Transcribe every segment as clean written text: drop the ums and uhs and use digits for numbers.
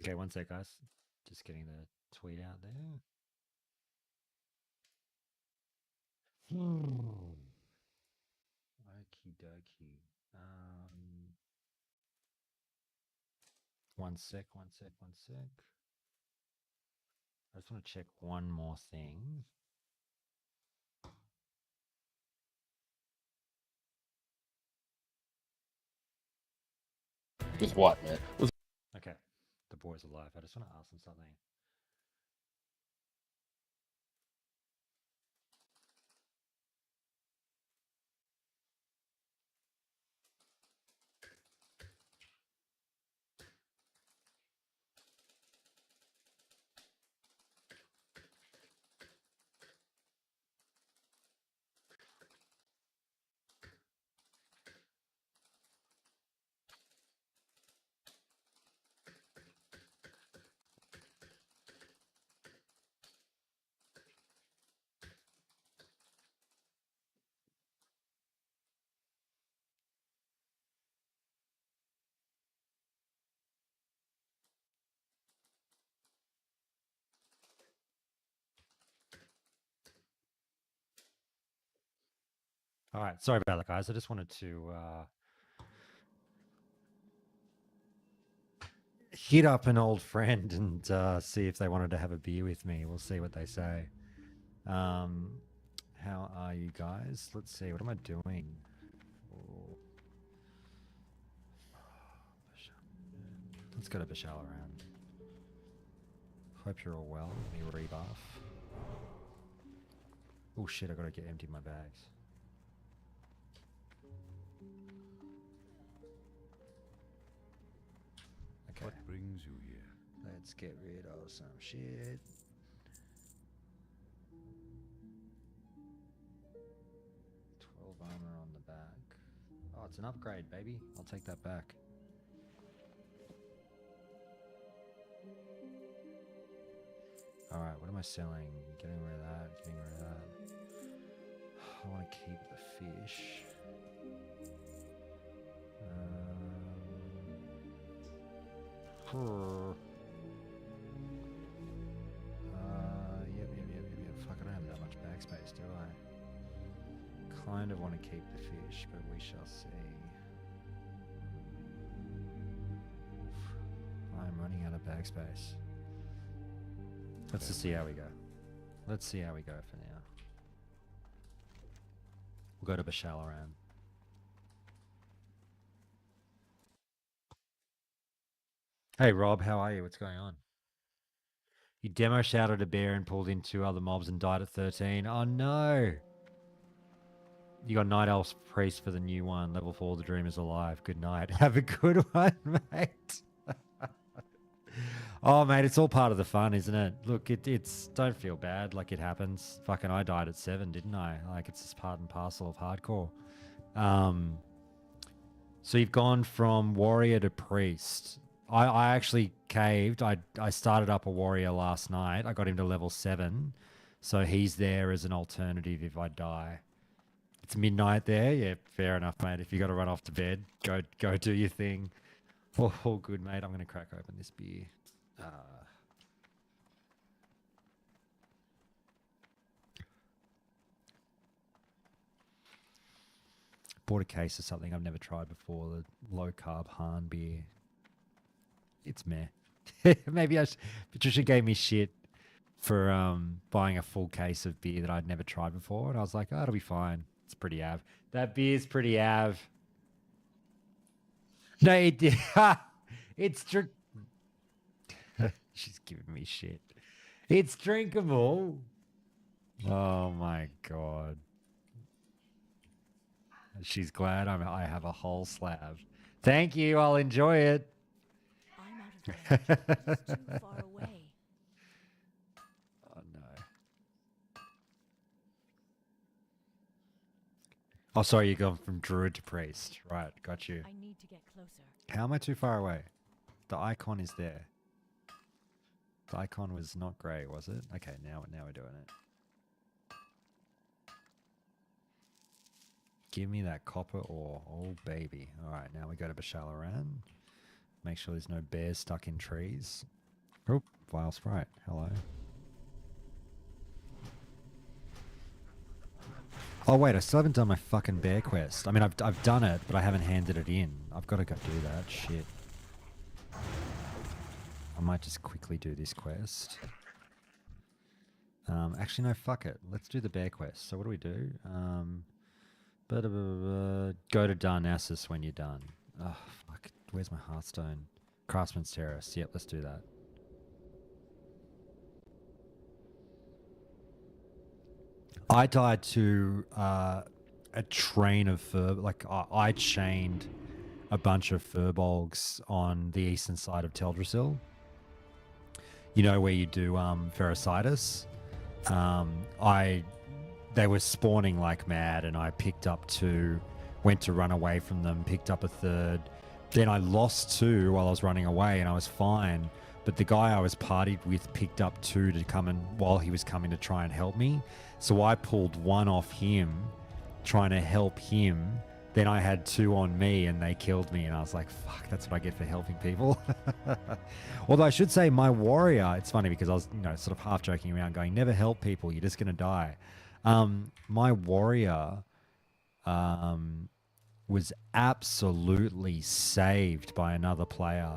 Okay, one sec, guys. Just getting the tweet out there. Okie dokie. One sec. I just want to check one more thing. With what, man? Okay, the boy's alive. I just want to ask him something. All right, sorry about that, guys. I just wanted to hit up an old friend and see if they wanted to have a beer with me. We'll see what they say. How are you guys? Let's see. What am I doing? Oh. Let's go to Bashal around. Hope you're all well. Let me rebuff. Oh shit! I gotta get empty my bags. Okay. What brings you here? Let's get rid of some shit. 12 armor on the back. Oh, it's an upgrade, baby. I'll take that back. Alright, what am I selling? Getting rid of that, getting rid of that. I want to keep the fish. Yep. Fuck, I don't have that much backspace, do I? Kind of want to keep the fish, but we shall see. I'm running out of backspace. Let's just see how we go. Let's see how we go for now. We'll go to Bashalaran. Hey Rob, how are you? What's going on? You demo shouted a bear and pulled in 2 other mobs and died at 13. Oh no! You got Night Elf Priest for the new one. Level 4, the dream is alive. Good night. Have a good one, mate. Oh, mate, it's all part of the fun, isn't it? Look, it's don't feel bad. Like, it happens. Fucking I died at 7, didn't I? Like, it's just part and parcel of hardcore. So you've gone from warrior to priest. I actually caved. I started up a warrior last night. I got him to level 7. So he's there as an alternative if I die. It's midnight there. Yeah, fair enough, mate. If you got to run off to bed, go do your thing. All good, mate. I'm going to crack open this beer. Bought a case of something I've never tried before, the low-carb Han beer. It's meh. Maybe Patricia gave me shit for buying a full case of beer that I'd never tried before, and I was like, oh, it'll be fine. It's pretty av. That beer's pretty av. No, it did. It's She's giving me shit. It's drinkable. Oh my god. She's glad I have a whole slab. Thank you. I'll enjoy it. I'm out of range. It's too far away. Oh no. Oh, sorry, you're going from druid to priest. Right, got you. I need to get closer. How am I too far away? The icon is there. The icon was not grey, was it? Okay, now we're doing it. Give me that copper ore. Oh, baby. All right, now we go to Bashalaran. Make sure there's no bears stuck in trees. Oh, Vile Sprite. Hello. Oh wait, I still haven't done my fucking bear quest. I mean, I've done it, but I haven't handed it in. I've got to go do that. Shit. I might just quickly do this quest. Actually, no, fuck it. Let's do the bear quest. So what do we do? Go to Darnassus when you're done. Oh, fuck. Where's my Hearthstone? Craftsman's Terrace. Yep, let's do that. I died to a train of fur. Like, I chained a bunch of furbolgs on the eastern side of Teldrassil. You know where you do Ferocitus? They were spawning like mad, and I picked up 2, went to run away from them, picked up a 3rd. Then I lost 2 while I was running away, and I was fine. But the guy I was partied with picked up 2 to come in while he was coming to try and help me. So I pulled 1 off him, trying to help him. Then I had 2 on me, and they killed me. And I was like, fuck, that's what I get for helping people. Although I should say my warrior, it's funny because I was, sort of half joking around going, never help people, you're just going to die. My warrior was absolutely saved by another player.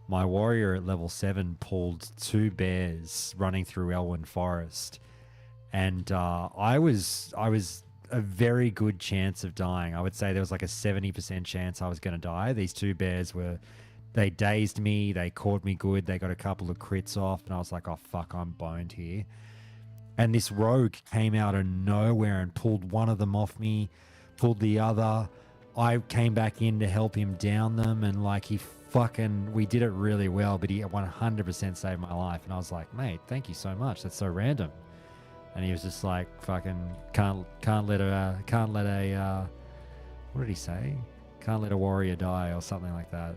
My warrior at level 7 pulled 2 bears running through Elwyn Forest. And I was a very good chance of dying. I would say there was like a 70% chance I was going to die. These 2 bears they dazed me, they caught me good, they got a couple of crits off, and I was like, oh fuck, I'm boned here. And this rogue came out of nowhere and pulled one of them off me, pulled the other. I came back in to help him down them, and like we did it really well, but he 100% saved my life. And I was like, mate, thank you so much. That's so random. And he was just like, fucking can't let a what did he say? Can't let a warrior die or something like that.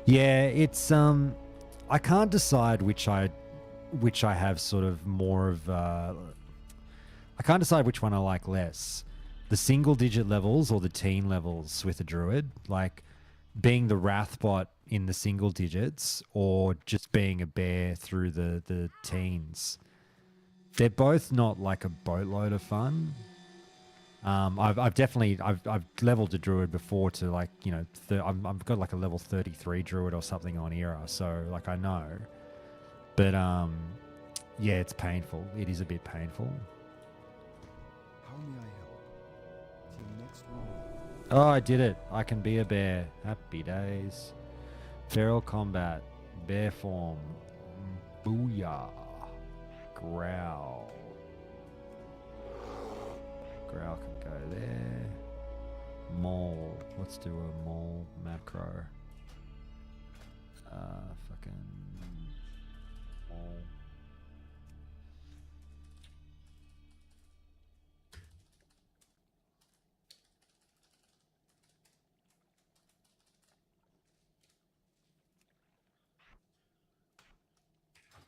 Yeah, it's I can't decide which I have sort of more of I can't decide which one I like less. The single digit levels or the teen levels with a druid, like being the Wrathbot in the single digits or just being a bear through the teens. They're both not like a boatload of fun. I've definitely leveled a druid before to like, I've got like a level 33 druid or something on era, so like I know. But yeah, it's painful. It is a bit painful. How may I help? Till next round. Oh, I did it. I can be a bear. Happy days. Feral combat. Bear form. Booyah. Growl. Growl can go there. Mole. Let's do a mole macro. Fucking mole.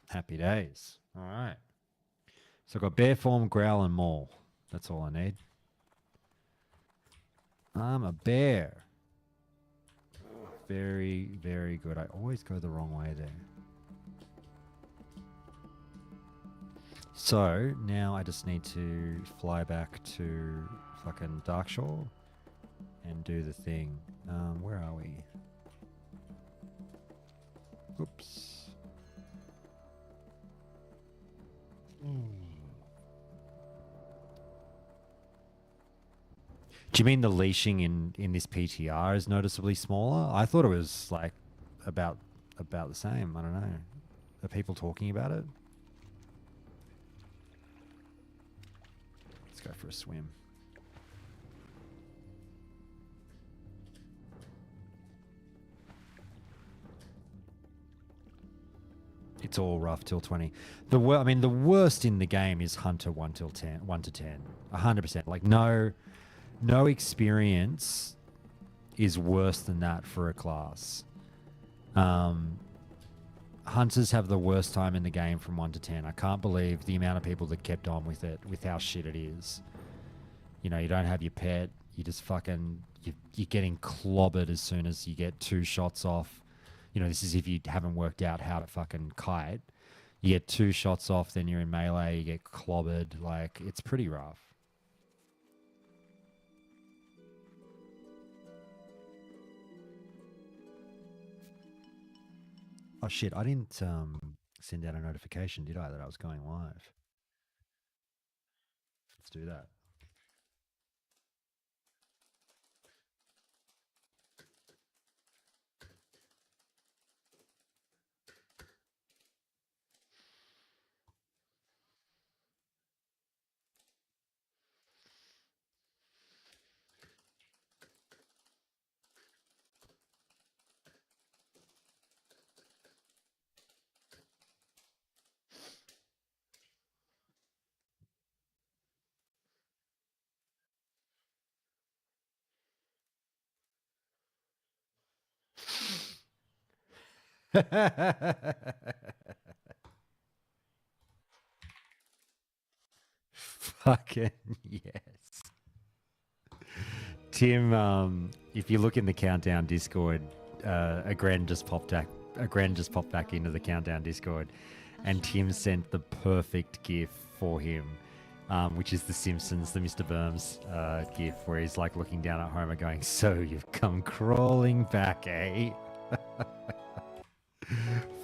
Happy days. All right. So I've got bear form, growl, and maul. That's all I need. I'm a bear. Very, very good. I always go the wrong way there. So now I just need to fly back to fucking Darkshore and do the thing. Where are we? Oops. Do you mean the leashing in this PTR is noticeably smaller? I thought it was like about the same. I don't know. Are people talking about it? Let's go for a swim. It's all rough till 20. The worst in the game is Hunter 1 till 10, 1 to 10. 100%. Like no experience is worse than that for a class. Hunters have the worst time in the game from 1 to 10. I can't believe the amount of people that kept on with it, with how shit it is. You know, you don't have your pet. You just fucking, you're getting clobbered as soon as you get 2 shots off. You know, this is if you haven't worked out how to fucking kite. You get 2 shots off, then you're in melee, you get clobbered. Like, it's pretty rough. Oh shit, I didn't send out a notification, did I, that I was going live? Let's do that. Fucking yes. Tim, if you look in the countdown Discord, a Gren just popped back. A Gren just popped back into the countdown Discord, and Tim sent the perfect GIF for him, which is the Simpsons, the Mr. Burns GIF, where he's like looking down at Homer, going, "So you've come crawling back, eh?"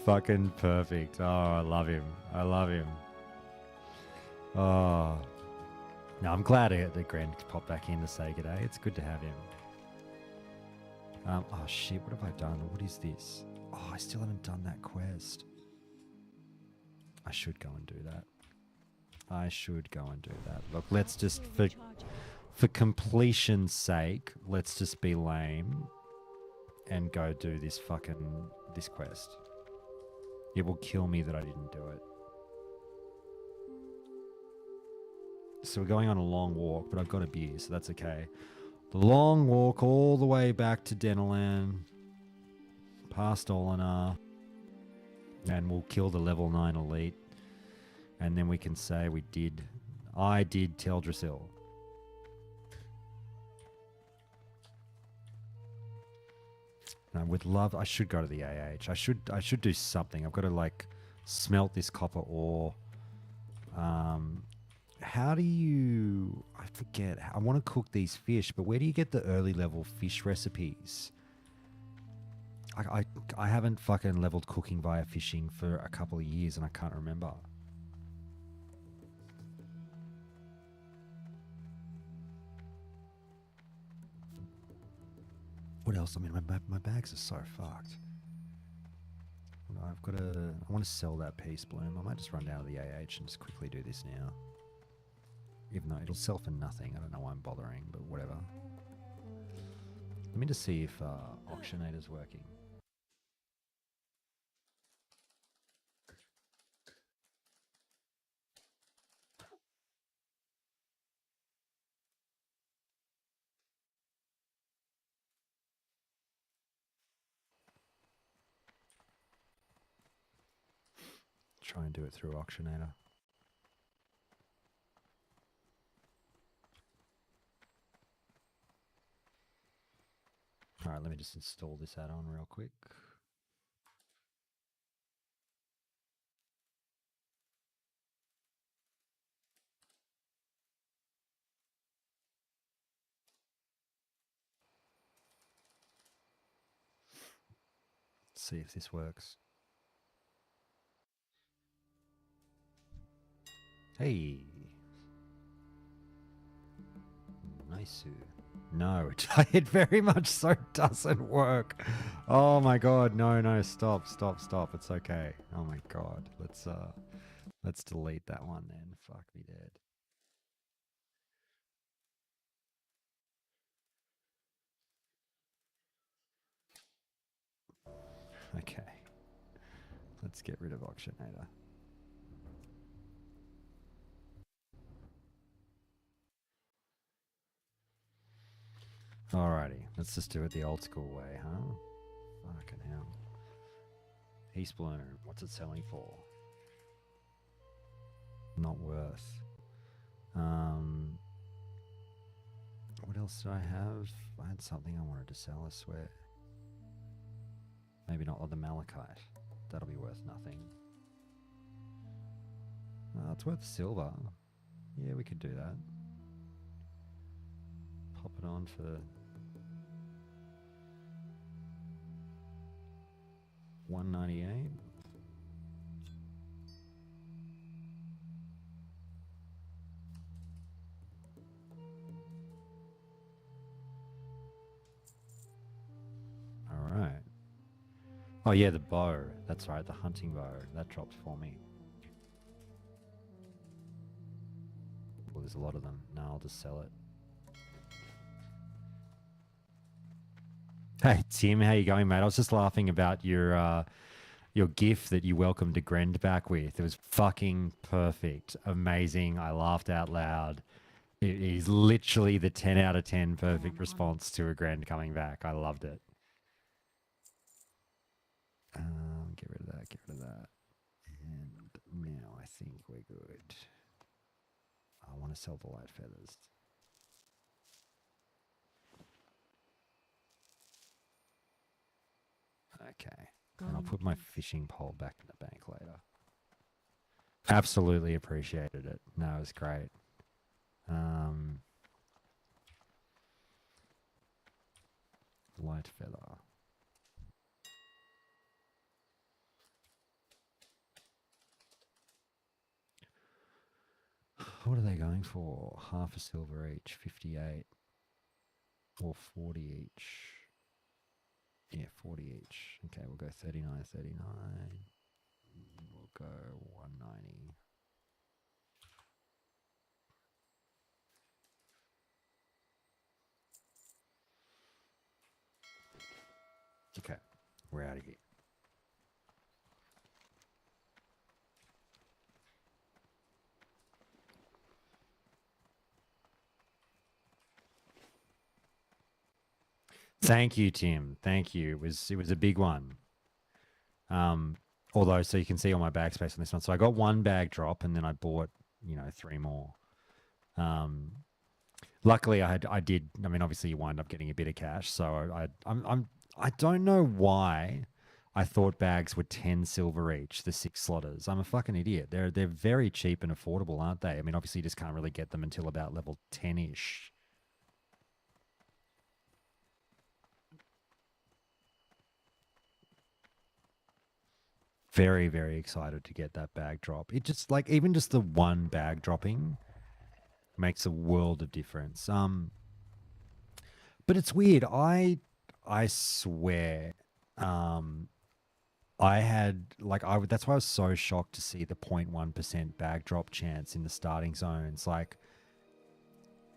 Fucking perfect. Oh, I love him. I love him. Oh. No, I'm glad that Grant popped back in to say good day. It's good to have him. Oh shit, what have I done? What is this? Oh, I still haven't done that quest. I should go and do that. I should go and do that. Look, let's just, for completion's sake, let's just be lame and go do this quest. It will kill me that I didn't do it. So we're going on a long walk, but I've got a beer, so that's okay. The long walk all the way back to Denelan, past Olinar, and we'll kill the level 9 elite. And then we can say I did Teldrassil. And with love, I should go to the AH. I should do something. I've got to like smelt this copper ore. How do you... I forget. I want to cook these fish, but where do you get the early level fish recipes? I haven't fucking leveled cooking via fishing for a couple of years, and I can't remember. What else? I mean, my bags are so fucked. I've got to... I want to sell that Peace Bloom. I might just run down to the AH and just quickly do this now. Even though it'll sell for nothing. I don't know why I'm bothering, but whatever. Let me just see if Auctionator's working. Try and do it through Auctionator. Alright, let me just install this add-on real quick. Let's see if this works. Hey! Nice. No, it very much so doesn't work. Oh my god, no, stop. It's okay. Oh my god. Let's delete that one then. Fuck me dead. Okay. Let's get rid of Auctionator. Alrighty, let's just do it the old school way, huh? Fucking hell. Peace Bloom, what's it selling for? Not worth. What else did I have? I had something I wanted to sell, I swear. Maybe not the malachite. That'll be worth nothing. It's worth silver. Yeah, we could do that. Pop it on for 198. All right. Oh yeah, the bow. That's right, the hunting bow. That dropped for me. Well, there's a lot of them. No, I'll just sell it. Hey Tim, how you going, mate? I was just laughing about your GIF that you welcomed a Grend back with. It was fucking perfect, amazing. I laughed out loud. It is literally the 10 out of 10 perfect response to a Grend coming back. I loved it. Get rid of that. Get rid of that. And now I think we're good. I want to sell the light feathers. Okay. And I'll put my fishing pole back in the bank later. Absolutely appreciated it. No, it was great. Light feather. What are they going for? Half a silver each, 58. Or 40 each. Yeah, 40 each. Okay, we'll go 39, 39. We'll go 190. Okay, we're out of here. Thank you, Tim. Thank you. It was a big one. Although, so you can see all my bag space on this one. So I got one bag drop, and then I bought, 3 more. Luckily, I did. I mean, obviously, you wind up getting a bit of cash. So I don't know why I thought bags were 10 silver each. The 6 slotters. I'm a fucking idiot. They're very cheap and affordable, aren't they? I mean, obviously, you just can't really get them until about level 10-ish. Very, very excited to get that bag drop. It just even just the one bag dropping makes a world of difference. But it's weird. I swear, I had that's why I was so shocked to see the 0.1% bag drop chance in the starting zones. Like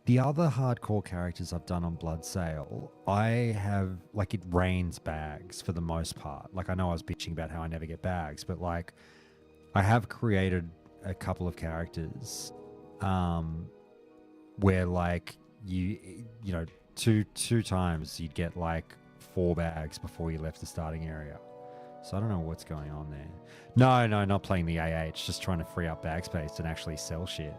the other hardcore characters I've done on Blood Sale, I have it rains bags for the most part. Like I know I was bitching about how I never get bags, but I have created a couple of characters where two times you'd get 4 bags before you left the starting area. So I don't know what's going on there. No, not playing the AH, just trying to free up bag space and actually sell shit.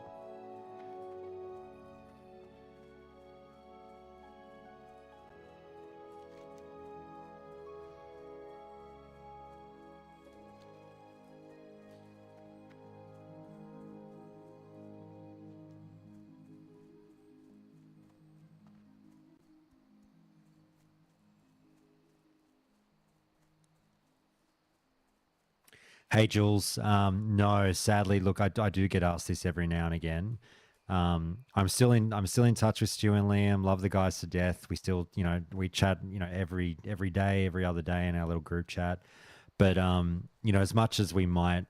Hey, Jules. No, sadly, look, I do get asked this every now and again. I'm still in touch with Stu and Liam. Love the guys to death. We still, we chat, every day, every other day in our little group chat. But as much as we might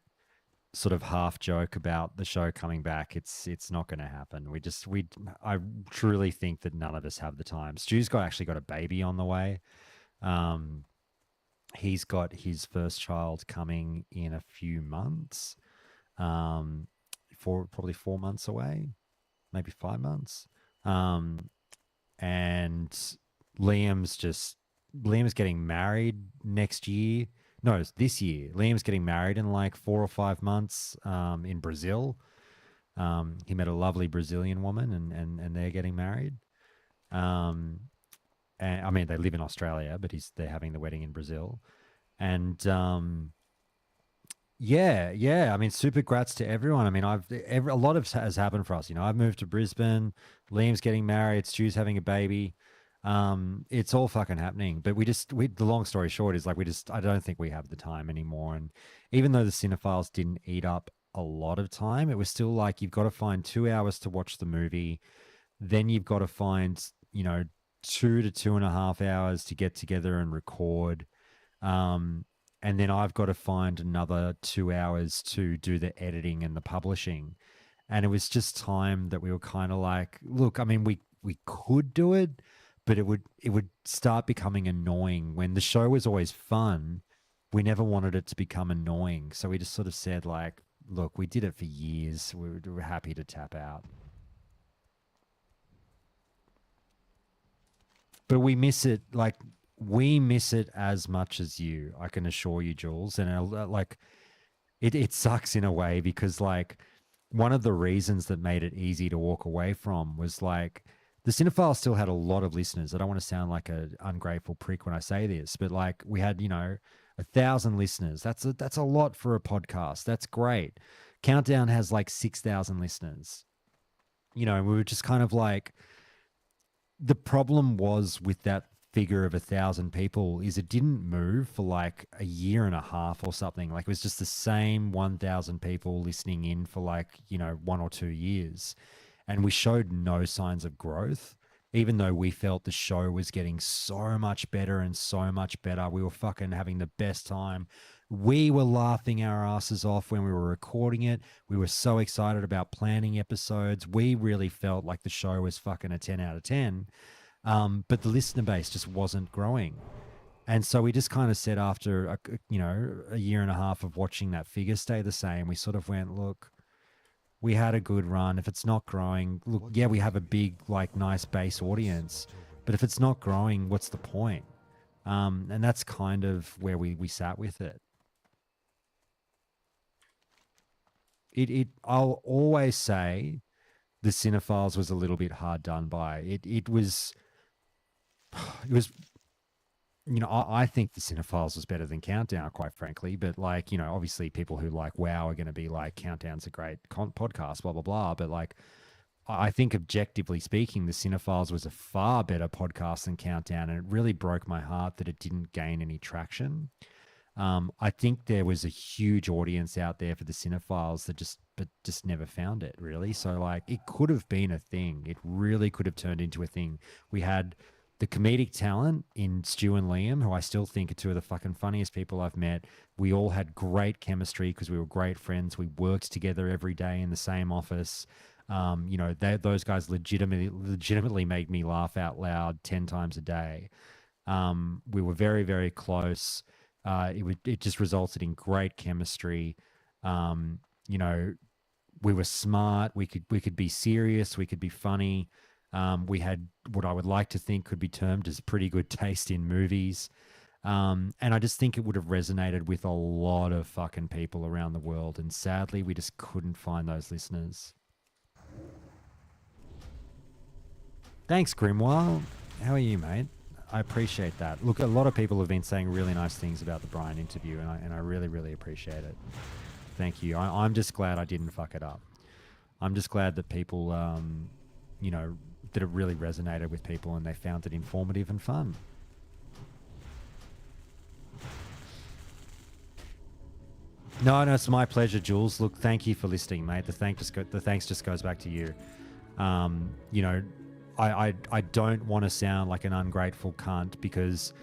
sort of half joke about the show coming back, it's not going to happen. I truly think that none of us have the time. Stu's actually got a baby on the way. He's got his first child coming in a few months, probably 4 months away, maybe 5 months. And Liam's getting married next year. No, it's this year. Liam's getting married in 4 or 5 months in Brazil. He met a lovely Brazilian woman and they're getting married. Um, and I mean, they live in Australia, but they're having the wedding in Brazil. And yeah. I mean, super grats to everyone. I mean, a lot of has happened for us. You know, I've moved to Brisbane. Liam's getting married. Stu's having a baby. It's all fucking happening. But the long story short is like I don't think we have the time anymore. And even though the cinephiles didn't eat up a lot of time, it was still like you've got to find 2 hours to watch the movie. Then you've got to find, 2 to 2.5 hours to get together and record. Um, and then I've got to find another 2 hours to do the editing and the publishing. And it was just time that we were kind of like, look, I mean, we could do it, but it would start becoming annoying. When the show was always fun, we never wanted it to become annoying. So we just sort of said like, look, we did it for years. We're happy to tap out. But we miss it as much as you, I can assure you, Jules. And like it sucks in a way because like one of the reasons that made it easy to walk away from was like the cinephile still had a lot of listeners. I don't want to sound like an ungrateful prick when I say this, but like we had 1,000 listeners. That's a lot for a podcast. That's great. Countdown has like 6,000 listeners. And we were just kind of like, the problem was with that figure of 1,000 people is it didn't move for like a year and a half or something. Like it was just the same 1,000 people listening in for like 1 or 2 years, and we showed no signs of growth. Even though we felt the show was getting so much better and so much better, we were fucking having the best time. We were laughing our asses off when we were recording it. We were so excited about planning episodes. We really felt like the show was fucking a 10 out of 10. But the listener base just wasn't growing. And so we just kind of said after, a year and a half of watching that figure stay the same, we sort of went, look, we had a good run. If it's not growing, look, yeah, we have a big, like, nice base audience. But if it's not growing, what's the point? And that's kind of where we sat with it. I'll always say the Cinephiles was a little bit hard done by. It was I think the Cinephiles was better than Countdown, quite frankly. But like, obviously people who like WoW are going to be like, Countdown's a great podcast, blah, blah, blah. But like, I think objectively speaking, the Cinephiles was a far better podcast than Countdown. And it really broke my heart that it didn't gain any traction. I think there was a huge audience out there for the Cinephiles that just never found it, really. So like, it could have been a thing. It really could have turned into a thing. We had the comedic talent in Stu and Liam, who I still think are two of the fucking funniest people I've met. We all had great chemistry because we were great friends. We worked together every day in the same office. Those guys legitimately made me laugh out loud 10 times a day. We were very, very close. It just resulted in great chemistry. Um, you know, we were smart. We could be serious. We could be funny. We had what I would like to think could be termed as pretty good taste in movies. And I just think it would have resonated with a lot of fucking people around the world. And sadly, we just couldn't find those listeners. Thanks, Grimoire. How are you, mate? I appreciate that. Look, a lot of people have been saying really nice things about the Brian interview, and I really, really appreciate it. Thank you. I'm just glad I didn't fuck it up. I'm just glad that people, that it really resonated with people and they found it informative and fun. No, it's my pleasure, Jules. Look, thank you for listening, mate. The thanks just goes back to you. Um, you know, I don't want to sound like an ungrateful cunt because,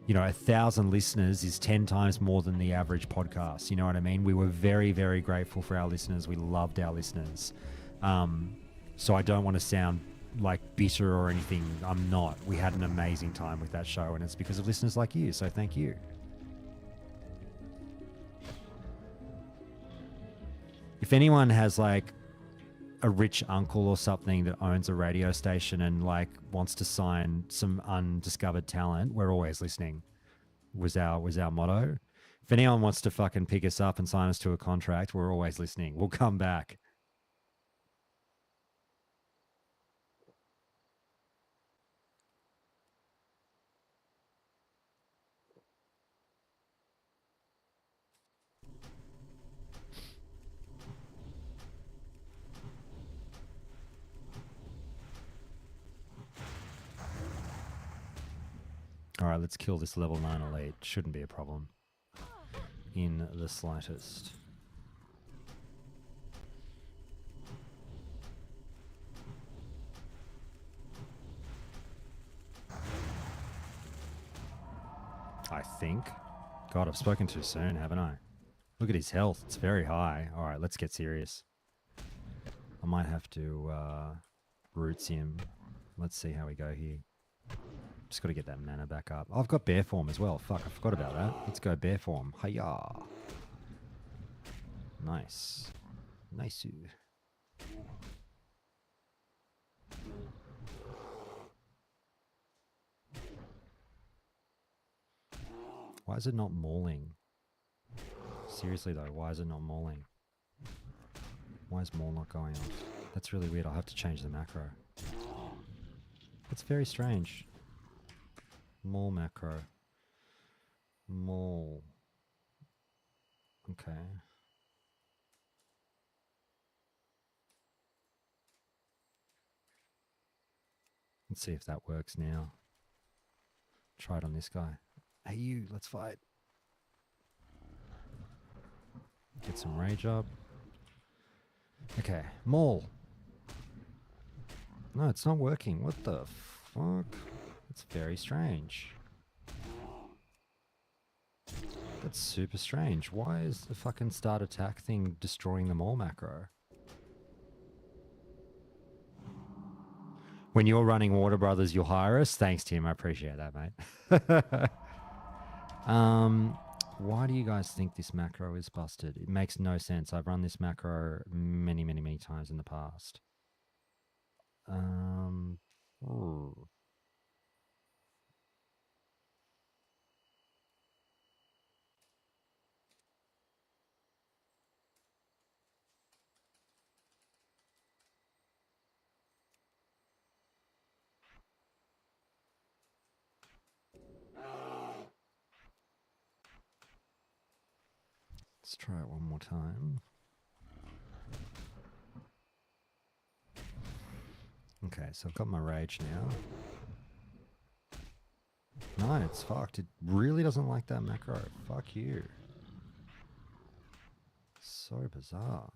1,000 listeners is 10 times more than the average podcast. You know what I mean? We were very, very grateful for our listeners. We loved our listeners. So I don't want to sound like bitter or anything. I'm not. We had an amazing time with that show, and it's because of listeners like you. So thank you. If anyone has like a rich uncle or something that owns a radio station and like wants to sign some undiscovered talent, we're always listening. Was our motto. If anyone wants to fucking pick us up and sign us to a contract, we're always listening. We'll come back. Alright, let's kill this level 9 elite. Shouldn't be a problem. In the slightest. I think. God, I've spoken too soon, haven't I? Look at his health. It's very high. Alright, let's get serious. I might have to roots him. Let's see how we go here. Just got to get that mana back up. Oh, I've got bear form as well. Fuck, I forgot about that. Let's go bear form. Hiya. Nice. Nice. Why is it not mauling? Seriously though, why is it not mauling? Why is maul not going off? That's really weird. I'll have to change the macro. It's very strange. Maul macro. Maul. Okay. Let's see if that works now. Try it on this guy. Hey you, let's fight. Get some rage up. Okay, maul. No, it's not working. What the fuck? It's very strange. That's super strange. Why is the fucking start attack thing destroying the maul macro? When you're running Water Brothers, you'll hire us. Thanks, Tim. I appreciate that, mate. Why do you guys think this macro is busted? It makes no sense. I've run this macro many, many, many times in the past. Let's try it one more time. Okay, so I've got my rage now. No, it's fucked. It really doesn't like that macro. Fuck you. So bizarre.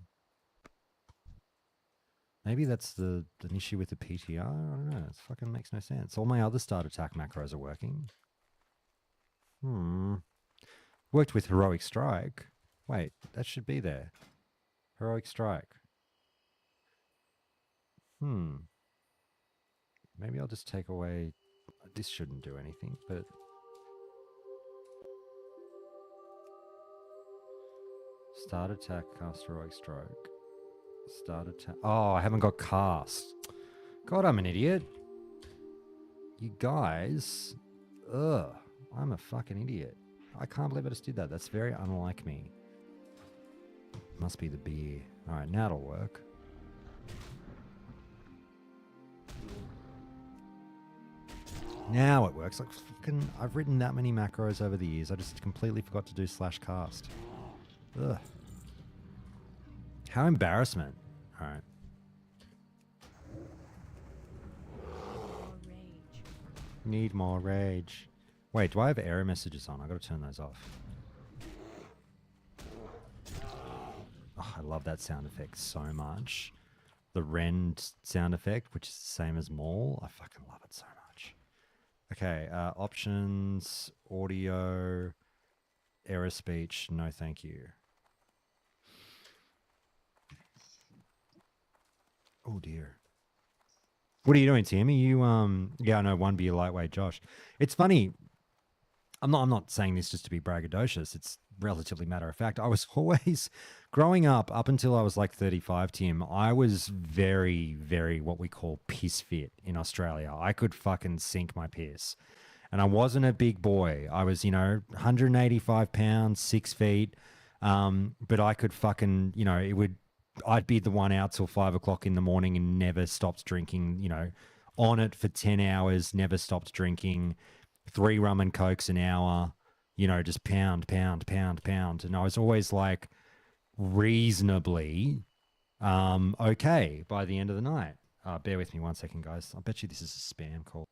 Maybe that's the an issue with the PTR? I don't know. It fucking makes no sense. All my other start attack macros are working. Worked with Heroic Strike. Wait, that should be there. Heroic Strike. Maybe I'll just take away... This shouldn't do anything, but... Start attack, cast Heroic Strike. Start attack... Oh, I haven't got cast. God, I'm an idiot. You guys... Ugh. I'm a fucking idiot. I can't believe I just did that. That's very unlike me. Must be the beer. Alright, now it'll work. Now it works. Like fucking, I've written that many macros over the years. I just completely forgot to do /cast. Ugh. How embarrassment. Alright. Need more rage. Wait, do I have error messages on? I gotta turn those off. Oh, I love that sound effect so much. The rend sound effect, which is the same as maul. I fucking love it so much. Okay, options, audio, error speech, no thank you. Oh dear. What are you doing, Tim? Are you, yeah, I know, one beer lightweight, Josh. It's funny. I'm not saying this just to be braggadocious. It's relatively matter of fact. I was always, growing up until I was like 35, Tim, I was very, very what we call piss fit in Australia. I could fucking sink my piss. And I wasn't a big boy. I was, 185 pounds, 6 feet. But I could fucking, I'd be the one out till 5 o'clock in the morning and never stopped drinking, on it for 10 hours, never stopped drinking. 3 rum and cokes an hour, just pound. And I was always like reasonably okay by the end of the night. Bear with me one second, guys. I bet you this is a spam call.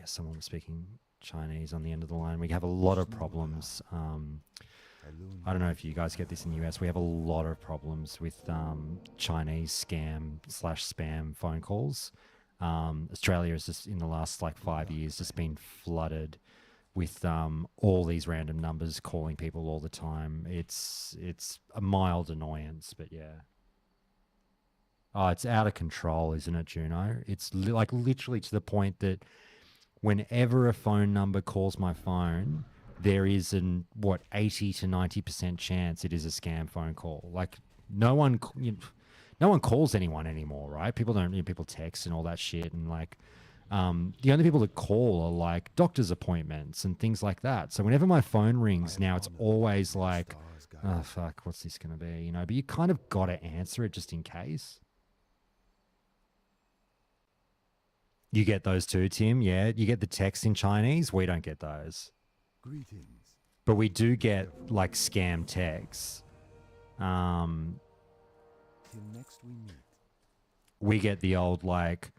someone was speaking Chinese on the end of the line. We have a lot of problems. I don't know if you guys get this in the US. We have a lot of problems with Chinese scam/spam phone calls. Australia has just in the last like 5 years just been flooded with all these random numbers calling people all the time. It's a mild annoyance, but yeah. Oh, it's out of control, isn't it, Juno? It's like literally to the point that whenever a phone number calls my phone, there is an 80 to 90% chance it is a scam phone call. Like no one calls anyone anymore, right? People don't, people text and all that shit, and like the only people that call are like doctor's appointments and things like that. So whenever my phone rings now, it's always like, oh fuck, what's this gonna be? But you kind of got to answer it just in case. You get those too, Tim? Yeah, you get the text in Chinese. We don't get those. Greetings. But we do get like scam texts. Till next we meet. We get the old like,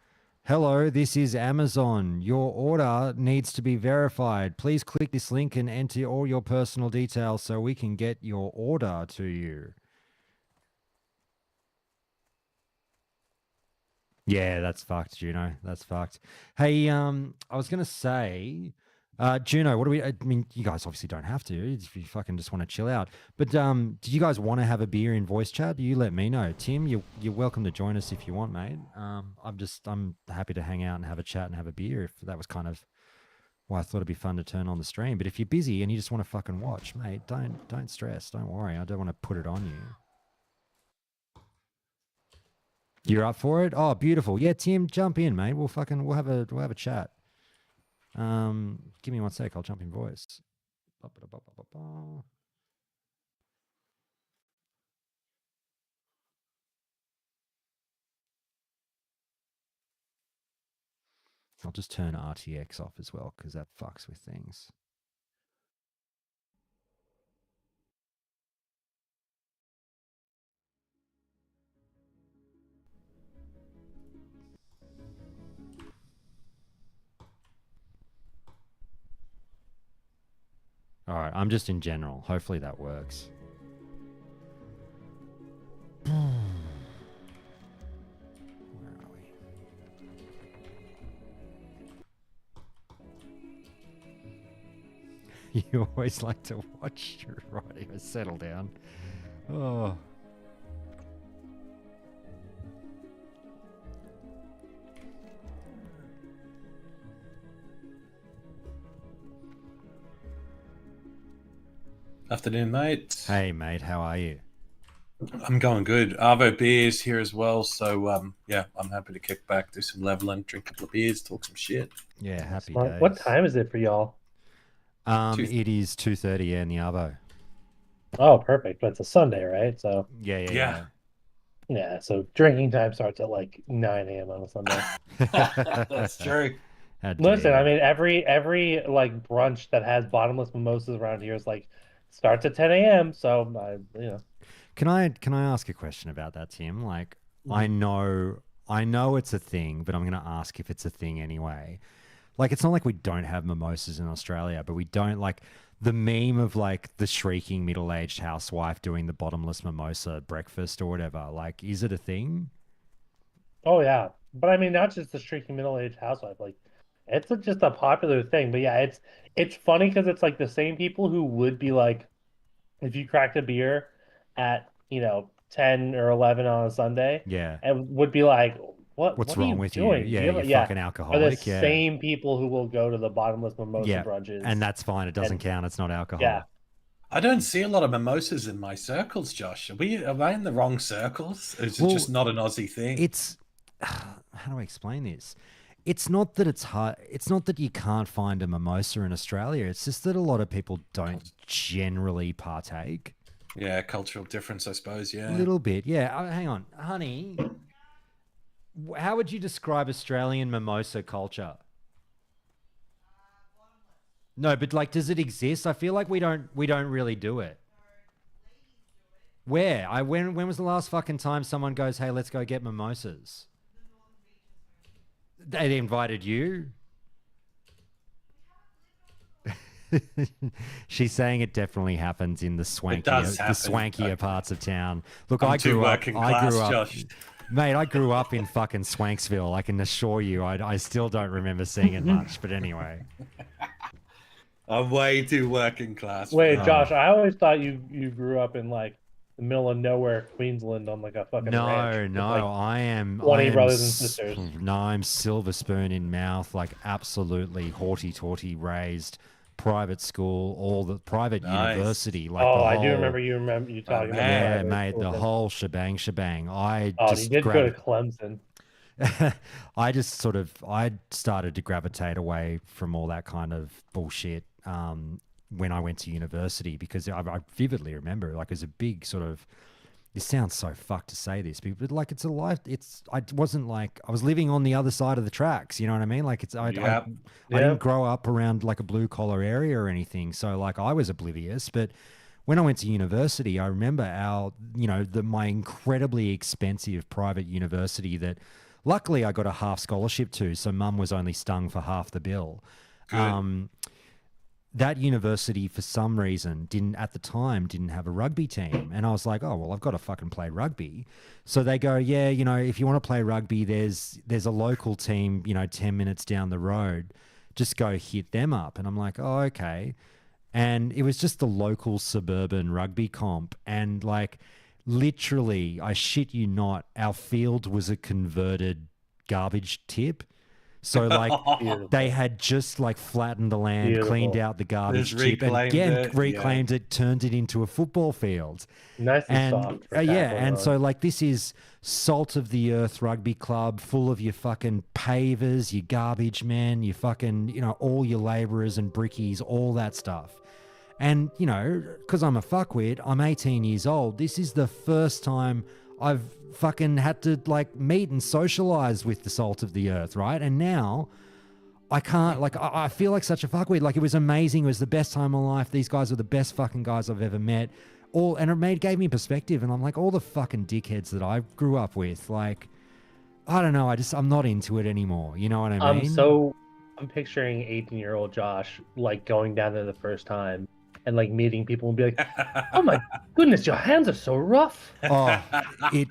hello, this is Amazon. Your order needs to be verified. Please click this link and enter all your personal details so we can get your order to you. Yeah, that's fucked, Juno. That's fucked. Hey, I was gonna say, Juno, what do we? I mean, you guys obviously don't have to if you fucking just want to chill out. But did you guys want to have a beer in voice chat? You let me know. Tim, you're welcome to join us if you want, mate. I'm happy to hang out and have a chat and have a beer if that was kind of why I thought it'd be fun to turn on the stream. But if you're busy and you just want to fucking watch, mate, don't stress. Don't worry. I don't want to put it on you. You're up for it? Oh, beautiful. Yeah, Tim, jump in, mate. We'll have a chat. Give me 1 sec. I'll jump in voice. I'll just turn RTX off as well because that fucks with things. All right, I'm just in general. Hopefully that works. Where are we? You always like to watch your radio settle down. Oh. Afternoon, mate. Hey, mate, how are you? I'm going good. Arvo Beer's here as well, so yeah, I'm happy to kick back, do some leveling, drink a couple of beers, talk some shit. Yeah, happy Smart. days. What time is it for y'all? It is 2:30 in the Arvo. Oh, perfect. But it's a Sunday, right? So Yeah. yeah. So drinking time starts at like 9 a.m. on a Sunday. That's true. Listen, I mean, every like brunch that has bottomless mimosas around here is like starts at 10 a.m. So Can I ask a question about that, Tim? Like, I know it's a thing, but I'm going to ask if it's a thing anyway. Like, it's not like we don't have mimosas in Australia, but we don't like the meme of like the shrieking middle-aged housewife doing the bottomless mimosa breakfast or whatever. Like, is it a thing? Oh yeah, but I mean, not just the shrieking middle-aged housewife. Like, it's just a popular thing. But yeah, it's funny because it's like the same people who would be like, if you cracked a beer at 10 or 11 on a Sunday, Yeah. and would be like, what What's are wrong you with doing? you? Do Yeah, have you're a- fucking are the alcoholic. Yeah. same people who will go to the bottomless mimosa Yeah. brunches. And that's fine. It doesn't And- count. It's not alcohol. Yeah. I don't see a lot of mimosas in my circles, Josh. Am I in the wrong circles? Or is it Well, just not an Aussie thing? It's how do I explain this? It's not that it's hard. It's not that you can't find a mimosa in Australia. It's just that a lot of people don't generally partake. Yeah, cultural difference, I suppose. A Yeah. little bit, yeah. Hang on, honey. How would you describe Australian mimosa culture? No, but like, does it exist? I feel like we don't really do it. Where? When was the last fucking time someone goes, hey, let's go get mimosas? They invited you? She's saying it definitely happens in the does happen. swankier parts of town. Look, I'm too working class, Josh. mate, I grew up in fucking Swanksville. I can assure you, I still don't remember seeing it much. But anyway, I'm way too working class. for Wait, that. Josh, I always thought you grew up in like the middle of nowhere, Queensland, on like a fucking ranch. no, with, no, like, I am 20 brothers and sisters. No, I'm silver spoon in mouth, like absolutely haughty-taughty raised. Private school, all the private Nice. university, like Oh, the I do whole, remember you talking about man. yeah, private mate, school the thing. whole shebang. I Oh, just you did go to Clemson. I just sort of I started to gravitate away from all that kind of bullshit when I went to university because I vividly remember like it was a big sort of. It sounds so fucked to say this, but like it's a life. I wasn't like I was living on the other side of the tracks. You know what I mean? Like I Yep. didn't grow up around like a blue collar area or anything. So like I was oblivious, but. When I went to university, I remember my incredibly expensive private university that luckily I got a half scholarship to, so mum was only stung for half the bill. Good. That university, for some reason, didn't have a rugby team. And I was like, oh, well, I've got to fucking play rugby. So they go, yeah, if you want to play rugby, there's a local team, 10 minutes down the road. Just go hit them up. And I'm like, oh, okay. And it was just the local suburban rugby comp. And like literally, I shit you not, our field was a converted garbage tip. So like they had just like flattened the land, cleaned Beautiful. out the garbage Just tip, and reclaimed again it, reclaimed it, turned it into a football field. Nice and And soft. for yeah, tackling and on. so like this is salt of the earth rugby club, full of your fucking pavers, your garbage men, your fucking all your labourers and brickies, all that stuff. And because I'm a fuckwit, I'm 18 years old. This is the first time I've fucking had to like meet and socialize with the salt of the earth, right? And now I can't, like, I feel like such a fuckwit. Like, it was amazing. It was the best time of my life. These guys are the best fucking guys I've ever met. And it gave me perspective. And I'm like, all the fucking dickheads that I grew up with, like, I don't know. I'm not into it anymore. You know what I mean? I'm picturing 18-year-old Josh like going down there the first time and like meeting people and be like, "Oh my goodness, your hands are so rough. Oh, mate,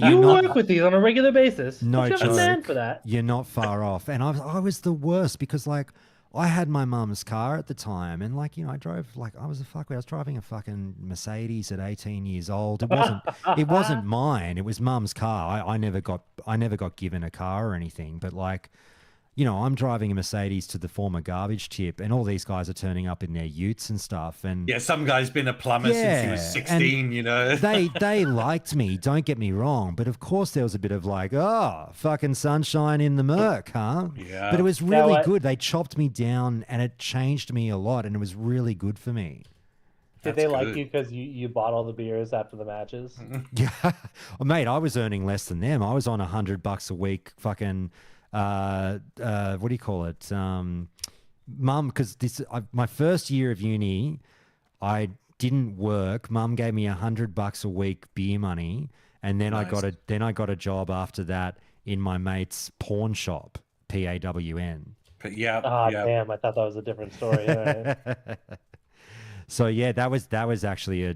You you're not, work with these on a regular basis. No Don't you have a man joke. for that?" You're not far off. And I was the worst because, like, I had my mum's car at the time, and like, I drove like I was a fuckwit. I was driving a fucking Mercedes at 18 years old. It wasn't mine. It was mum's car. I never got given a car or anything. But like, I'm driving a Mercedes to the former garbage tip, and all these guys are turning up in their utes and stuff. And Yeah, some guy's been a plumber since he was Yeah, 16, they liked me, don't get me wrong, but of course there was a bit of like, oh, fucking sunshine in the murk, huh? Yeah. But it was really what? good. They chopped me down, and it changed me a lot, and it was really good for me. Did That's they like good. you because you bought all the beers after the matches? Yeah, well, mate, I was earning less than them. I was on $100 a week, fucking. What do you call it? Mum, because my first year of uni, I didn't work. Mum gave me $100 a week beer money, and then Nice. I got a job after that in my mate's pawn shop, PAWN. But yeah, Ah, yeah. damn! I thought that was a different story. All right. So yeah, that was actually a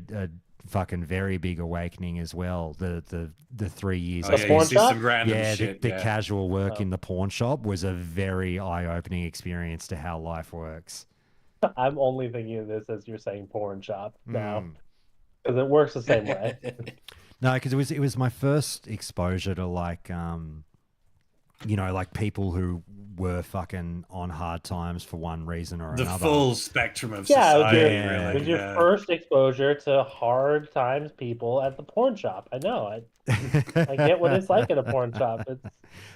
fucking very big awakening as well. The 3 years. Oh, The yeah, pawn you see shop? some random Yeah, shit. the yeah. casual work in the pawn shop was a very eye-opening experience to how life works. I'm only thinking of this as you're saying porn shop now Mm. because it works the same way. No, because it was my first exposure to like like people who were fucking on hard times for one reason or The another. full spectrum of Yeah, it was society, your- really. It was your yeah. first exposure to hard times people at the porn shop. I know. I get what it's like at a porn shop. It's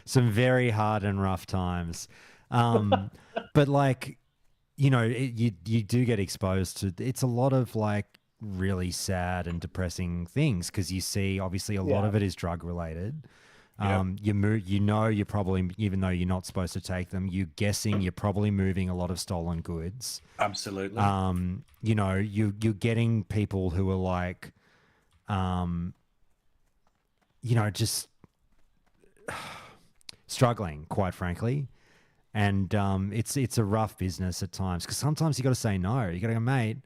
Some very hard and rough times. But like, you do get exposed to, it's a lot of like really sad and depressing things because you see obviously a lot Yeah. of it is drug related. Yep. You're probably, even though you're not supposed to take them, you're guessing you're probably moving a lot of stolen goods. Absolutely. You're getting people who are like, just struggling, quite frankly. And it's a rough business at times because sometimes you got to say no. You got to go, mate.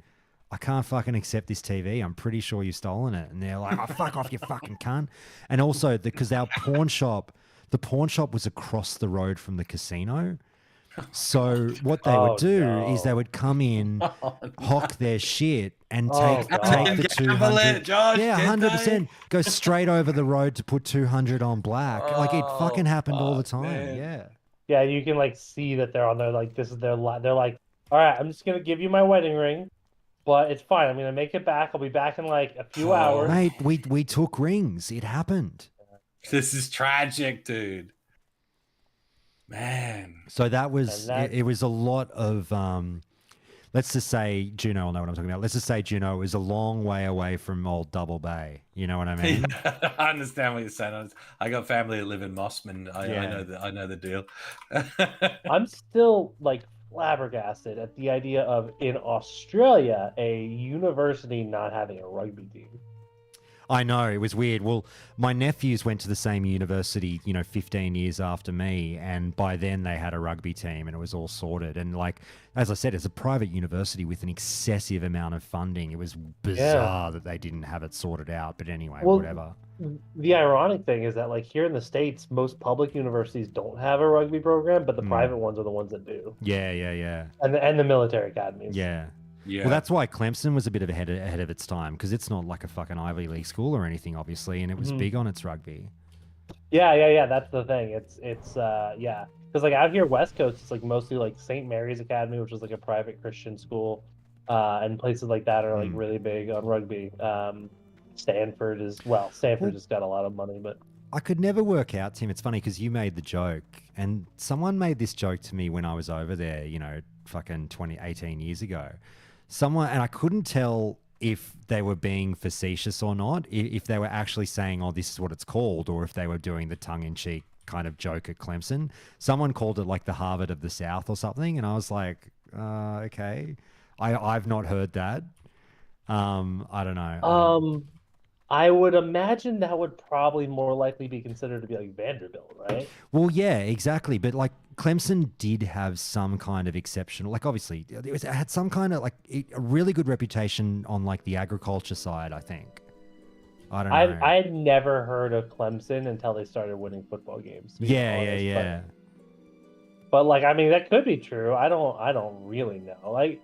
I can't fucking accept this TV. I'm pretty sure you've stolen it. And they're like, oh, fuck off, you fucking cunt. And also, because our pawn shop, the pawn shop was across the road from the casino. So what they would do is they would come in, hock their shit, and take God. the Gamble 200. it, Josh, Yeah, did 100%. Go straight over the road to put 200 on black. Like it fucking happened all the fuck, time. man. Yeah. Yeah, you can like see that they're on there. Like this is their. They're like, all right, I'm just gonna give you my wedding ring, but it's fine. I'm gonna make it back. I'll be back in like a few hours. Mate, we took rings. It happened. This is tragic, dude. Man. So that was And that- it was a lot of let's just say Juno will know what I'm talking about. Let's just say Juno is a long way away from old Double Bay. You know what I mean? I understand what you're saying. I got family that live in Mossman. I Yeah. know the deal. I'm still like flabbergasted at the idea of in Australia a university not having a rugby team. I know, it was weird. Well, my nephews went to the same university, 15 years after me, and by then they had a rugby team and it was all sorted. And like, as I said, it's a private university with an excessive amount of funding. It was bizarre that they didn't have it sorted out, but anyway, Well, whatever. The ironic thing is that like here in the States, most public universities don't have a rugby program, but the private ones are the ones that do. Yeah. And the military academies. Yeah. Yeah. Well, that's why Clemson was a bit of ahead of its time because it's not like a fucking Ivy League school or anything, obviously, and it was big on its rugby. Yeah. That's the thing. It's yeah. Because like out here West Coast, it's like mostly like St. Mary's Academy, which is like a private Christian school, and places like that are like really big on rugby. Stanford just got a lot of money, but I could never work out, Tim. It's funny because you made the joke, and someone made this joke to me when I was over there, fucking 18 years ago. And I couldn't tell if they were being facetious or not, if they were actually saying, oh, this is what it's called, or if they were doing the tongue-in-cheek kind of joke at Clemson. Someone called it like the Harvard of the South or something, and I was like, okay. I've not heard that. I don't know. I would imagine that would probably more likely be considered to be like Vanderbilt, right? Well, yeah, exactly. But like Clemson did have some kind of exceptional, like obviously it had some kind of like a really good reputation on like the agriculture side, I think. I don't know. I had never heard of Clemson until they started winning football games. to be honest, Yeah. But like, I mean, that could be true. I don't really know. Like,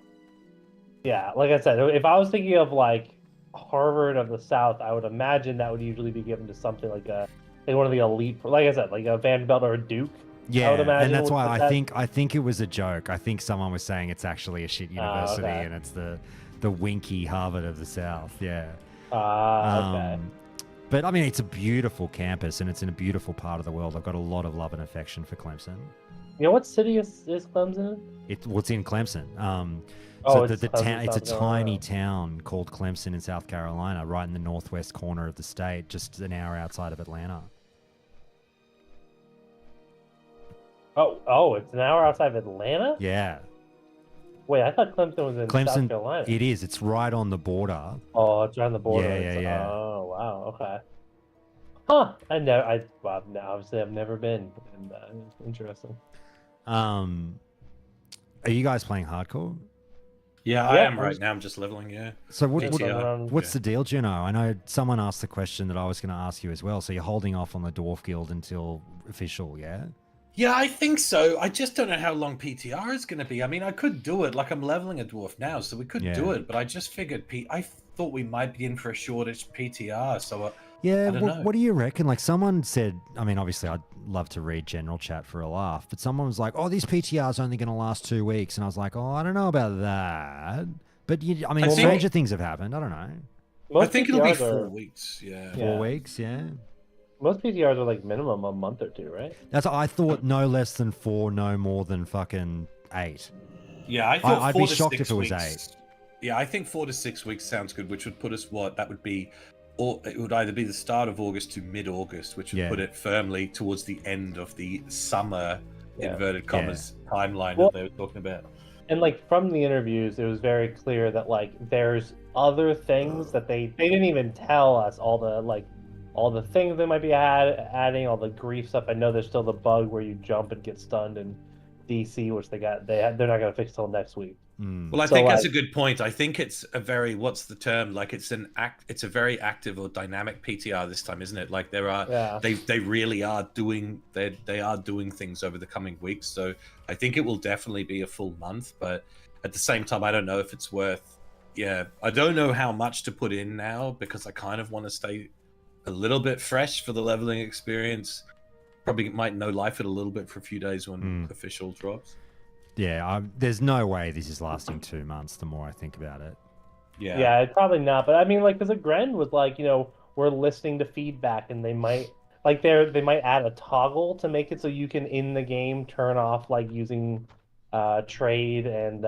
yeah, like I said, if I was thinking of like Harvard of the South, I would imagine that would usually be given to something like one of the elite, like I said, like a Vanderbilt or a Duke. Yeah, I would imagine and that's why would I put that. think it was a joke. I think someone was saying it's actually a shit university okay. and it's the winky Harvard of the South. Yeah. Okay. But I mean, it's a beautiful campus and it's in a beautiful part of the world. I've got a lot of love and affection for Clemson. You know what city is Clemson in? What's in Clemson? Oh, So it's the Clemson, town, it's a South tiny Carolina. town called Clemson in South Carolina, right in the northwest corner of the state, just an hour outside of Atlanta. Oh, it's an hour outside of Atlanta? Yeah. Wait, I thought Clemson was in South Clemson, Carolina. it is. It's right on the border. Oh, it's around the border. Yeah. Oh, wow. Okay. Huh. Obviously I've never been. And it's interesting. Are you guys playing hardcore? Yeah, I Yeah, am I'm right just- now. I'm just leveling. Yeah. So PTR. what's the deal, Juno? I know someone asked the question that I was going to ask you as well. So you're holding off on the Dwarf Guild until official, yeah? Yeah, I think so. I just don't know how long PTR is going to be. I mean, I could do it. Like, I'm leveling a dwarf now, so we could do it. But I just figured I thought we might be in for a shortage PTR. So Yeah, I don't know. what do you reckon? Like someone said, I mean, obviously I'd love to read general chat for a laugh, but someone was like, oh, this PTR is only going to last 2 weeks. And I was like, oh, I don't know about that. But, I mean, I think- stranger things have happened. I don't know. I think it'll be PTRs 4 are- weeks. Yeah. 4 weeks, yeah. Most PTRs are like minimum a month or two, right? I thought no less than 4, no more than fucking 8. Yeah, I thought I'd 4 be to shocked 6 if it was weeks. 8. Yeah, I think 4 to 6 weeks sounds good, which would put us that would be, or it would either be the start of August to mid-August, which would put it firmly towards the end of the summer inverted commas timeline Well- that they were talking about. And like from the interviews, it was very clear that like there's other things that they didn't even tell us all the things they might be adding, all the grief stuff. I know there's still the bug where you jump and get stunned and DC, which they're not gonna fix till next week. Mm. Well, I So, think that's a like- good point. I think it's a very, what's the term? Like it's a very active or dynamic PTR this time, isn't it? Like there are, Yeah. they really are doing, they are doing things over the coming weeks. So I think it will definitely be a full month, but at the same time, I don't know if it's worth, yeah, I don't know how much to put in now because I kind of want to stay a little bit fresh for the leveling experience. Probably might know life it a little bit for a few days when official drops. Yeah, there's no way this is lasting 2 months. The more I think about it. Yeah. It's probably not. But I mean, like, because a Gren was like, we're listening to feedback, and they might they might add a toggle to make it so you can in the game turn off like using trade and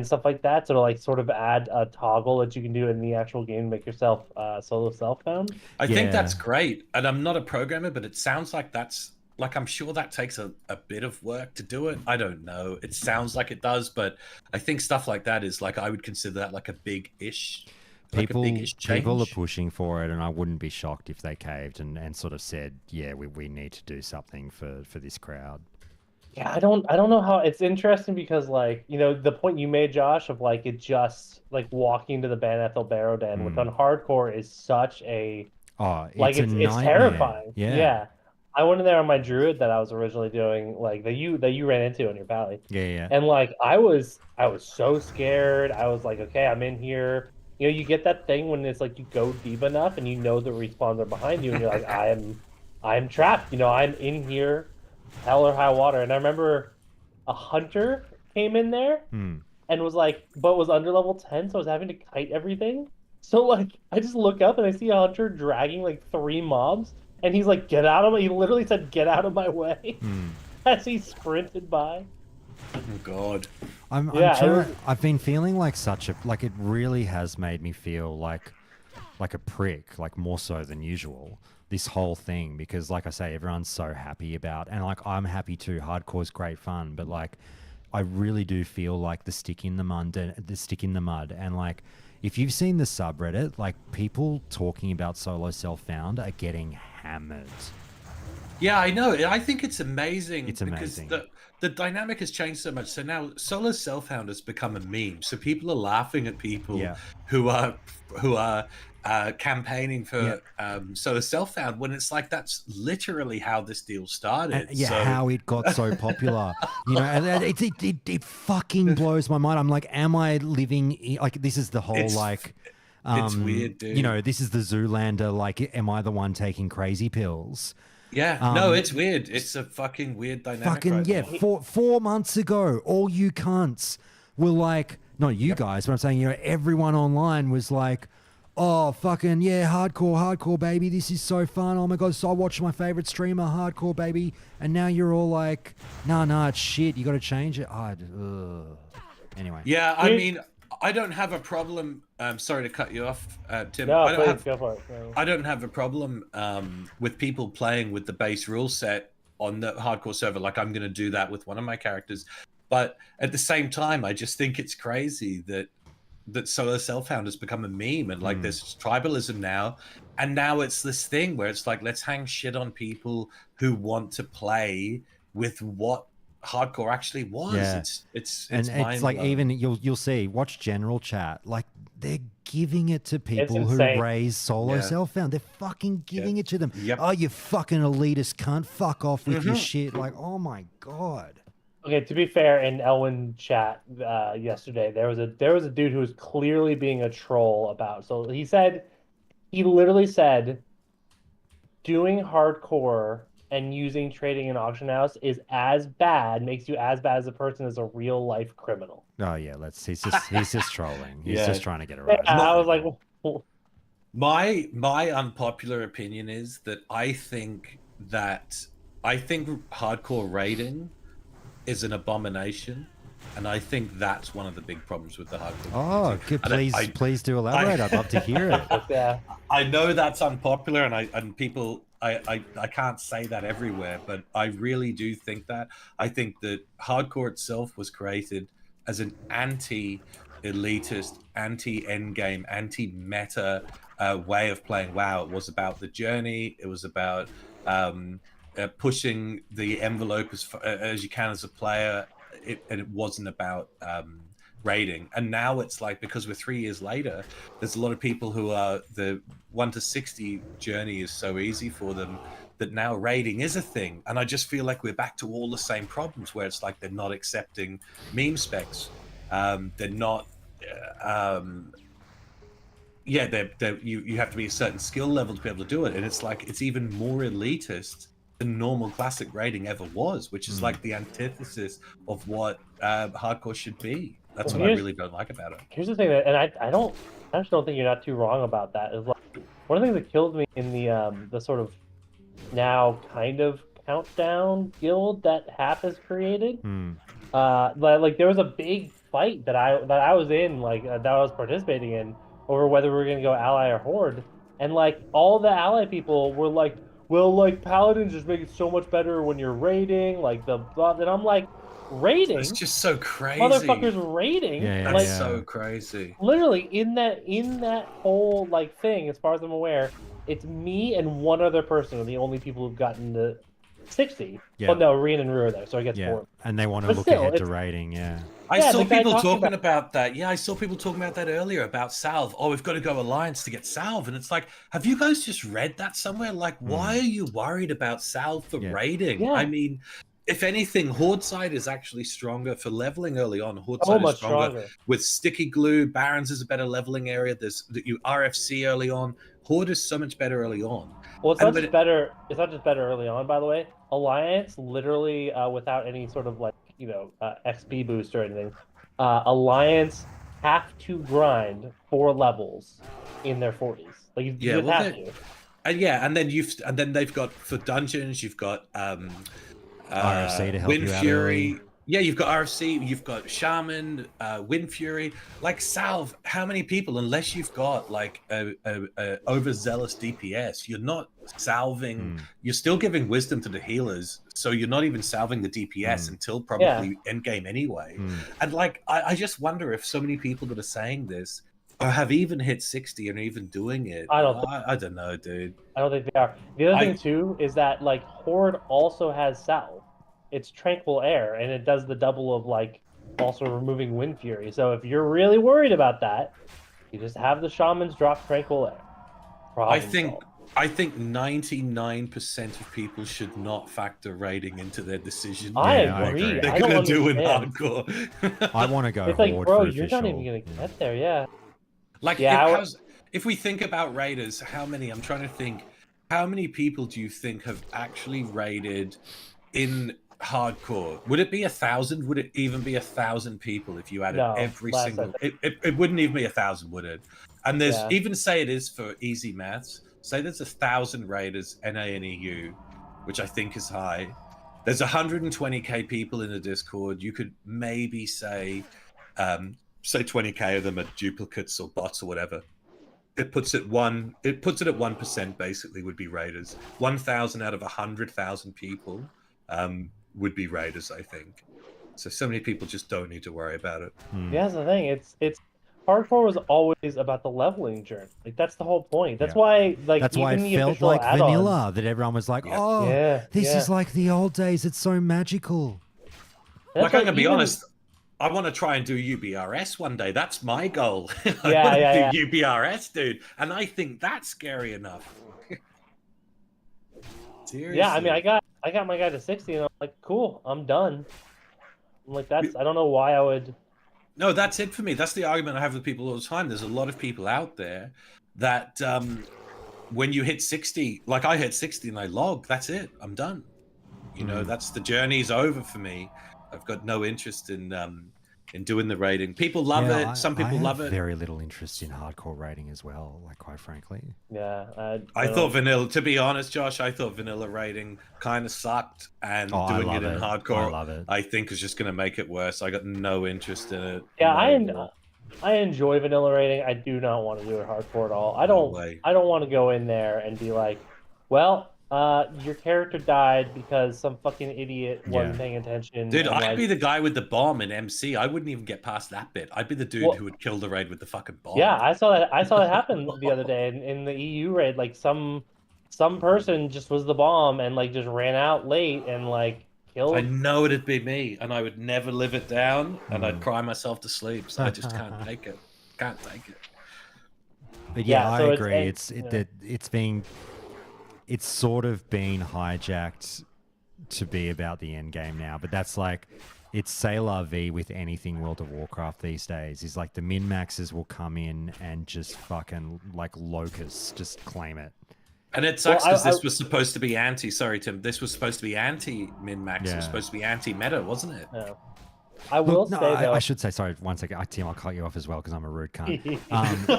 stuff like that. So to like sort of add a toggle that you can do in the actual game to make yourself solo self-found. I think that's Yeah. great. And I'm not a programmer, but it sounds like that's like, I'm sure that takes a bit of work to do it. I don't know. It sounds like it does, but I think stuff like that is like, I would consider that like a big-ish, People, like a big-ish change. people are pushing for it, and I wouldn't be shocked if they caved and sort of said, "Yeah, we need to do something for this crowd." Yeah, I don't know how it's interesting because like, the point you made, Josh, of like it just like walking to the Banethel Barrow Den which on hardcore is such a Oh, like a it's nightmare. terrifying. Yeah. I went in there on my Druid that I was originally doing, like that you ran into in your valley. Yeah. And like I was so scared. I was like, okay, I'm in here. You get that thing when it's like you go deep enough and the respawns are behind you and you're like, I'm trapped. I'm in here, hell or high water. And I remember a hunter came in there and was like, but was under level 10, so I was having to kite everything. So like I just look up and I see a hunter dragging like 3 mobs, and he's like, "Get out of my!" He literally said, "Get out of my way," as he sprinted by. Oh God. I've been feeling like it really has made me feel like a prick, like more so than usual. This whole thing, because like I say, everyone's so happy about, and like I'm happy too. Hardcore's great fun, but like I really do feel like the stick in the mud, and like if you've seen the subreddit, like people talking about solo self-found are getting hammered. Yeah, I know. I think it's amazing. It's amazing. Because the dynamic has changed so much. So now solo self-found has become a meme. So people are laughing at people who are campaigning for solo self-found when it's like that's literally how this deal started. And, how it got so popular, and it fucking blows my mind. I'm like, am I living like this is the whole it's weird, dude. This is the Zoolander. Like, am I the one taking crazy pills? Yeah, no, it's weird. It's a fucking weird dynamic. Right now. 4 months ago, all you cunts were like, not you guys, but I'm saying, everyone online was like, oh, fucking, yeah, hardcore, baby. This is so fun. Oh my God. So I watched my favorite streamer, hardcore, baby. And now you're all like, nah, it's shit. You got to change it. Anyway. Yeah, I mean, I don't have a problem. Sorry to cut you off, Tim. No, I don't please, go for it. I don't have a problem with people playing with the base rule set on the hardcore server. Like I'm going to do that with one of my characters. But at the same time, I just think it's crazy that solo self-found has become a meme, and like there's tribalism now, and now it's this thing where it's like, let's hang shit on people who want to play with what hardcore actually was. Yeah. It's like, even you'll see, watch general chat, like they're giving it to people who raise solo self-found. They're fucking giving it to them. Oh, you fucking elitist cunt, fuck off with your shit. Like, oh my God. Okay, to be fair, in Elwin chat yesterday, there was a dude who was clearly being a troll about. So he literally said, doing hardcore and using trading in auction house is as bad, makes you as bad as a person as a real life criminal. Oh yeah, he's just trolling. He's just trying to get it right. Yeah, I was like, well, my unpopular opinion is that I think hardcore raiding is an abomination, and I think that's one of the big problems with the hardcore. Oh, good. Please do elaborate. I'd love to hear it. Yeah. I know that's unpopular, and people, I can't say that everywhere, but I really do think that. I think that hardcore itself was created as an anti-elitist, anti-endgame, anti-meta way of playing WoW. It was about the journey. It was about pushing the envelope as you can as a player, and it wasn't about raiding. And now it's like, because we're 3 years later, there's a lot of people who are, the 1 to 60 journey is so easy for them that now raiding is a thing. And I just feel like we're back to all the same problems, where it's like they're not accepting meme specs. They're not you have to be a certain skill level to be able to do it, and it's like it's even more elitist than normal classic raiding ever was, which is like the antithesis of what hardcore should be. That's what I really don't like about it. Here's the thing that, and I actually don't think you're not too wrong about that. Is like one of the things that kills me in the sort of now kind of countdown guild that Hap has created. Like there was a big fight that I was in, like that I was participating in, over whether we were gonna go ally or horde, and like all the ally people were like, well, like paladins just make it so much better when you're raiding, like the blah. And I'm like, raiding? It's just so crazy. Motherfuckers raiding? Yeah, like, That's so crazy. Literally in that whole like thing, as far as I'm aware, it's me and one other person are the only people who've gotten to 60. Yeah. Well, no, Reen and Rue are there, so I guess 4. And they want to But look still, ahead to it's- raiding, I Yeah, saw the guy people talking talking about that. Yeah, I saw people talking about that earlier, about Salve. Oh, we've got to go Alliance to get Salve. And it's like, have you guys just read that somewhere? Like, why are you worried about Salve for raiding? Yeah. I mean, if anything, Horde side is actually stronger for leveling early on. Horde So side much is stronger. stronger. With sticky glue, Barons is a better leveling area. There's you RFC early on. Horde is so much better early on. Well, it's not just better. It's not just better early on, by the way. Alliance, literally, without any sort of like XP boost or anything, Alliance have to grind 4 levels in their 40s. Like you just have to. And then they've got, for dungeons, you've got RFC to help Wind you out Fury. early. Yeah, you've got RFC, you've got Shaman, Wind Fury. Like Salve, how many people, unless you've got like a overzealous DPS, you're not salving, you're still giving wisdom to the healers, so you're not even salving the DPS until probably endgame anyway. And like, I just wonder if so many people that are saying this or have even hit 60 and are even doing it. I don't know, dude. I don't think they are. The other thing too is that like Horde also has Salve. It's Tranquil Air, and it does the double of like also removing Wind Fury. So if you're really worried about that, you just have the Shamans drop Tranquil Air. I think 99% of people should not factor raiding into their decision. I agree. They're gonna do in hardcore. I want to go it's like, Horde bro, for you're official. not even gonna get there, yeah. Like, if we think about raiders, I'm trying to think, how many people do you think have actually raided in hardcore? Would it be 1,000? Would it even be 1,000 people if you added every single? It wouldn't even be 1,000, would it? And there's even say it is for easy maths. Say there's 1,000 raiders NA and EU, which I think is high. There's 120k people in the Discord. You could maybe say 20k of them are duplicates or bots or whatever. It puts it at 1% basically would be raiders. 1,000 out of 100,000 people would be raiders, I think. So many people just don't need to worry about it. Yeah, that's the thing. It's hardcore was always about the leveling journey. Like that's the whole point. That's why that's why it felt like vanilla. That everyone was like, this is like the old days. It's so magical. Like I'm gonna be honest, I want to try and do UBRS one day. That's my goal. I Yeah, want to do UBRS, dude, and I think that's scary enough. Seriously. Yeah, I mean, I got my guy to 60, and I'm like, cool, I'm done. I'm like, I don't know why I would. No, that's it for me. That's the argument I have with people all the time. There's a lot of people out there that when you hit 60, like I hit 60 and I log, that's it. I'm done. You know, that's the journey's over for me. I've got no interest in doing the raiding. People love it. Some people love it. Very little interest in hardcore raiding as well, like quite frankly. Yeah, I thought vanilla. To be honest, Josh, I thought vanilla raiding kind of sucked, and doing it in hardcore, I love it. I think is just going to make it worse. I got no interest in it. Yeah, I enjoy vanilla raiding. I do not want to do it hardcore at all. I don't want to go in there and be like, well, your character died because some fucking idiot wasn't paying attention. Dude, I'd be the guy with the bomb in MC. I wouldn't even get past that bit. I'd be the dude who would kill the raid with the fucking bomb. Yeah, I saw that happen the other day in the EU raid. Like some some person just was the bomb and like just ran out late and like I killed. know it'd be me, and I would never live it down, and I'd Mm. cry myself to sleep. So I just can't take it. Can't take it. But yeah, Yeah, I so agree. yeah. It's sort of been hijacked to be about the end game now. But that's like it's c'est la vie with anything World of Warcraft these days. Is like the min maxes will come in and just fucking like locusts, just claim it. And it Well, sucks because this was supposed to be anti. Sorry, Tim. This was supposed to be anti min max. It was Yeah. supposed to be anti meta, wasn't it? yeah. I will Look, no, say though. I should say sorry. One second, Tim, I'll cut you off as well because I'm a rude cunt.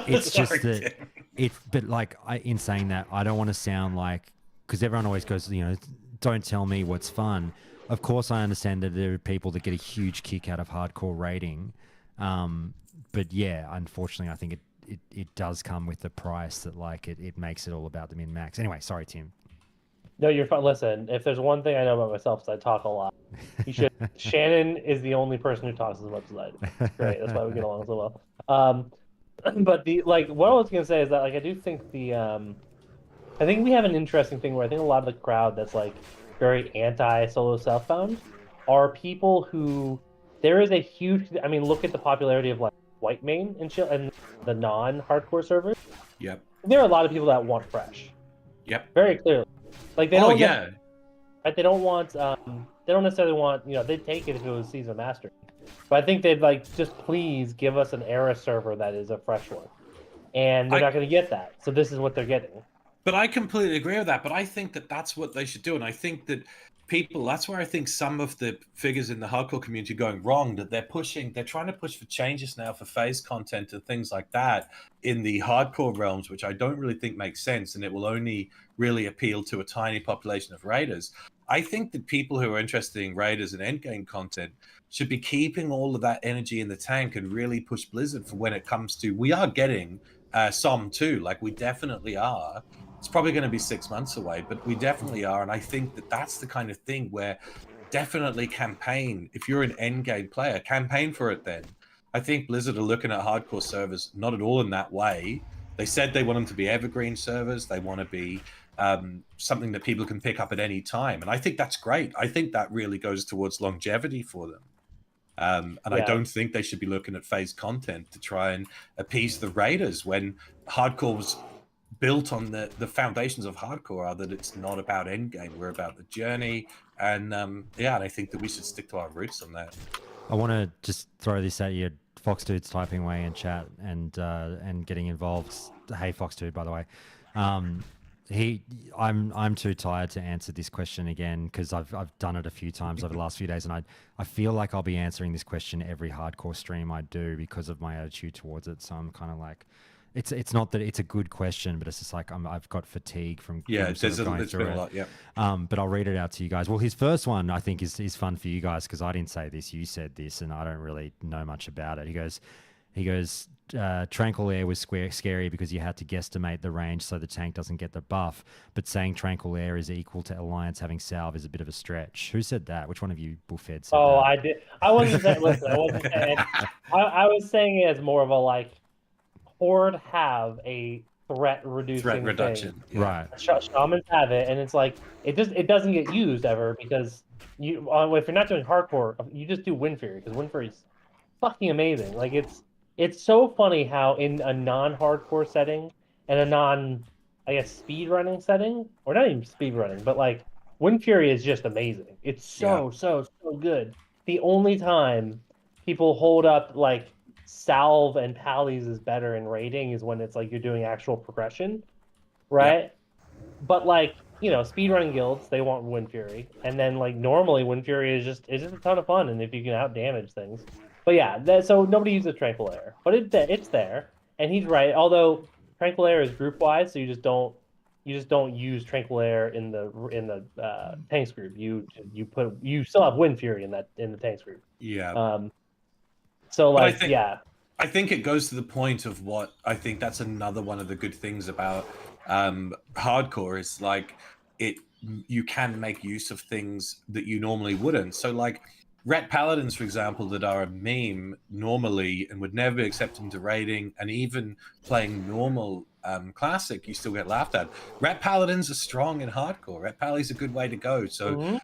It's Sorry, just that Tim. but like in saying that, I don't want to sound like because everyone always goes, don't tell me what's fun. Of course, I understand that there are people that get a huge kick out of hardcore raiding, but yeah, unfortunately, I think it does come with the price that like it makes it all about the min max. Anyway, sorry, Tim. No, you're fine. Listen, if there's one thing I know about myself is I talk a lot. You should. Shannon is the only person who talks as much as I do. Great, that's why we get along so well. But the like, what I was gonna say is that like I do think I think we have an interesting thing where I think a lot of the crowd that's like very anti solo self-found are people who there is a huge. I mean, look at the popularity of like white main and shit and the non-hardcore servers. Yep. There are a lot of people that want fresh. Yep. Very clearly. Like they Oh don't yeah. right, they don't want they don't necessarily want they'd take it if it was season master, but I think they'd like just please give us an era server that is a fresh one, and they're not going to get that, so this is what they're getting. But I completely agree with that. But I think that that's what they should do, and I think that that's where I think some of the figures in the hardcore community are going wrong. That they're trying to push for changes now for phase content and things like that in the hardcore realms, which I don't really think makes sense, and it will only really appeal to a tiny population of raiders. I think that people who are interested in raiders and endgame content should be keeping all of that energy in the tank and really push Blizzard for when it comes to we are getting SOM 2, like we definitely are. It's probably going to be 6 months away, but we definitely are. And I think that that's the kind of thing where definitely campaign. If you're an end game player, campaign for it then. I think Blizzard are looking at hardcore servers not at all in that way. They said they want them to be evergreen servers. They want to be something that people can pick up at any time. And I think that's great. I think that really goes towards longevity for them. And I don't think they should be looking at phase content to try and appease the raiders when hardcore was built on the foundations of hardcore are that it's not about endgame. We're about the journey. And and I think that we should stick to our roots on that. I want to just throw this at you. Fox Dude's typing away in chat and getting involved. Hey, Fox Dude, by the way. I'm too tired to answer this question again because I've done it a few times over the last few days, and I feel like I'll be answering this question every hardcore stream I do because of my attitude towards it. So I'm kind of like, it's not that it's a good question, but it's just like I've got fatigue from it's going through been it. a lot, yeah. But I'll read it out to you guys. Well, his first one I think is fun for you guys because I didn't say this, you said this, and I don't really know much about it. He goes. Tranquil Air was scary because you had to guesstimate the range so the tank doesn't get the buff. But saying Tranquil Air is equal to Alliance having salve is a bit of a stretch. Who said that? Which one of you bullfed said that? I did. I wasn't saying. Listen, I wasn't saying. I was saying it as more of a like Horde have a threat reduction. Yeah. Right. Shamans have it, and it's like it doesn't get used ever because you if you're not doing hardcore, you just do Wind Fury because Wind Fury's fucking amazing. Like it's so funny how in a non-hardcore setting and a I guess, speed-running setting, or not even speed-running, but like Wind Fury is just amazing. It's so good. The only time people hold up like Salve and Pallies is better in raiding is when it's like you're doing actual progression, right? Yeah. But like, speedrunning guilds, they want Wind Fury. And then like normally Wind Fury is just a ton of fun, and if you can out damage things. But yeah, so nobody uses Tranquil Air, but it's there, and he's right. Although Tranquil Air is group wise, so you just don't use Tranquil Air in the tanks group. You still have Wind Fury in the tanks group. Yeah. So like I think it goes to the point of what I think that's another one of the good things about hardcore is like you can make use of things that you normally wouldn't. So like Ret Paladins, for example, that are a meme normally and would never be accepted into raiding, and even playing normal classic, you still get laughed at. Ret Paladins are strong in hardcore. Ret Pali's a good way to go. So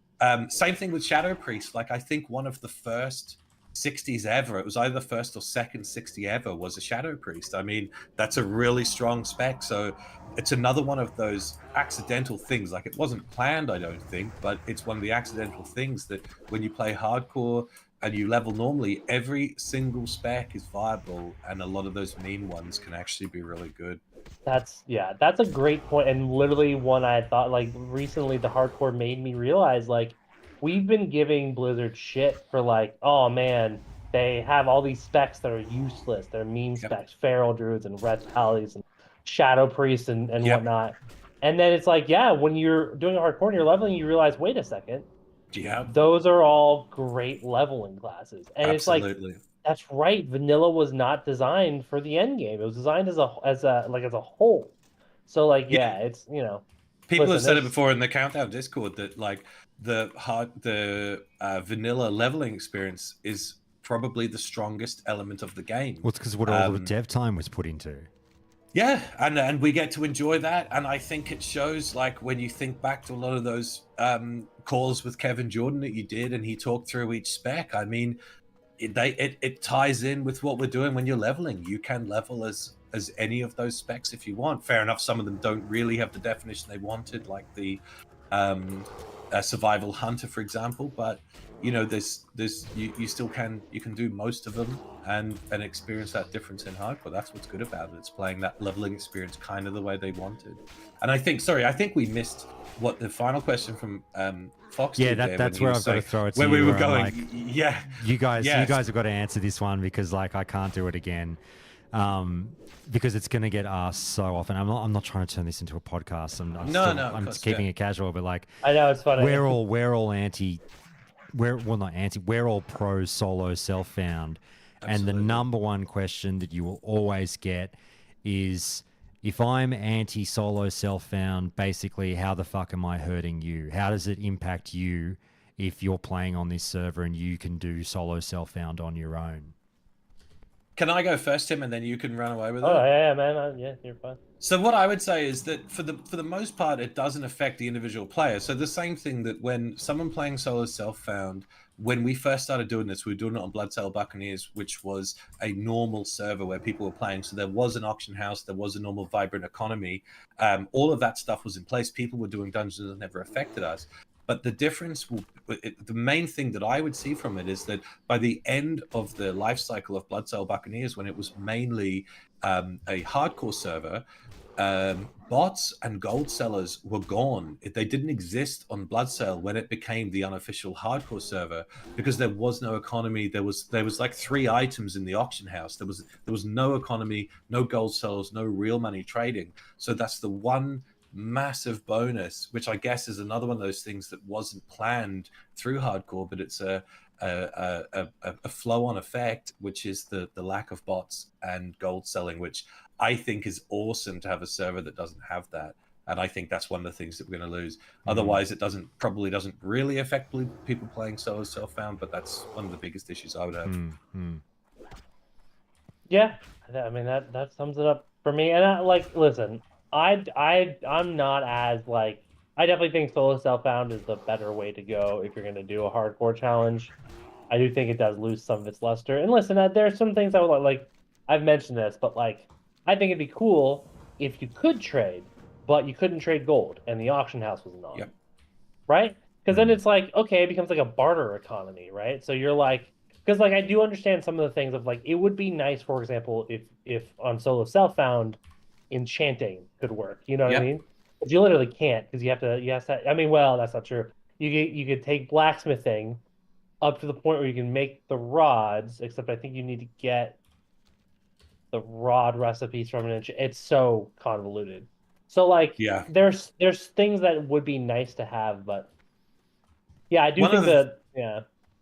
same thing with Shadow Priest. Like, I think one of the first 60s ever, it was either the first or second 60 ever, was a Shadow Priest. I mean, that's a really strong spec. So it's another one of those accidental things. Like, it wasn't planned, I don't think, but it's one of the accidental things that when you play hardcore and you level normally, every single spec is viable, and a lot of those mean ones can actually be really good. That's a great point, and literally one I thought, like, recently the hardcore made me realize, like, we've been giving Blizzard shit for, like, oh man, they have all these specs that are useless. They're meme specs, feral druids and red pallies and shadow priests and whatnot. And then it's like, yeah, when you're doing a hardcore and you're leveling, you realize, wait a second, those are all great leveling classes. And Absolutely. it's like, that's right, vanilla was not designed for the end game. It was designed as a whole. So, like, yeah, it's, you know, people have said it before in the Countdown Discord that, like, the vanilla leveling experience is probably the strongest element of the game. Well, it's because what all the dev time was put into. Yeah, and we get to enjoy that, and I think it shows, like, when you think back to a lot of those calls with Kevin Jordan that you did, and he talked through each spec. I mean, it ties in with what we're doing when you're leveling. You can level as any of those specs if you want. Fair enough, some of them don't really have the definition they wanted, like the survival hunter, for example, but you know, you still can do most of them and experience that difference in hardcore. That's what's good about it. It's playing that leveling experience kind of the way they wanted. And I think we missed what the final question from Fox. Yeah, that's where I've got to throw it to where you. We were going. Like, yeah, you guys have got to answer this one, because, like, I can't do it again. Because it's going to get asked so often. I'm not trying to turn this into a podcast. I'm just keeping it casual, but, like, I know it's funny. We're all anti. We're not anti. We're all pro solo self-found, and the number one question that you will always get is, if I'm anti solo self-found, basically, how the fuck am I hurting you? How does it impact you if you're playing on this server and you can do solo self-found on your own? Can I go first, Tim, and then you can run away with it? Oh yeah, man. Yeah, you're fine. So what I would say is that for the most part, it doesn't affect the individual player. So the same thing that when someone playing solo self-found, when we first started doing this, we were doing it on Bloodsail Buccaneers, which was a normal server where people were playing. So there was an auction house, there was a normal vibrant economy. All of that stuff was in place. People were doing dungeons that never affected us. But the difference, the main thing that I would see from it is that by the end of the life cycle of Bloodsail Buccaneers, when it was mainly a hardcore server, bots and gold sellers were gone. They didn't exist on Bloodsail when it became the unofficial hardcore server, because there was no economy. There was like 3 items in the auction house. There was no economy, no gold sellers, no real money trading. So that's the one massive bonus, which I guess is another one of those things that wasn't planned through hardcore, but it's a flow-on effect, which is the lack of bots and gold selling, which I think is awesome to have a server that doesn't have that. And I think that's one of the things that we're going to lose. Otherwise, it probably doesn't really affect people playing solo self-found, but that's one of the biggest issues I would have. Yeah, I mean, that sums it up for me. And listen, I'm not as, like, I definitely think solo self-found is the better way to go if you're going to do a hardcore challenge. I do think it does lose some of its luster. And listen, there's some things I would like. I've mentioned this, but, like, I think it'd be cool if you could trade, but you couldn't trade gold, and the auction house was not. Yep. Right? Because then it's like, okay, it becomes like a barter economy, right? So you're like, because, like, I do understand some of the things of, like, it would be nice, for example, if on solo self-found, enchanting could work. You know what I mean? But you literally can't, because you have to. I mean, well, that's not true. You could take blacksmithing up to the point where you can make the rods, except I think you need to get the rod recipes from an enchant. It's so convoluted. So, like, there's things that would be nice to have, but yeah, I do think that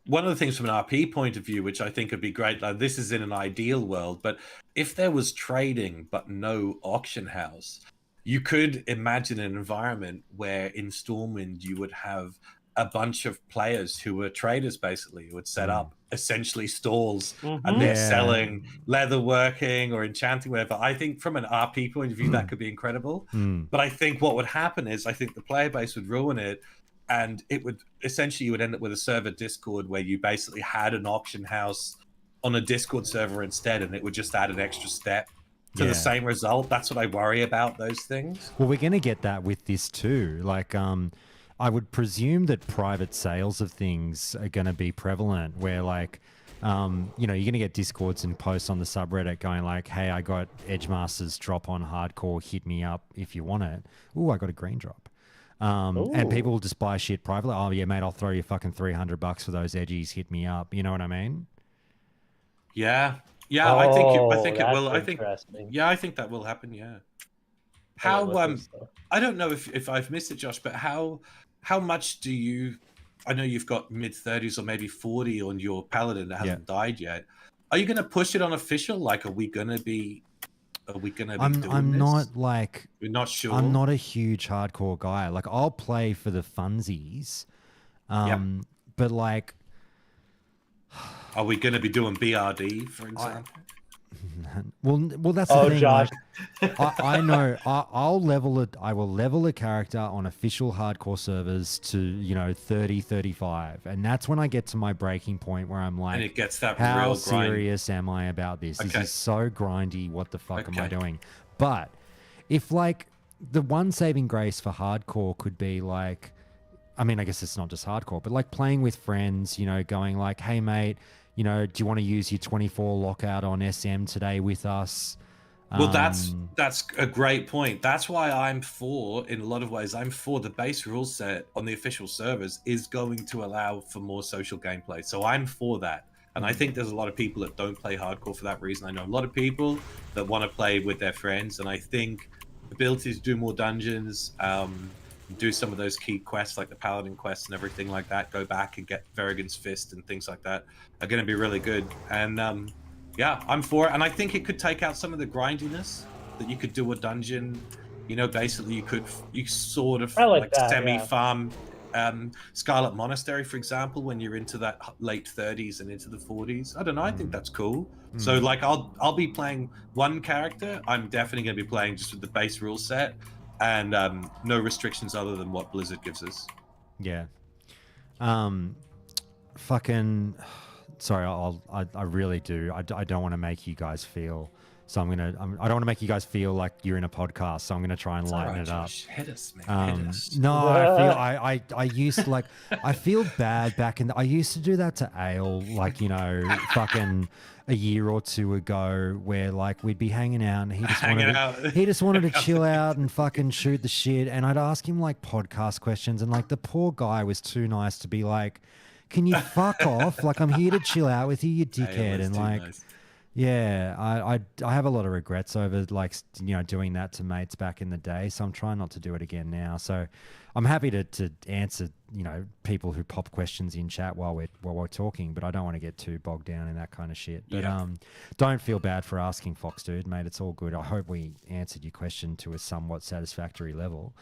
one of the things from an RP point of view, which I think would be great, like, this is in an ideal world, but if there was trading but no auction house, you could imagine an environment where in Stormwind you would have a bunch of players who were traders, basically, who would set up essentially stalls Mhm. and they're Yeah. selling leatherworking or enchanting, whatever. I think from an RP point of view, that could be incredible. But I think what would happen is I think the player base would ruin it, and it would essentially, you would end up with a server Discord where you basically had an auction house on a Discord server instead, and it would just add an extra step to Yeah. the same result. That's what I worry about, those things. Well, we're going to get that with this too. Like, I would presume that private sales of things are going to be prevalent where, like, you know, you're going to get discords and posts on the subreddit going like, hey, I got Edgemasters drop on hardcore, hit me up if you want it. Ooh, I got a green drop. And people will just buy shit privately. Oh, yeah, mate, I'll throw you fucking $300 for those edgies. Hit me up. You know what I mean? Yeah. Yeah, I think it will. I that's think, interesting. yeah, I think that will happen. Yeah. Yeah, How with this stuff. I don't know if I've missed it, Josh, but how much do you? I know you've got mid-30s or maybe 40 on your paladin that hasn't died yet. Are you going to push it on official? Like, are we going to be doing I'm this? not like, We're not sure. I'm not a huge hardcore guy. Like, I'll play for the funsies. But like, Are we going to be doing BRD, for example? well, that's the thing. Josh. Like, I know I'll level it. I will level a character on official hardcore servers to, you know, 30, 35. And that's when I get to my breaking point where I'm like, And it gets that how real grind. serious am I about this? This Okay. is so grindy. What the fuck am I Okay. doing? But if like the one saving grace for hardcore could be like, I mean, I guess it's not just hardcore, but like playing with friends, you know, going like, hey, mate, you know, do you want to use your 24 lockout on SM today with us? Well, that's a great point. That's why I'm for, in a lot of ways, I'm for the base rule set on the official servers is going to allow for more social gameplay. So I'm for that. And I think there's a lot of people that don't play hardcore for that reason. I know a lot of people that want to play with their friends. And I think the ability to do more dungeons, do some of those key quests like the Paladin quests and everything like that, go back and get Verrigan's Fist and things like that are going to be really good. And yeah, I'm for it. And I think it could take out some of the grindiness that you could do a dungeon. You know, basically you sort of I like that, semi-farm Scarlet Monastery, for example, when you're into that late 30s and into the 40s. I don't know. I think that's cool. So like I'll be playing one character. I'm definitely going to be playing just with the base rule set and no restrictions other than what Blizzard gives us. Yeah. Fucking. Sorry, I really do. I don't want to make you guys feel. So I don't want to make you guys feel like you're in a podcast. So I'm gonna try and lighten it up. Hit us, man. Hit us. No, I used to like. I feel bad back in. I used to do that to Ale, like, you know, fucking a year or two ago, where like we'd be hanging out and he just wanted to chill out and fucking shoot the shit, and I'd ask him like podcast questions, and like the poor guy was too nice to be like, "Can you fuck off? Like, I'm here to chill out with you, you dickhead." And like. Nice. Yeah, I have a lot of regrets over like, you know, doing that to mates back in the day. So I'm trying not to do it again now. So I'm happy to answer, you know, people who pop questions in chat while we're talking, but I don't want to get too bogged down in that kind of shit. But don't feel bad for asking, Fox Dude, mate. It's all good. I hope we answered your question to a somewhat satisfactory level.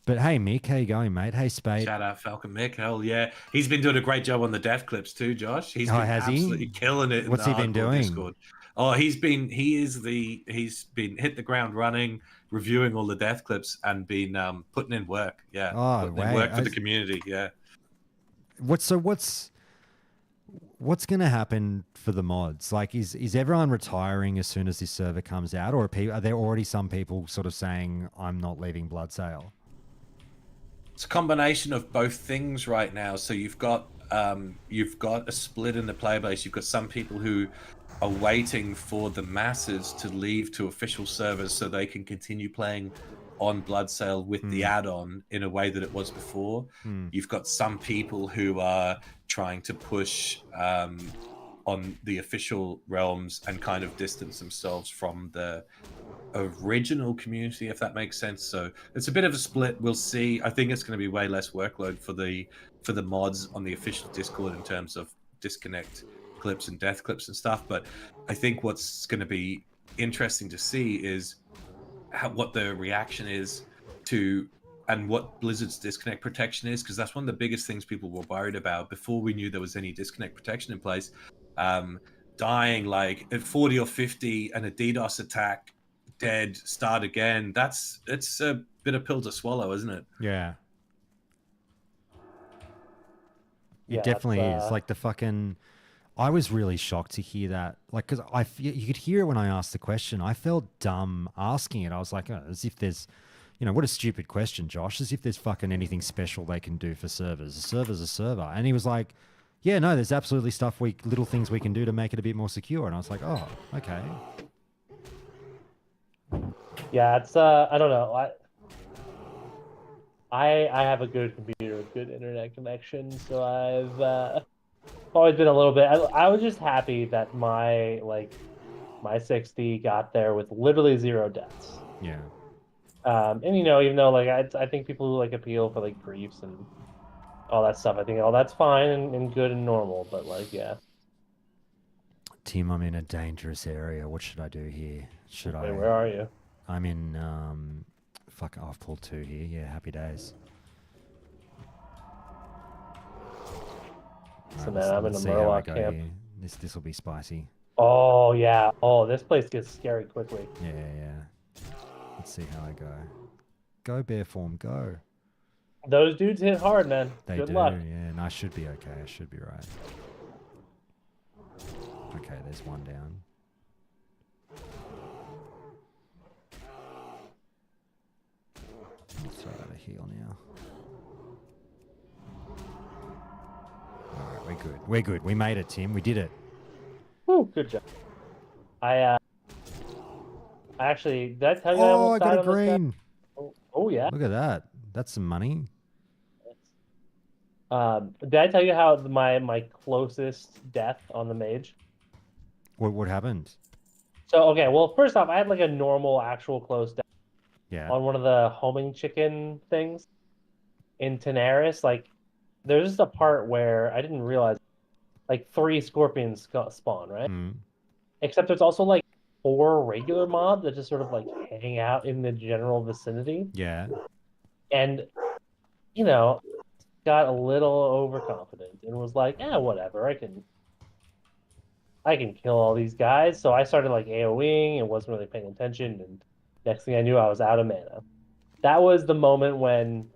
But hey, Mick, how you going, mate? Hey, Spade. Shout out Falcon Mick. Hell yeah. He's been doing a great job on the death clips too, Josh. He's been absolutely killing it. What's he been doing? Discord. Oh, he's been hit the ground running, reviewing all the death clips and been putting in work. Yeah. Oh, putting in work for the community. Yeah. What's going to happen for the mods? Like, is everyone retiring as soon as this server comes out, or are there already some people sort of saying, I'm not leaving Bloodsail? It's a combination of both things right now. So you've got a split in the player base. You've got some people who are waiting for the masses to leave to official servers so they can continue playing on Bloodsail with the add-on in a way that it was before. You've got some people who are trying to push on the official realms and kind of distance themselves from the original community, if that makes sense. So it's a bit of a split. We'll see. I think it's going to be way less workload for the mods on the official Discord in terms of disconnect clips and death clips and stuff. But I think what's going to be interesting to see is what the reaction is to and what Blizzard's disconnect protection is, because that's one of the biggest things people were worried about before we knew there was any disconnect protection in place. Dying like at 40 or 50 and a DDoS attack, dead, start again. It's a bit of pill to swallow, isn't it? Yeah. It Yeah, definitely it's, is. Like the fucking. I was really shocked to hear that. Like, because you could hear it when I asked the question. I felt dumb asking it. I was like, oh, as if there's, what a stupid question, Josh. As if there's fucking anything special they can do for servers. A server's a server. And he was like, yeah, no, there's absolutely little things we can do to make it a bit more secure. And I was like, oh, okay. yeah, it's I don't know. I have a good computer with good internet connection, so I've always been a little bit. I was just happy that my 60 got there with literally 0 deaths. Yeah. And even though like I think people who like appeal for like griefs and all that stuff, I think that's fine and good and normal, but like yeah. Tim, I'm in a dangerous area. What should I do here? Should Wait, I? where are you? I'm in. Fuck. I've pulled 2 here. Yeah, happy days. So Right, man, I'm in let's the see how I Murloc go camp. here. This will be spicy. Oh yeah. Oh, this place gets scary quickly. Yeah. Let's see how I go. Go bear form, go. Those dudes hit hard, man. They Good do. luck. Yeah, and I should be okay. I should be right. Okay, there's one down. I'll throw out a heal now. Alright, we're good. We're good. We made it, Tim. We did it. Woo, good job. I actually, did I tell you I Oh, I almost got died a on this guy? green. Oh yeah. Look at that. That's some money. Did I tell you how my closest death on the mage? What happened? So okay, well first off, I had like a normal actual close death Yeah. on one of the homing chicken things in Tenaris. Like there's just a part where I didn't realize like 3 scorpions spawn, right? Mm. Except there's also like 4 regular mobs that just sort of like hang out in the general vicinity. Yeah. And got a little overconfident and was like, whatever, I can kill all these guys. So I started like AoEing and wasn't really paying attention, and next thing I knew I was out of mana. That was the moment when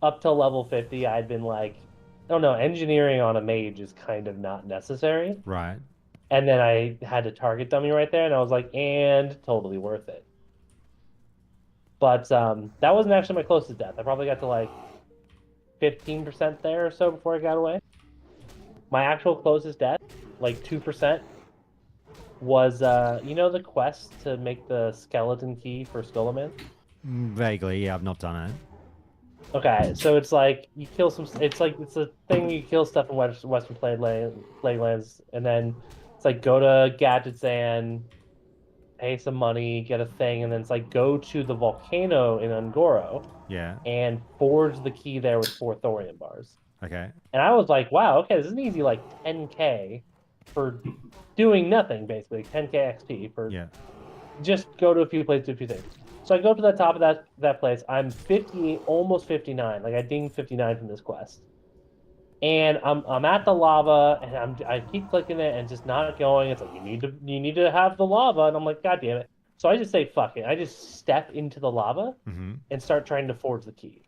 up till level 50 I'd been like, I don't know, engineering on a mage is kind of not necessary. Right. And then I had to target dummy right there, and I was like, and totally worth it. But that wasn't actually my closest death. I probably got to like 15% there or so before I got away. My actual closest death, like 2%, was the quest to make the skeleton key for Skullaman? Vaguely, yeah, I've not done it. Okay, so it's like you kill some. It's a thing you kill stuff in Western Plaguelands, and then it's like go to Gadgetzan, pay some money, get a thing, and then it's like go to the volcano in Ungoro Yeah. and forge the key there with 4 thorium bars. Okay. And I was like, wow, okay, this is an easy like 10k for doing nothing, basically 10k XP for just go to a few places, do a few things. So I go up to the top of that place. I'm 50, almost 59. Like I dinged 59 from this quest, and I'm at the lava, and I keep clicking it and just not going. It's like you need to have the lava, and I'm like, God damn it! So I just say fuck it. I just step into the lava and start trying to forge the key.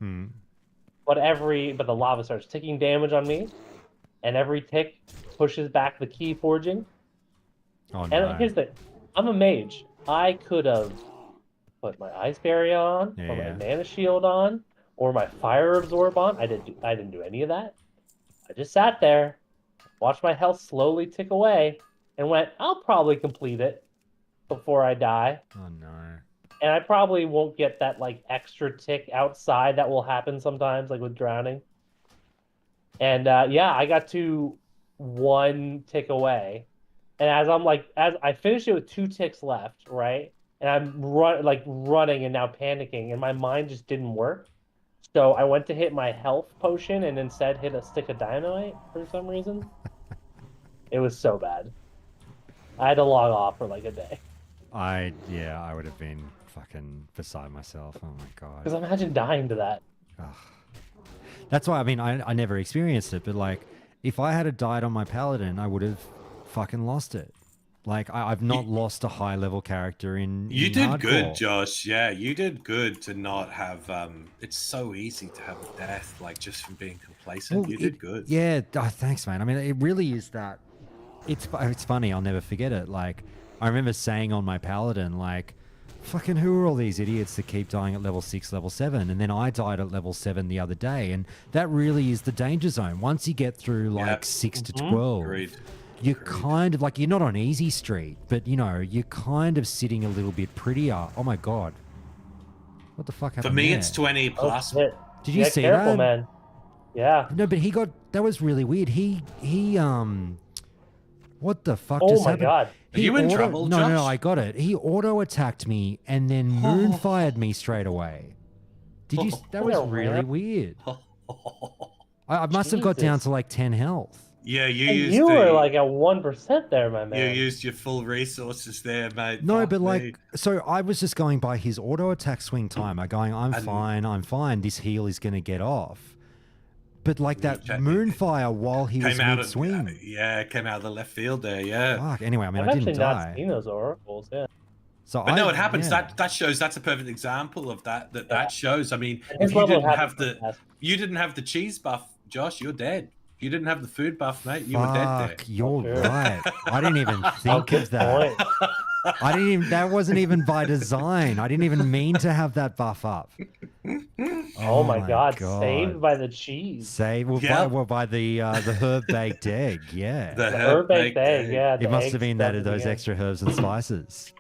But the lava starts taking damage on me, and every tick pushes back the key forging. Oh no! And here's the thing: I'm a mage. I could have put my ice barrier on, or my mana shield on, or my fire absorb on. I didn't do any of that. I just sat there, watched my health slowly tick away, and went, I'll probably complete it before I die. Oh no! And I probably won't get that like extra tick outside that will happen sometimes, like with drowning. And I got to 1 tick away, and as I finished it with 2 ticks left, right? And I'm running and now panicking, and my mind just didn't work. So I went to hit my health potion and instead hit a stick of dynamite for some reason. It was so bad. I had to log off for like a day. I would have been fucking beside myself. Oh my god. Because imagine dying to that. That's why, I mean, I never experienced it, but like, if I had died on my paladin, I would have fucking lost it. Like, I've not lost a high level character in You did hardcore. good, Josh. Yeah, you did good to not have. It's so easy to have a death, like just from being complacent. Well, You did good. Yeah, thanks, man. I mean, it really is that. It's funny. I'll never forget it. Like, I remember saying on my paladin, like, fucking who are all these idiots that keep dying at level 6, level 7? And then I died at level 7 the other day. And that really is the danger zone. Once you get through like Yep. 6 to 12, Agreed. you're kind of like, you're not on easy street, but you know, you're kind of sitting a little bit prettier. Oh my God. What the fuck happened For me, there? it's 20 Oh, plus. shit. Did you see careful, that? man. Yeah. No, but that was really weird. He what the fuck Oh just my happened? God. Are you in trouble, No, Josh? I got it. He auto attacked me and then moon fired me straight away. Did you? That was Oh, really man. weird. I must have got down Jesus. to like 10 health. Yeah, you And used you were the- like at 1% there, my you man. used your full resources there, mate. No, Fuck but me. like, so I was just going by his auto attack swing time. I'm going, I'm And- fine. This heal is going to get off. But like that check- moonfire while he was came out mid of swing. yeah, came out of the left field there. Yeah. Fuck. Anyway, I mean, I've I actually didn't not die. seen those oracles. Yeah. So But no, it happens. yeah. That shows that's a perfect example of that. Yeah. That shows. I mean, And if his you level didn't have happened the fast. you didn't have the cheese buff, Josh, you're dead. If you didn't have the food buff, mate, you were dead there. Fuck, you're Sure. right. I didn't even think Good of that. point. I didn't even. That wasn't even by design. I didn't even mean to have that buff up. Oh my God. Saved by the cheese. Save well, Yep. by the herb baked egg. Yeah, The The herb baked egg. egg. Yeah. it the must have eggs been that definitely, those yeah. extra herbs and spices.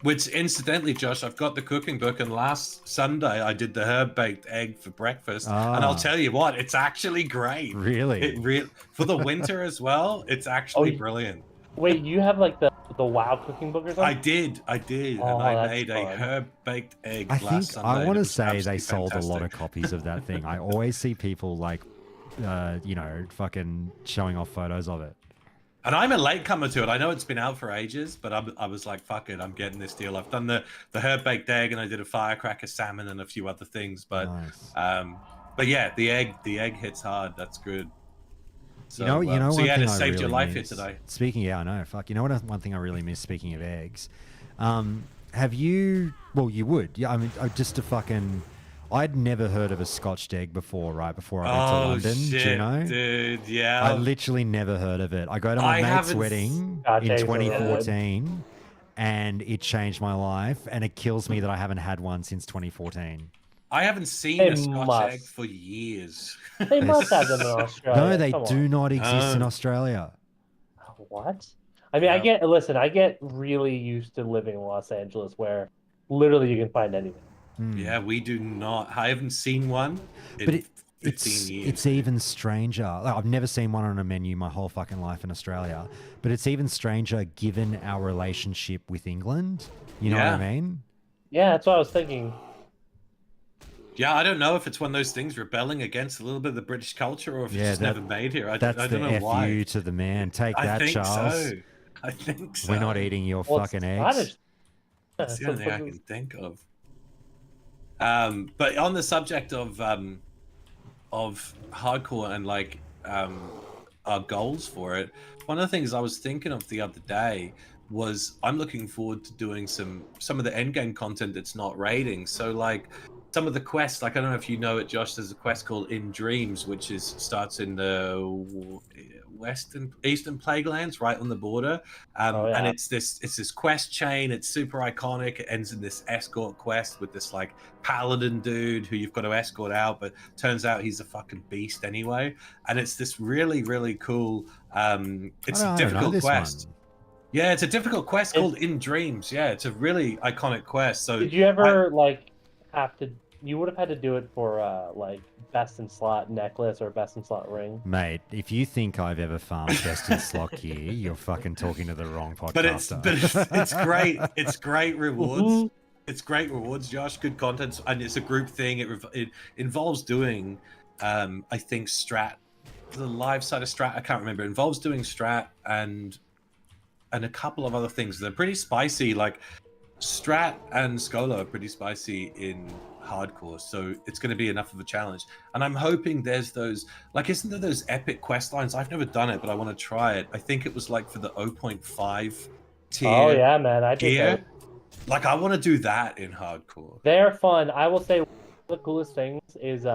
Which, incidentally, Josh, I've got the cooking book, and last Sunday I did the herb baked egg for breakfast, and Ah. I'll tell you what, it's actually great. Really? It for the winter as well. It's actually brilliant. Wait, you have like the WoW cooking book or something? I did, Oh, and I that's made a fun. herb baked egg I last think Sunday. I and want it to was say they absolutely sold a lot of fantastic. copies of that thing. I always see people like, fucking showing off photos of it. And I'm a latecomer to it. I know it's been out for ages, but I was like, fuck it, I'm getting this deal. I've done the herb baked egg, and I did a firecracker salmon and a few other things. But Nice. but yeah, the egg hits hard. That's good. So, you know, so one yeah, thing it I saved your really life here miss- today. Speaking, yeah, I know. Fuck, you know what? One thing I really miss. Speaking of eggs, have you? Well, you would. Yeah, I mean, just to fucking. I'd never heard of a Scotched egg before, right? Before I went to London, shit, do you know? dude, yeah. I literally never heard of it. I go to my I mate's haven't wedding Scotch in eggs are really good. 2014, and it changed my life. And it kills me that I haven't had one since 2014. I haven't seen They a Scotch must. egg for years. They must have them in Australia. No, they Come on. do not exist in No. Australia. What? I mean, Yeah. I get really used to living in Los Angeles where literally you can find anything. Hmm. Yeah, we do not. I haven't seen one in But 15 years. it's even stranger. Like, I've never seen one on a menu my whole fucking life in Australia. But it's even stranger given our relationship with England. You know what I Yeah. mean? Yeah, that's what I was thinking. Yeah, I don't know if it's one of those things rebelling against a little bit of the British culture, or if Yeah, it's just that- never made here. I That's don't the know why. FU to the man. Take I that, think Charles. so. I think so. We're not eating your Well, it's fucking eggs. Scottish. That's the only thing I can think of. But on the subject of hardcore and like our goals for it, one of the things I was thinking of the other day was I'm looking forward to doing some of the endgame content that's not raiding. So like some of the quests, like I don't know if you know it, Josh. There's a quest called In Dreams, which starts in the eastern Plaguelands, right on the border. And it's this quest chain. It's super iconic. It ends in this escort quest with this like paladin dude who you've got to escort out, but turns out he's a fucking beast anyway. And it's this really, really cool. It's a I don't know difficult this quest. one. Yeah, it's a difficult quest called In Dreams. Yeah, it's a really iconic quest. So Did you ever like have to? You would have had to do it for like best in slot necklace or best in slot ring. Mate, if you think I've ever farmed best in slot gear, you're fucking talking to the wrong podcaster. but it's great. It's great rewards. Mhm. It's great rewards, Josh. Good content, and it's a group thing. It involves doing, I think the live side of strat. I can't remember. It involves doing strat and a couple of other things. They're pretty spicy. Like strat and Scholar are pretty spicy in hardcore, so it's going to be enough of a challenge. And I'm hoping there's those, like, isn't there those epic quest lines? I've never done it, but I want to try it. I think it was like for the 0.5 tier Oh yeah, man, I did those. gear. Like, I want to do that in hardcore. They're fun. I will say one of the coolest things is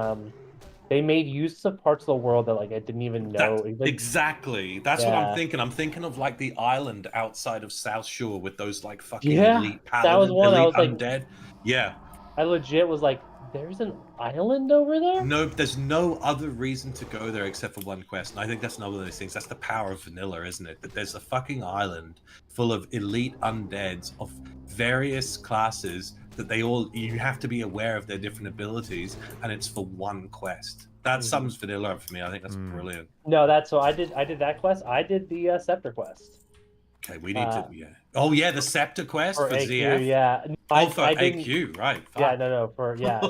they made use of parts of the world that like I didn't even know. Exactly. That's what I'm Yeah. thinking. I'm thinking of like the island outside of South Shore with those like fucking Yeah, elite that was paladin, one. I elite was like, undead. Yeah. I legit was like, there's an island over there? No, there's no other reason to go there except for one quest. And I think that's another of those things. That's the power of vanilla, isn't it? That there's a fucking island full of elite undeads of various classes that you have to be aware of their different abilities, and it's for one quest. That sums vanilla up for me. I think that's brilliant. No, I did that quest. I did the scepter quest. Okay, we need to, yeah. Oh yeah, the scepter quest for AQ, ZF. yeah. Oh, for I didn't, AQ, right? yeah, Fuck. no, for yeah.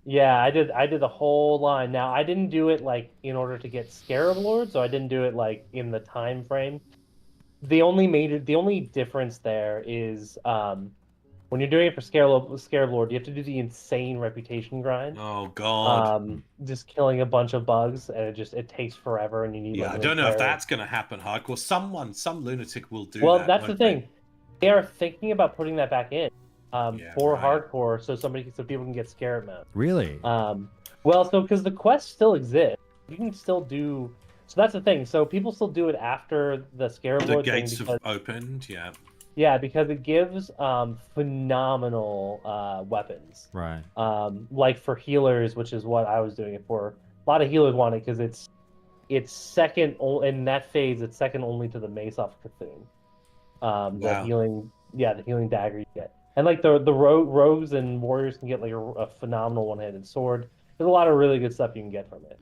Yeah, I did the whole line. Now I didn't do it like in order to get Scarab Lord, so I didn't do it like in the time frame. The only difference there is when you're doing it for Scarab Lord, you have to do the insane reputation grind. Oh god. Just killing a bunch of bugs, and it takes forever, and you need Yeah, like I an don't know if entire- that's gonna happen hardcore. Some lunatic will do Well, that. that's the won't they? thing. They are thinking about putting that back in Yeah, for right. hardcore, so people can get Scarab Mount. Really? Well, so because the quest still exists, you can still do. So that's the thing. So people still do it after the Scarab The Lord thing gates because have opened. Yeah. yeah, because it gives phenomenal weapons. Right. Like for healers, which is what I was doing it for. A lot of healers want it because it's second in that phase. It's second only to the Mace off Cthulhu. The Wow. the healing dagger you get, and like the rogues and warriors can get like a phenomenal one-handed sword. There's a lot of really good stuff you can get from it.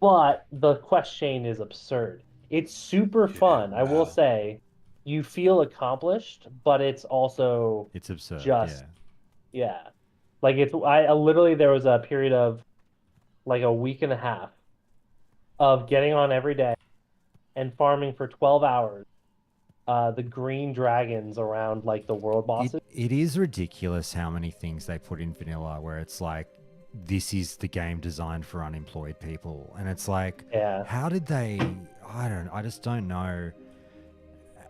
But the quest chain is absurd. It's super fun. I will wow. say, you feel accomplished, but it's also It's absurd. just yeah. yeah. Like I literally there was a period of like a week and a half of getting on every day and farming for 12 hours the green dragons around like the world bosses. It is ridiculous how many things they put in vanilla where it's like, this is the game designed for unemployed people. And it's like, Yeah. how did they, I just don't know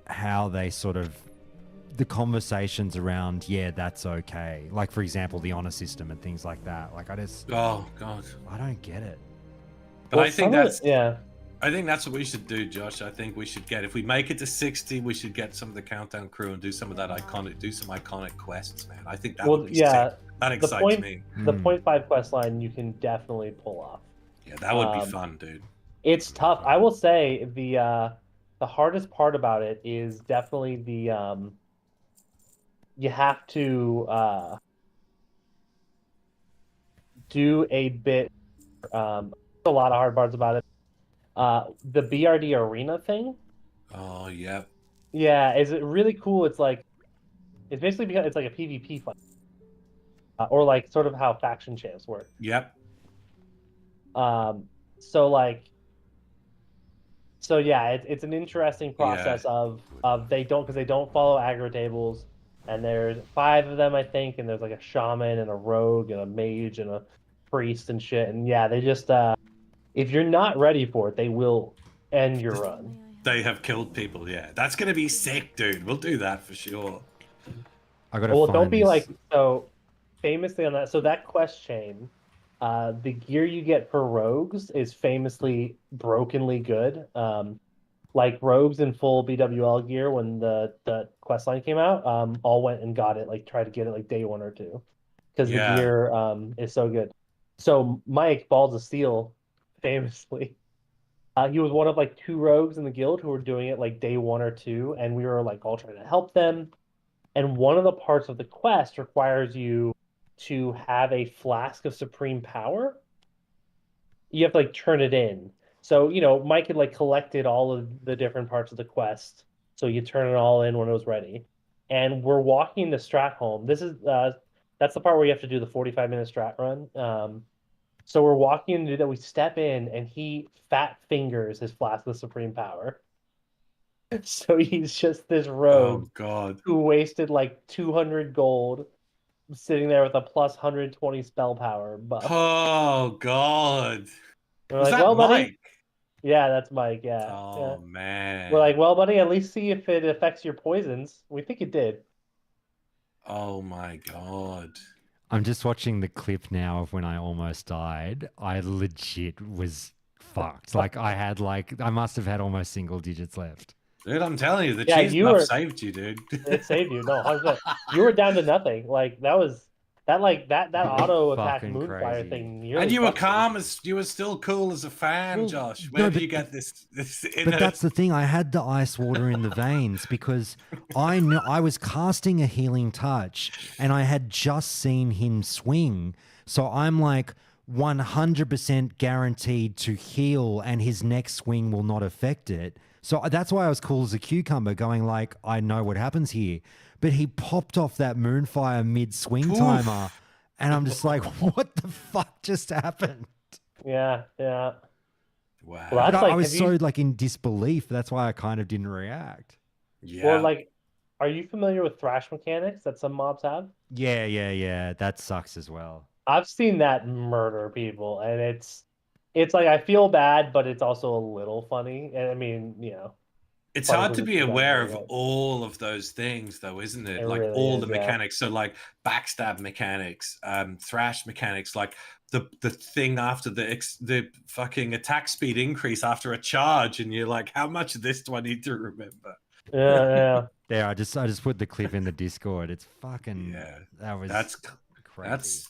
how they sort of, the conversations around, yeah, that's okay. Like, for example, the honor system and things like that. Like, Oh god. I don't get it. But Well, I think some of that's it- yeah. I think that's what we should do, Josh. I think we should get, if we make it to 60, we should get some of the countdown crew and do some iconic quests, man. I think that Well, would be yeah. sick. That excites me. The 0.5 quest line you can definitely pull off. Yeah, that would be fun, dude. It's tough. I will say the hardest part about it is definitely the you have to do a bit a lot of hard parts about it. The BRD arena thing. Oh, yeah. Yeah, is it really cool? It's basically because it's like a PvP fight. Or like sort of how faction champs work. Yep. So yeah, it's an interesting process of they don't follow aggro tables, and there's 5 of them I think, and there's like a shaman and a rogue and a mage and a priest and shit, and yeah, they just if you're not ready for it, they will end your run. They have killed people, yeah. That's gonna be sick, dude. We'll do that for sure. I gotta Well, find don't be this. like so famously on that. So that quest chain, the gear you get for rogues is famously brokenly good. Like rogues in full BWL gear when the quest line came out, all went and got it, like tried to get it like day 1 or 2, because the gear is so good. So Mike Balls of Steel, famously, he was one of like 2 rogues in the guild who were doing it like day 1 or 2, and we were like all trying to help them. And one of the parts of the quest requires you to have a flask of supreme power. You have to like turn it in. So, Mike had like collected all of the different parts of the quest. So you turn it all in when it was ready. And we're walking the strat home. This is that's the part where you have to do the 45-minute strat run. So we're walking into that. We step in, and he fat fingers his flask of supreme power. So he's just this rogue Oh god. who wasted like 200 gold sitting there with a plus 120 spell power buff. Oh God. We're Was like, that well, buddy, Mike? yeah, that's Mike. Yeah, yeah. Oh We're like, man. well, buddy, at least see if it affects your poisons. We think it did. Oh my God. I'm just watching the clip now of when I almost died. I legit was fucked. Like I must have had almost single digits left. Dude, I'm telling you, the Yeah, cheese you buff were. saved you, dude. It saved you. No, 100%. You were down to nothing. Like that was that auto attack Fucking Moonfire crazy. thing And nearly you were fucked me. calm as you were still cool as a fan, Well, Josh. Where no, do but you get this But inner? that's the thing. I had the ice water in the veins because I knew I was casting a healing touch and I had just seen him swing. So I'm like 100% guaranteed to heal and his next swing will not affect it. So that's why I was cool as a cucumber going like, I know what happens here. But he popped off that moonfire mid swing Oof. timer. And I'm just like, what the fuck just happened? Yeah, yeah. Wow. Well, But that's I like, was have you? so like in disbelief. That's why I kind of didn't react. Yeah. Well, like, are you familiar with thrash mechanics that some mobs have? Yeah, yeah, yeah. That sucks as well. I've seen that murder people, and it's like I feel bad, but it's also a little funny. And I mean, It's funny hard to because it's be the guy aware doing of it. all of those things, though, isn't it? It Like really all is, the yeah. mechanics. So, like backstab mechanics, thrash mechanics, like the thing after the fucking attack speed increase after a charge, and you're like, how much of this do I need to remember? Yeah, yeah. There, I just put the clip in the Discord. It's fucking Yeah, that was that's crazy. that's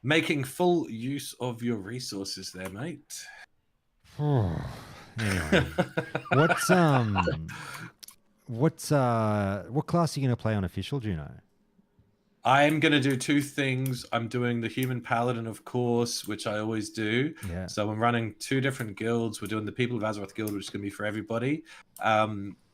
making full use of your resources, there, mate. Anyway, what's what class are you gonna play on official, do you know? I'm going to do two things. I'm doing the human paladin, of course, which I always do. Yeah. So I'm running two different guilds. We're doing the People of Azeroth guild, which is going to be for everybody.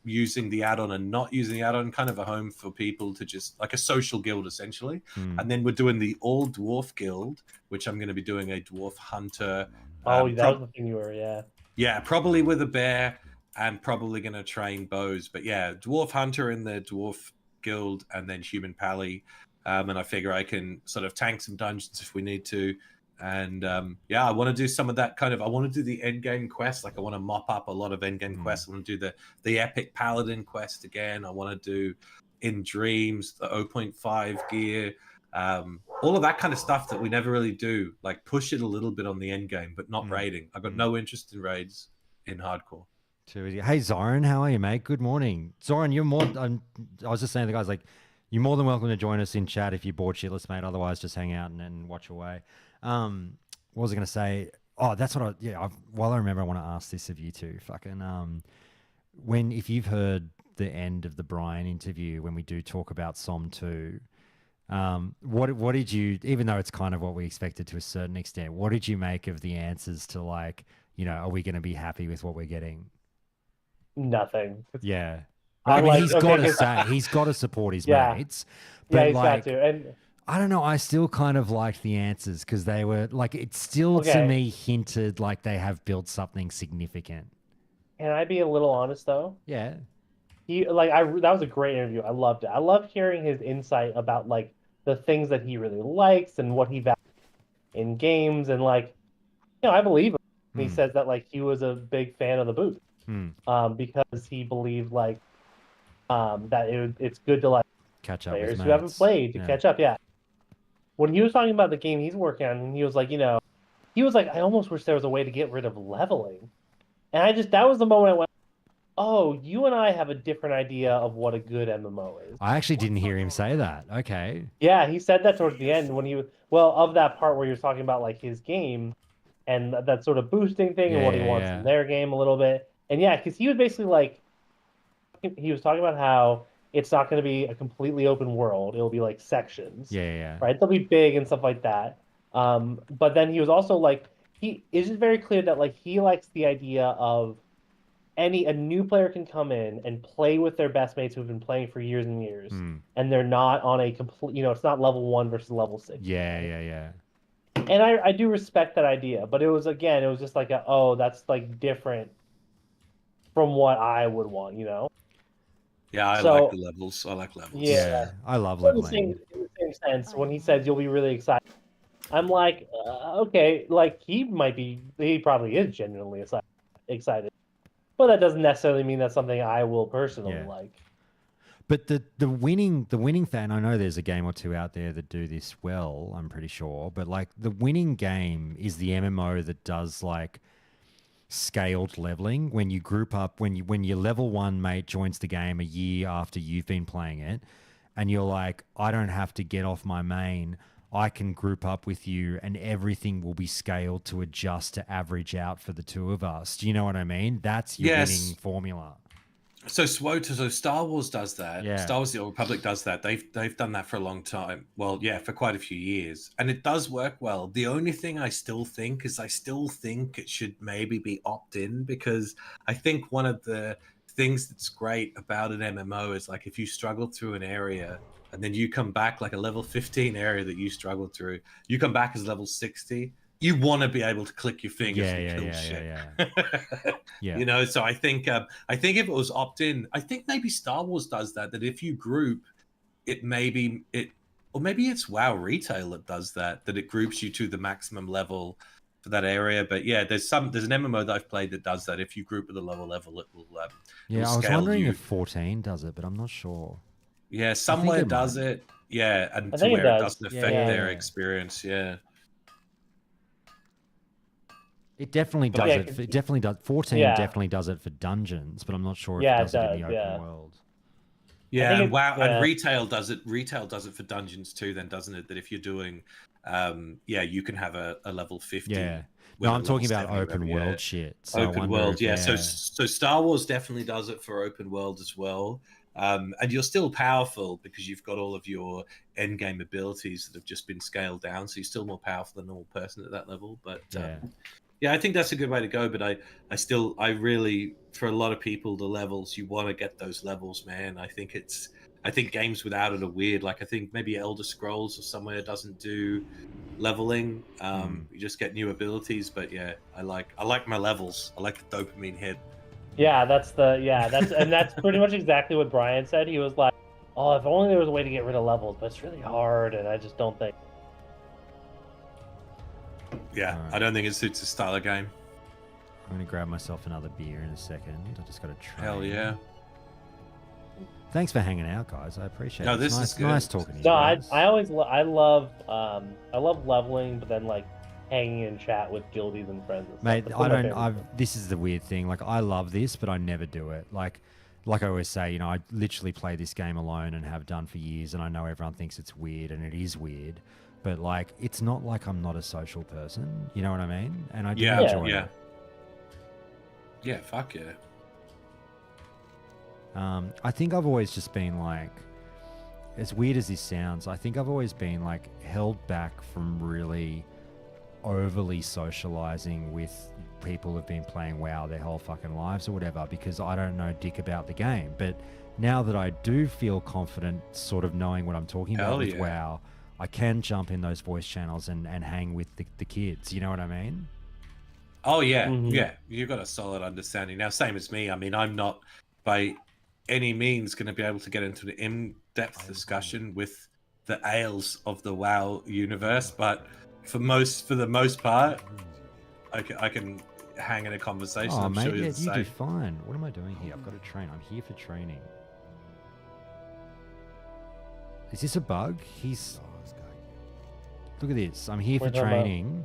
Using the add-on and not using the add-on, kind of a home for people to just like a social guild essentially. And then we're doing the all dwarf guild, which I'm going to be doing a dwarf hunter. Oh, that was the thing you were, yeah. Yeah, probably with a bear and probably going to train bows. But yeah, dwarf hunter in the dwarf guild and then human pally. And I figure I can sort of tank some dungeons if we need to. And yeah, I want to do some of that kind of. I want to do the end game quest. Like I want to mop up a lot of end game quests. I want to do the epic paladin quest again. I want to do in dreams the 0.5 gear, all of that kind of stuff that we never really do. Like push it a little bit on the end game, but not raiding. I got no interest in raids in hardcore. Too easy. Hey Zoran, how are you, mate? Good morning, Zoran. You're more. I was just saying to the guys like. You're more than welcome to join us in chat if you're bored shitless, mate. Otherwise, just hang out and watch away. What was I going to say? Oh, that's what while I remember, I want to ask this of you two. Fucking, if you've heard the end of the Brian interview, when we do talk about SOM 2, what did you, even though it's kind of what we expected to a certain extent, what did you make of the answers to like, are we going to be happy with what we're getting? Nothing. Yeah. I mean, he's got to support his mates. But he's like, got to. And I don't know. I still kind of liked the answers because they were like, it still to me hinted like they have built something significant. Can I be a little honest though? Yeah. That was a great interview. I loved it. I loved hearing his insight about like the things that he really likes and what he values in games. And like, I believe him. He says that like he was a big fan of the boot because he believed like that it's good to like catch up players with who haven't played to yeah. catch up. Yeah. When he was talking about the game he's working on, and he was like, I almost wish there was a way to get rid of leveling. And that was the moment I went, oh, you and I have a different idea of what a good MMO is. I actually didn't hear him say that. Okay. Yeah, he said that towards the end when of that part where he was talking about like his game and that sort of boosting thing and what he wants in their game a little bit. And yeah, because he was basically like, he was talking about how it's not going to be a completely open world. It'll be like sections. Yeah. Right? They'll be big and stuff like that. But then he was also like, he is just very clear that like he likes the idea of a new player can come in and play with their best mates who've been playing for years and years, and they're not on a complete, it's not level 1 versus level 6. Yeah. And I do respect that idea, but it was just like that's like different from what I would want, Yeah, I So- like the levels. I like levels. Yeah. I love In the same, leveling. in the same sense, when he says you'll be really excited, I'm like, okay, like he probably is genuinely excited, but that doesn't necessarily mean that's something I will personally Yeah. like. But the winning fan, I know there's a game or two out there that do this well, I'm pretty sure, but like the winning game is the MMO that does like scaled leveling when you group up when your level 1 mate joins the game a year after you've been playing it, and you're like, I don't have to get off my main, I can group up with you and everything will be scaled to adjust to average out for the two of us. Do you know what I mean? That's your Yes. winning formula. So Star Wars does that. Yeah. Star Wars: The Old Republic does that. They've done that for a long time. Well, yeah, for quite a few years, and it does work well. The only thing I still think it should maybe be opt-in, because I think one of the things that's great about an MMO is like if you struggle through an area and then you come back like a level 15 area that you struggled through, you come back as level 60. You want to be able to click your fingers and kill shit. Yeah. You know, so I think if it was opt-in, I think maybe Star Wars does that. That if you group, or maybe it's WoW Retail that does that. That it groups you to the maximum level for that area. But yeah, there's an MMO that I've played that does that. If you group at the lower level, it will. Yeah, I was scale wondering you. if 14 does it, but I'm not sure. Yeah, somewhere it does might. it. Yeah, and I to think it where it does. doesn't Yeah, affect yeah, their yeah. experience. Yeah. It definitely But does yeah, it. It definitely does. 14 Yeah. definitely does it for dungeons, but I'm not sure if Yeah, it it does it in the does, open yeah. world. Yeah, think and it- WoW yeah. and retail does it. Retail does it for dungeons too, then doesn't it? That if you're doing, you can have a level 50. Yeah. with No, a I'm talking level about 70 open level, world yeah. shit. So I Open wonder world, if, yeah. So Star Wars definitely does it for open world as well. And you're still powerful because you've got all of your end game abilities that have just been scaled down. So you're still more powerful than a normal person at that level. But yeah, I think that's a good way to go. But I really, for a lot of people, the levels, you want to get those levels, man. I think games without it are weird. Like I think maybe Elder Scrolls or somewhere doesn't do leveling. You just get new abilities. But yeah, I like my levels. I like the dopamine hit. that's pretty much exactly what Brian said. He was like, "Oh, if only there was a way to get rid of levels, but it's really hard, and I just don't think." Yeah, Alright. I don't think it suits the style of game. I'm going to grab myself another beer in a second. I just got to try. Hell yeah. Thanks for hanging out, guys. I appreciate No, it. this It's is nice good. talking to you No, I guys. always I love leveling, but then like hanging in chat with guildies and friends. And stuff. Mate, That's I one of my don't. favorite I've. things. This is the weird thing. Like, I love this, but I never do it. Like I always say, I literally play this game alone and have done for years, and I know everyone thinks it's weird, and it is weird. But like, it's not like I'm not a social person. You know what I mean? And I do enjoy it. Yeah, fuck yeah. I think I've always just been like, as weird as this sounds, I think I've always been like held back from really overly socializing with people who've been playing WoW their whole fucking lives or whatever, because I don't know dick about the game. But now that I do feel confident sort of knowing what I'm talking about with WoW, I can jump in those voice channels and hang with the kids. You know what I mean? Oh yeah, Mhm. yeah. You've got a solid understanding. Now, same as me. I mean, I'm not by any means going to be able to get into an in-depth discussion with the ails of the WoW universe, but for the most part, I can hang in a conversation. Oh, I'm mate, sure yeah, you're you the do same. fine. What am I doing here? I've got to train. I'm here for training. Is this a bug? Look at this. I'm here for What are you talking about? training,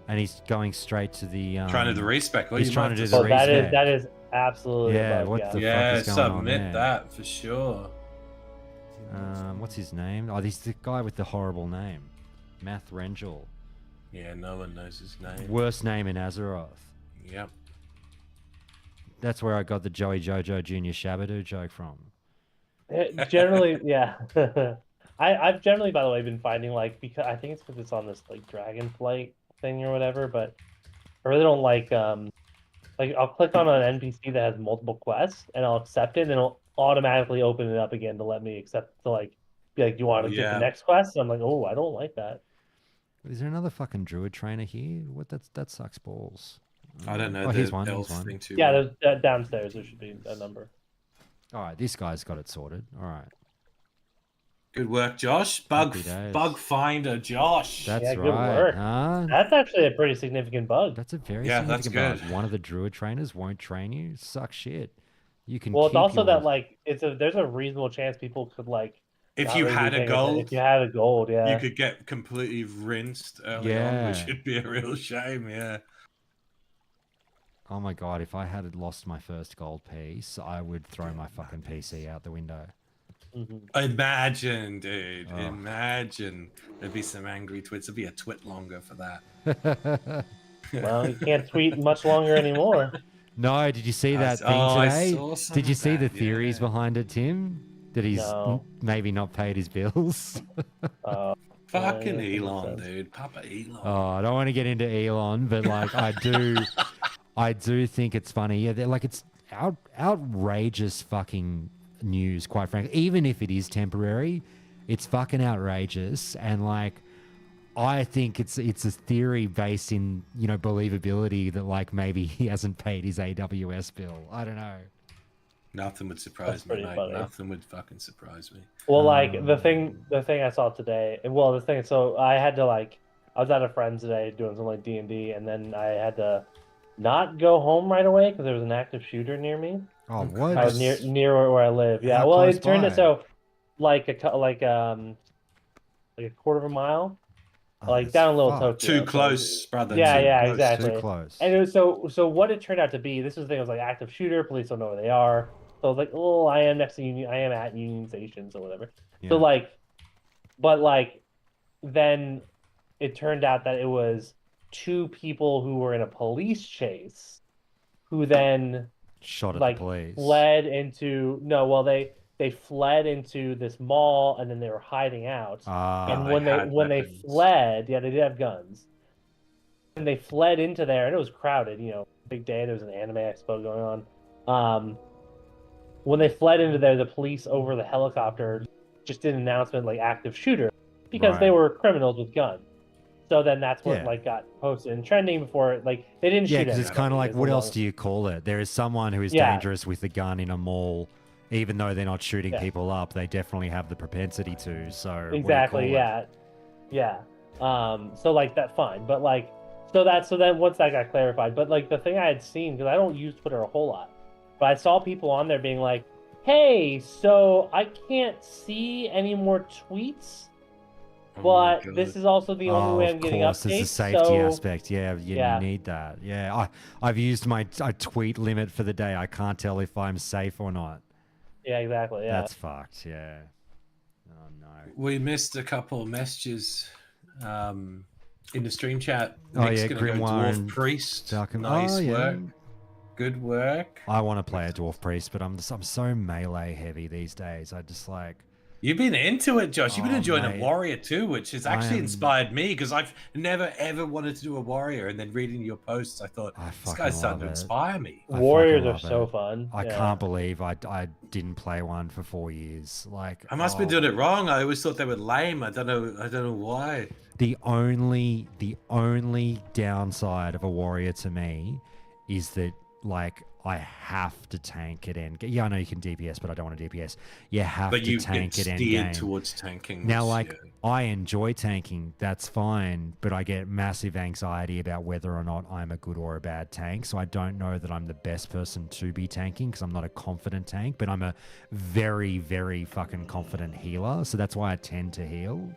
and he's going straight to the. Trying to do the respec. Well, he's you trying might to do just- the Oh, respec. that is absolutely Yeah, a bug, what yeah. the yeah, fuck is going on submit there? that for sure. What's his name? Oh, this is the guy with the horrible name, Math Rengel. Yeah, no one knows his name. Worst name in Azeroth. Yep. That's where I got the Joey Jojo Junior Shabadoo joke from. Generally, yeah. I've generally, by the way, been finding like, because I think it's because it's on this like Dragonflight thing or whatever, but I really don't like I'll click on an NPC that has multiple quests and I'll accept it and it'll automatically open it up again to let me accept to like be like, do you want to get the next quest? And I'm like, oh, I don't like that. Is there another fucking druid trainer here? What? That sucks balls. I don't know. Oh, the here's one. elf Here's one. thing too Yeah, well. there's downstairs. There should be a number. All right, this guy's got it sorted. All right. Good work, Josh. Bug Happy days. bug finder, Josh. That's Yeah, good right, work. huh? That's actually a pretty significant bug. That's a very Yeah, that's significant bug. good. One of the druid trainers won't train you. Suck shit. You can Well, it's keep also your... that like there's a reasonable chance people could like If not you really be had a paying attention. gold, If you had a gold, you yeah. could get completely rinsed early on, which Yeah. would be a real shame. Yeah. Oh my god, if I had lost my first gold piece, I would throw my fucking PC out the window. Mhm. Imagine, dude. Oh. Imagine. There'd be some angry tweets. There'd be a twit longer for that. Well, you can't tweet much longer anymore. No, did you see that thing I today? saw some Did you of see the that, theories yeah. behind it, Tim? That he's No. maybe not paid his bills? Fucking yeah, Elon, dude. Papa Elon. Oh, I don't want to get into Elon, but like I do think it's funny. Yeah, they're like it's outrageous fucking news, quite frankly. Even if it is temporary, it's fucking outrageous. And like I think it's a theory based in, you know, believability that like maybe he hasn't paid his AWS bill. I don't know. Nothing would surprise me, pretty mate. funny. Nothing would fucking surprise me. Well, like the thing I saw today. Well, the thing. So I had to like I was at a friend's today doing some like D&D, and then I had to not go home right away because there was an active shooter near me. Oh, what? Or near where I live. Yeah. How Well, close it turned by? it so like a quarter of a mile, Oh, like that's down Little fucked. Tokyo. Too close, brother. Yeah, Too yeah, close. exactly. Too close. And it was so what it turned out to be. This was the thing. It was like active shooter. Police don't know where they are. So I was like, oh, I am next to Union. I am at Union Station, so whatever. Yeah. So like, but like, then it turned out that it was two people who were in a police chase, who then Shot at like the police. fled into they fled into this mall and then they were hiding out. Ah, And they when had they weapons. fled, yeah, they did have guns. And they fled into there, and it was crowded. You know, big day. There was an anime expo going on. When they fled into there, the police over the helicopter just did an announcement like active shooter because they Right. were criminals with guns. So then that's what Yeah. like got posted and trending before it, like they didn't Yeah, shoot because it's anybody, kind of like, is what the else long- do you call it? There is someone who is Yeah. dangerous with a gun in a mall, even though they're not shooting Yeah. people up. They definitely have the propensity to. So what do you Exactly, call it? yeah. So like that fine, but like so then once that got clarified, but like the thing I had seen, because I don't use Twitter a whole lot, but I saw people on there being like, hey, so I can't see any more tweets, Oh my but God. this is also the only way I'm getting Of course, updates. there's a safety so aspect. Yeah, Yeah. you need that. Yeah, I've used my tweet limit for the day. I can't tell if I'm safe or not. yeah, exactly, yeah. That's fucked. Yeah. Oh no. We missed a couple of messages in the stream chat. Oh, Nick's yeah, gonna go Grimoire Dwarf and Priest. Falcon. Nice Oh, yeah. work. Good work. I want to play a dwarf priest, but I'm so melee heavy these days. I just like. You've been into it, Josh. You've been Oh, enjoying mate. a warrior too, which has actually am- inspired me because I've never ever wanted to do a warrior. And then reading your posts, I thought I this fucking guy's starting to love it. inspire me. I Warriors fucking are love so it. fun. I yeah. can't believe I didn't play one for 4 years. Like I must be doing it wrong. I always thought they were lame. I don't know why. The only downside of a warrior to me is that like I have to tank it end. Yeah, I know you can DPS, but I don't want to DPS. You have But to you tank get it end steered game. towards tanking. Now, which, like, yeah. I enjoy tanking, that's fine, but I get massive anxiety about whether or not I'm a good or a bad tank. So I don't know that I'm the best person to be tanking because I'm not a confident tank, but I'm a very, very fucking confident healer. So that's why I tend to heal.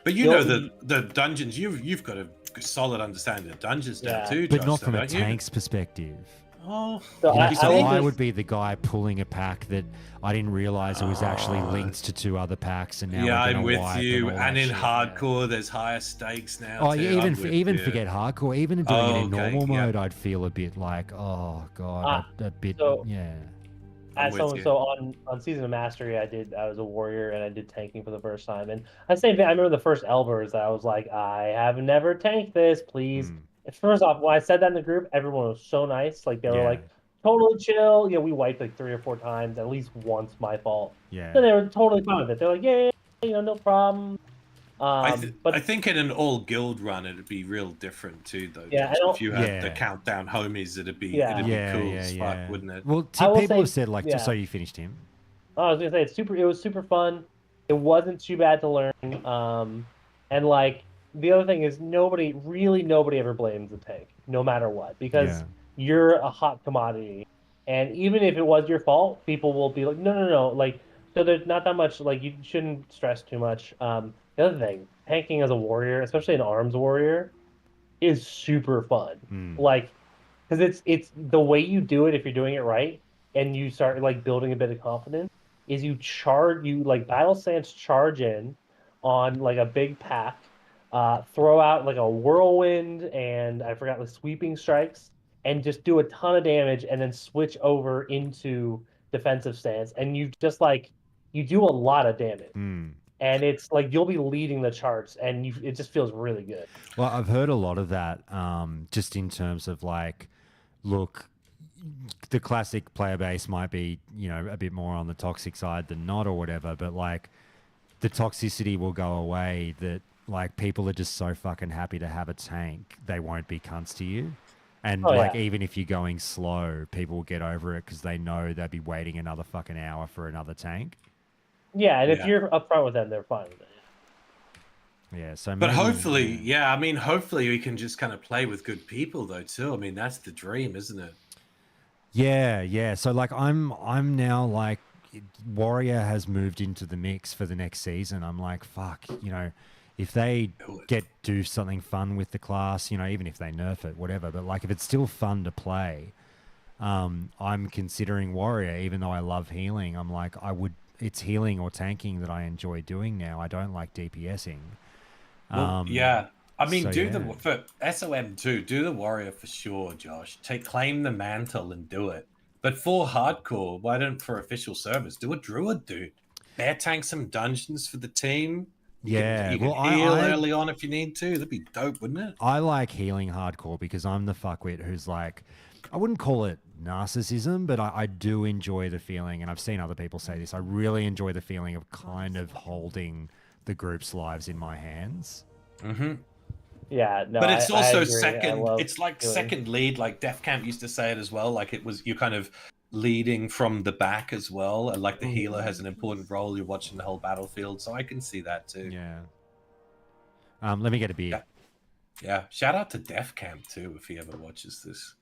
But you You'll- know the dungeons. You've got a solid understanding of dungeons now Yeah. too, But Josh, not though, from a don't you? tank's perspective. Oh, So You know, I so think I this- would be the guy pulling a pack that I didn't realize it was actually linked to 2 other packs, and now yeah, we're gonna I'm with wipe you. all And that in shit. hardcore, there's higher stakes now. Oh too. yeah, I'm with even you. forget hardcore. Even doing it in Oh, okay, normal yeah. mode, I'd feel a bit like, oh god, a bit, so- yeah. I'm As with someone, you. so on Season of Mastery, I was a warrior and I did tanking for the first time. And I say, I remember the first Elbers that I was like, I have never tanked this, please. Hmm. And first off, when I said that in the group, everyone was so nice. Like they were Yeah. like totally chill. You know, we wiped like 3 or 4 times, at least once my fault. Yeah. So they were totally fine with it. They're like, yeah, you know, no problem. But I think in an all guild run it'd be real different too, though. Yeah, I Josh. don't- If you had the Yeah. countdown homies, it'd be Yeah. cool as fuck, wouldn't it? Well, I will people have say, said like, just so yeah. you finished him. I was gonna say it was super fun. It wasn't too bad to learn. And like the other thing is nobody ever blames the tank, no matter what, because Yeah. you're a hot commodity. And even if it was your fault, people will be like, no, no, no. Like, so there's not that much, like, you shouldn't stress too much. The other thing, tanking as a warrior, especially an arms warrior, is super fun. Mm. Like, because it's the way you do it if you're doing it right, and you start like building a bit of confidence, is you like battle stance charge in on like a big pack, throw out like a whirlwind and I forgot the sweeping strikes, and just do a ton of damage, and then switch over into defensive stance, and you just like you do a lot of damage. Mm. And it's like you'll be leading the charts, and it just feels really good. Well, I've heard a lot of that, just in terms of like, look, the classic player base might be, a bit more on the toxic side than not or whatever, but like the toxicity will go away, that like people are just so fucking happy to have a tank, they won't be cunts to you. And Oh, like, yeah. even if you're going slow, people will get over it because they know they'll be waiting another fucking hour for another tank. Yeah, and if Yeah. you're upfront with them, they're fine with it. Yeah, so But maybe, hopefully, I mean, hopefully we can just kind of play with good people though too. I mean, that's the dream, isn't it? Yeah. So like I'm now like, Warrior has moved into the mix for the next season. I'm like, fuck, if they do something fun with the class, even if they nerf it, whatever, but like if it's still fun to play, I'm considering Warrior, even though I love healing. I'm like, it's healing or tanking that I enjoy doing now. I don't like DPSing. Well, yeah. I mean, so, for SOM too, do the warrior for sure, Josh. Claim the mantle and do it. But for hardcore, why don't for official service do a druid, dude? Bear tank some dungeons for the team. You can well, heal early on if you need to. That'd be dope, wouldn't it? I like healing hardcore because I'm the fuckwit who's like, I wouldn't call it narcissism, but I do enjoy the feeling, and I've seen other people say this, I really enjoy the feeling of kind of holding the group's lives in my hands. Mm-hmm. Yeah, no, but it's I also agree. second. It's like second lead. Like Def Camp used to say it as well. Like it was you kind of leading from the back as well, and like the healer has an important role. You're watching the whole battlefield, so I can see that too. Yeah. Let me get a beer. Yeah. Shout out to Def Camp too if he ever watches this.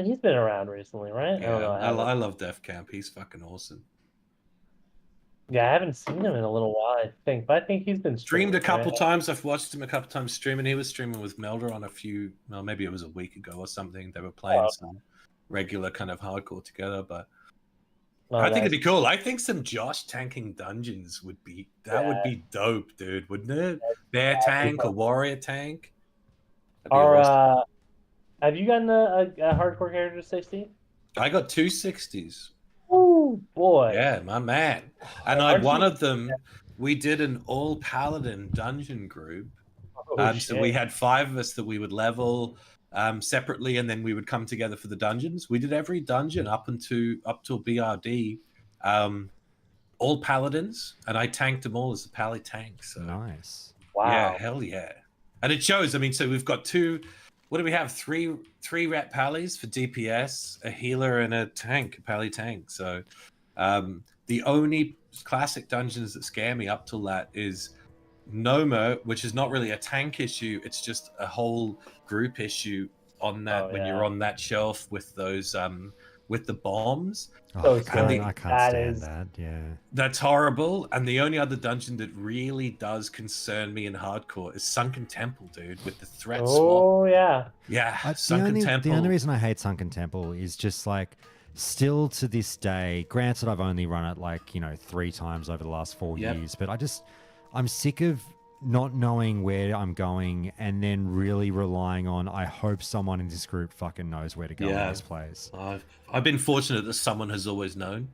He's been around recently, right? Yeah, I don't know. I love Def Camp. He's fucking awesome. Yeah, I haven't seen him in a little while, I think, but I think he's been streamed a couple times. I've watched him a couple times streaming. He was streaming with Melder on maybe it was a week ago or something. They were playing some regular kind of hardcore together, but I think it'd be cool. I think some Josh tanking dungeons would be dope, dude, wouldn't it? Bear tank or warrior tank. Awesome. Have you gotten a hardcore character to 60? I got 260s. Oh boy. Yeah, my man. And one of them, we did an all paladin dungeon group. So we had 5 of us that we would level separately, and then we would come together for the dungeons. We did every dungeon up till BRD, all paladins, and I tanked them all as a pally tank. So nice. Wow. Yeah, hell yeah. And it shows. I mean, so we've got 2. What do we have? 3 rat pallies for DPS, a healer, and a tank, a pally tank. So the only classic dungeons that scare me up till that is Noma, which is not really a tank issue. It's just a whole group issue on that when you're on that shelf with those with the bombs. Oh, I can't stand that. Yeah, that's horrible. And the only other dungeon that really does concern me in hardcore is Sunken Temple, dude, with the threat swap. Oh yeah, Sunken Temple. The only reason I hate Sunken Temple is just like, still to this day. Granted, I've only run it like 3 times over the last 4 years, but I'm sick of not knowing where I'm going and then really relying on, I hope someone in this group fucking knows where to go in this place. I've been fortunate that someone has always known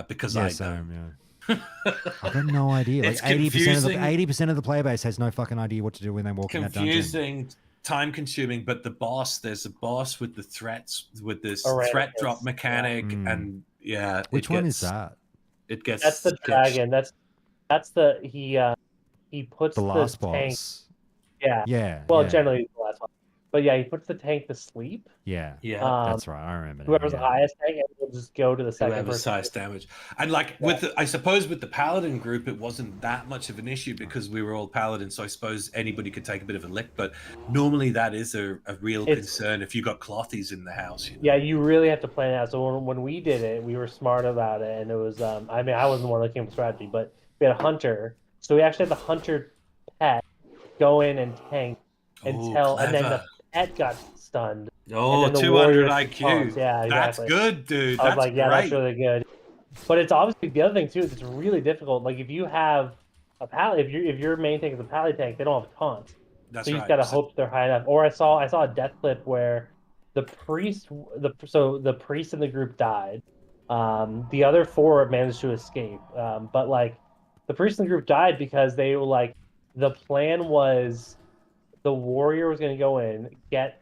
because I don't. I've got no idea. Like 80% of the player base has no fucking idea what to do when they walk in that dungeon. Confusing, time consuming, but there's a boss with the threats, with this threat drop mechanic, and which one is that? It gets That's the sketched. dragon. That's the he puts The the last tank. boss. Yeah. Yeah. Well, yeah. generally it's the last one. But yeah, he puts the tank to sleep. Yeah. Yeah. That's right. I remember now. Whoever's the Yeah. highest tank, and will just go to the second Whoever's person. highest damage. And like with the, I suppose with the paladin group, it wasn't that much of an issue because we were all paladins. So I suppose anybody could take a bit of a lick. But normally that is a real concern if you got clothies in the house. You know? Yeah, you really have to plan it out. So when we did it, we were smart about it, and it was I mean, I wasn't the one that came up with strategy, but we had a hunter. So we actually had the hunter pet go in and tank until, and then the pet got stunned. Oh, and then the 200 warrior IQ. pumped. Yeah, That's exactly. good, dude. I was That's like, yeah, great. that's really good. But it's obviously the other thing too is it's really difficult. Like if you have a pally, if your main tank is a pally tank, they don't have taunt. That's So you right. just gotta hope they're high enough. Or I saw a death clip where the priest the priest in the group died. The other four managed to escape. But like the priest in the group died because they were like the plan was the warrior was gonna go in, get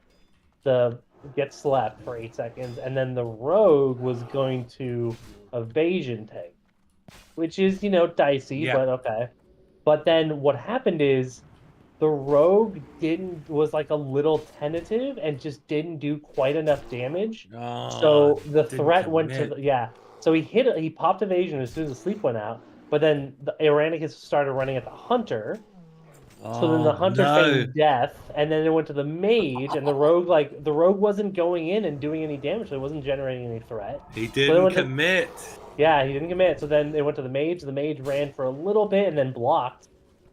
slept for 8 seconds, and then the rogue was going to evasion tank, which is dicey, Yeah. but okay. But then what happened is the rogue was like a little tentative and just didn't do quite enough damage. So the threat went to So he popped evasion as soon as the sleep went out. But then the Aranicus started running at the hunter. So then the hunter feigned death, and then it went to the mage, and the rogue wasn't going in and doing any damage, so it wasn't generating any threat. He didn't commit. Yeah, he didn't commit. So then it went to the mage. The mage ran for a little bit and then blocked.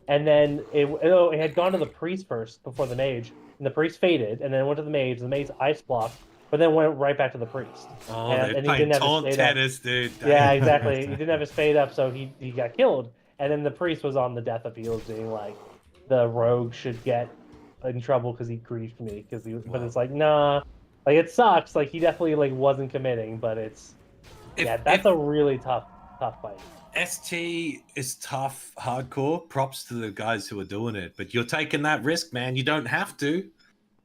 And then it had gone to the priest first before the mage, and the priest faded, and then it went to the mage. The mage ice blocked, but then went right back to the priest. Oh, and they're he didn't have taunt his tennis, dude. Yeah, exactly. He didn't have his fade up, so he got killed. And then the priest was on the death appeals, being like, the rogue should get in trouble because he griefed me. But it's like, nah, like it sucks. Like he definitely like wasn't committing, but that's a really tough fight. ST is tough, hardcore. Props to the guys who are doing it, but you're taking that risk, man. You don't have to,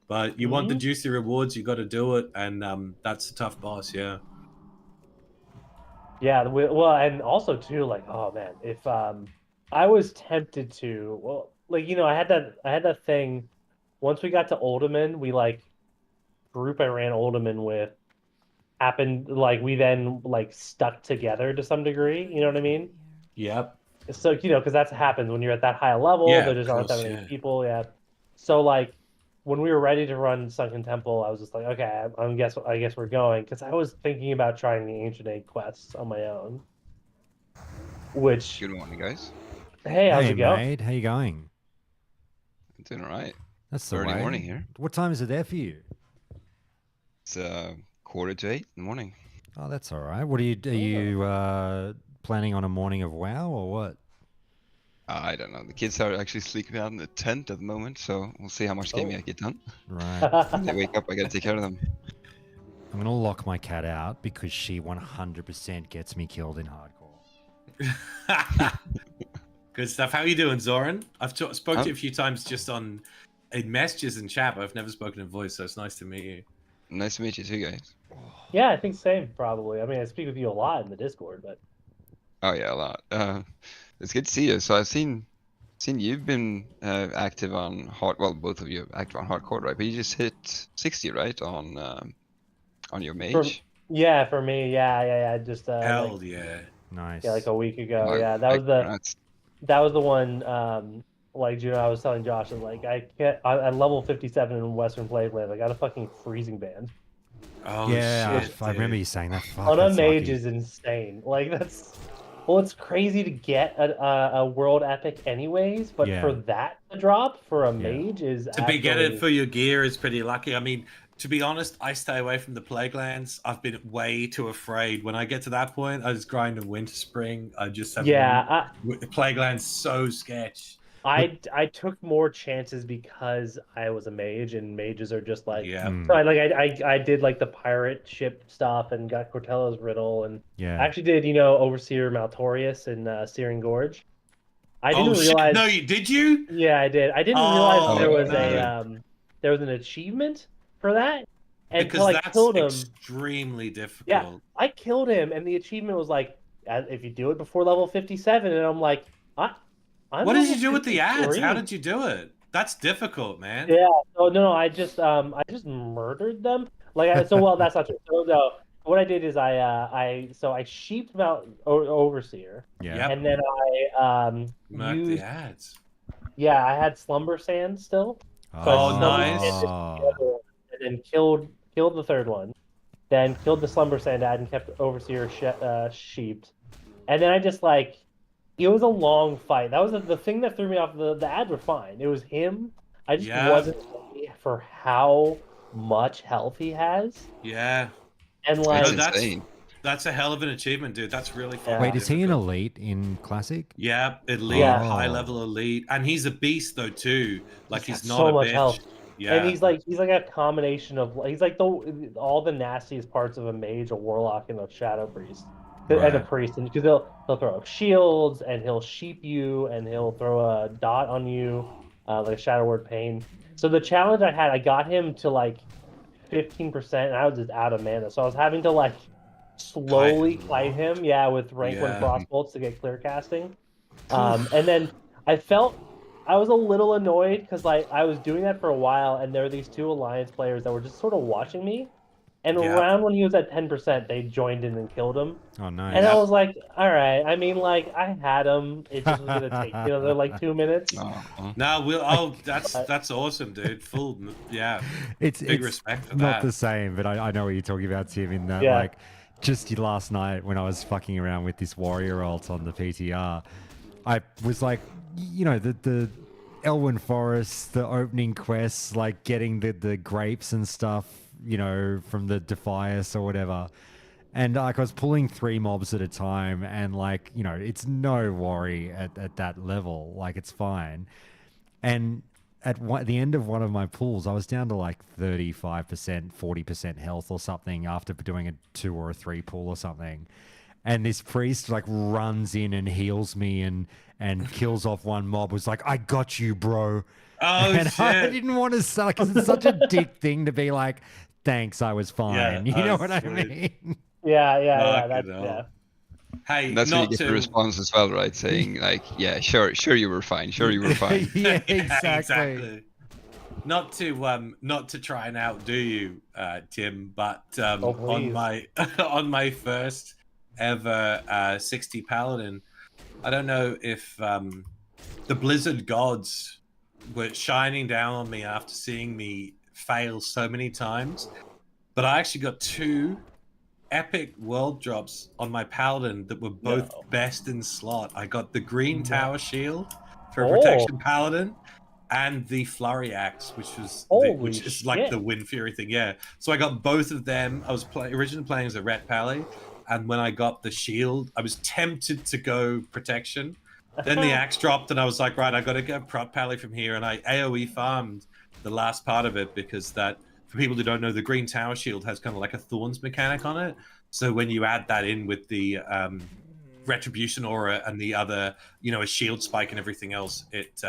but you want the juicy rewards. You got to do it, and that's a tough boss. Yeah. Yeah. Well, and also too, like, oh man, if I was tempted to, well, like I had that thing. Once we got to Uldaman, we like group I ran Uldaman with happened like we then like stuck together to some degree. You know what I mean? Yep. So because that's happens when you're at that high level. Yeah, there just aren't that many people. Yeah. So like when we were ready to run Sunken Temple, I was just like, okay, I guess we're going, because I was thinking about trying the Ancient Egg quests on my own. Which good morning, guys. Hey, how's it going? Mate, how you going? I'm doing all right. That's the early way. morning here. What time is it there for you? It's 7:45 in the morning. Oh, that's all right. What are you planning on a morning of WoW or what? I don't know. The kids are actually sleeping out in the tent at the moment, so we'll see how much gaming I get done. Right. When they wake up, I gotta take care of them. I'm gonna lock my cat out because she 100% gets me killed in hardcore. Good stuff. How are you doing, Zoran? I've spoke to you a few times just in messages and chat, but I've never spoken in voice, so it's nice to meet you. Nice to meet you too, guys. Yeah, I think same, probably. I mean, I speak with you a lot in the Discord, but... Oh yeah, a lot. It's good to see you. So I've seen you've been active on hard. Well, both of you are active on hardcore, right? But you just hit 60, right, on your mage. For me, yeah. Just Hell yeah, nice. Yeah, like a week ago. Well, yeah, that was the one. Like I was telling Josh, like I level 57 in Western Plagueland. I got a fucking freezing band. Oh yeah, shit, I remember you saying that. Fuck, on a that's mage lucky. is insane. Like that's. Well, it's crazy to get a world epic anyways, but for that to drop for a mage is get it for your gear is pretty lucky. I mean, to be honest, I stay away from the Plaguelands. I've been way too afraid. When I get to that point, I just grind in Winter Spring. I just have Plaguelands so sketch. I took more chances because I was a mage, and mages are just like So I did like the pirate ship stuff and got Cortella's riddle, and I actually did Overseer Maltorius and Searing Gorge. I didn't realize. No, did you? Yeah, I did. I didn't realize there was an achievement for that until I killed him. Extremely difficult. Yeah, I killed him, and the achievement was like if you do it before level 57, and I'm like, I'm What did level you do with the ads? How 53. did you do it? That's difficult, man. Yeah. So no, I just murdered them. Well, that's not true. So no, what I did is I sheeped out Overseer, Yeah. Yep. and then I Mark the used ads. I had Slumber Sand still, so I Oh, Slumber nice. Sanded the other one, and then killed the third one, then killed the Slumber Sand ad and kept Overseer sheeped, and then I just it was a long fight. That was the thing that threw me off. The ads were fine. It was him. I just Yeah. wasn't ready for how much health he has. Yeah. And No, It's that's insane. that's a hell of an achievement, dude. That's really Yeah. fun. Wait, is he an elite in Classic? Yeah, elite, Yeah. high level elite, and he's a beast though too. Like he's got not so a much bitch. health. Yeah, And he's like a combination of he's like all the nastiest parts of a mage, a warlock, and a shadow priest, and a Right. priest. And because he'll throw up shields, and he'll sheep you, and he'll throw a dot on you, like a shadow word pain. So the challenge I had, I got him to 15%, and I was just out of mana. So I was having to slowly kite him, with rank 1 Yeah. crossbolts to get clear casting. And then I felt I was a little annoyed because I was doing that for a while, and there were these two alliance players that were just sort of watching me. And Yeah. around when he was at 10%, they joined in and killed him. Oh, nice. And I Yep. was like, all right. I mean, I had him. It just was gonna take they're 2 minutes. Oh, No, oh, that's awesome, dude. Yeah. It's Big respect for not that. the same, but I know what you're talking about, Tim. In that, Yeah. just last night when I was fucking around with this warrior ult on the PTR, I was like, the Elwyn Forest, the opening quests, getting the grapes and stuff, from the Defias or whatever. And I was pulling 3 mobs at a time, and it's no worry at that level. It's fine. And at the end of one of my pulls, I was down to 35%, 40% health or something after doing a 2 or a 3 pull or something. And this priest runs in and heals me and kills off one mob. Was like, I got you, bro. Oh And shit! I didn't want to suck because it's such a dick thing to be like, thanks, I was fine. Yeah, You know oh, what I sweet. mean? Yeah. Fucking That's hell. Hey, that's when you not get the to response as well, right? Saying yeah, sure, you were fine, sure you were fine. Yeah, Yeah, exactly. Not to try and outdo you, Tim, but Oh, on please. my on my first ever 60 paladin, I don't know if the Blizzard gods were shining down on me after seeing me fail so many times, but I actually got 2 epic world drops on my paladin that were both No. best in slot. I got the green No. tower shield for Oh. protection paladin, and the flurry axe, which is Holy the Wind Fury thing. Yeah, so I got both of them. I was originally playing as a ret pally, and when I got the shield, I was tempted to go protection. Then the axe dropped, and I was like, right, I got to get prot pally from here, and I AOE farmed the last part of it because that. For people who don't know, the green tower shield has kind of like a thorns mechanic on it. So when you add that in with the retribution aura and the other, a shield spike and everything else, it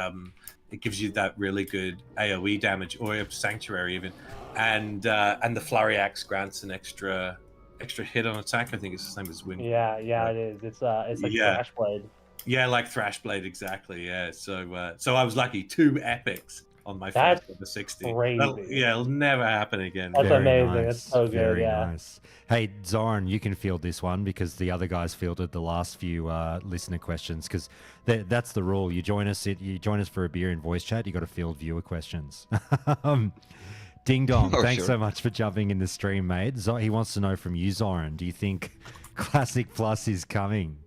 gives you that really good AOE damage, or a sanctuary even, and the flurry axe grants an extra hit on attack. I think it's the same as wind. Yeah, it is. It's like Yeah. Thrash Blade. Yeah, like Thrashblade, exactly. Yeah, so I was lucky. 2 epics on my That's first of the 60. crazy. It'll never happen again. That's Very amazing. nice. It's so good, Very yeah. nice. Hey, Zoran, you can field this one because the other guys fielded the last few listener questions. Because that's the rule. You join us for a beer in voice chat. You got to field viewer questions. Ding dong. Oh, Thanks sure. so much for jumping in the stream, mate. He wants to know from you, Zoran. Do you think Classic Plus is coming?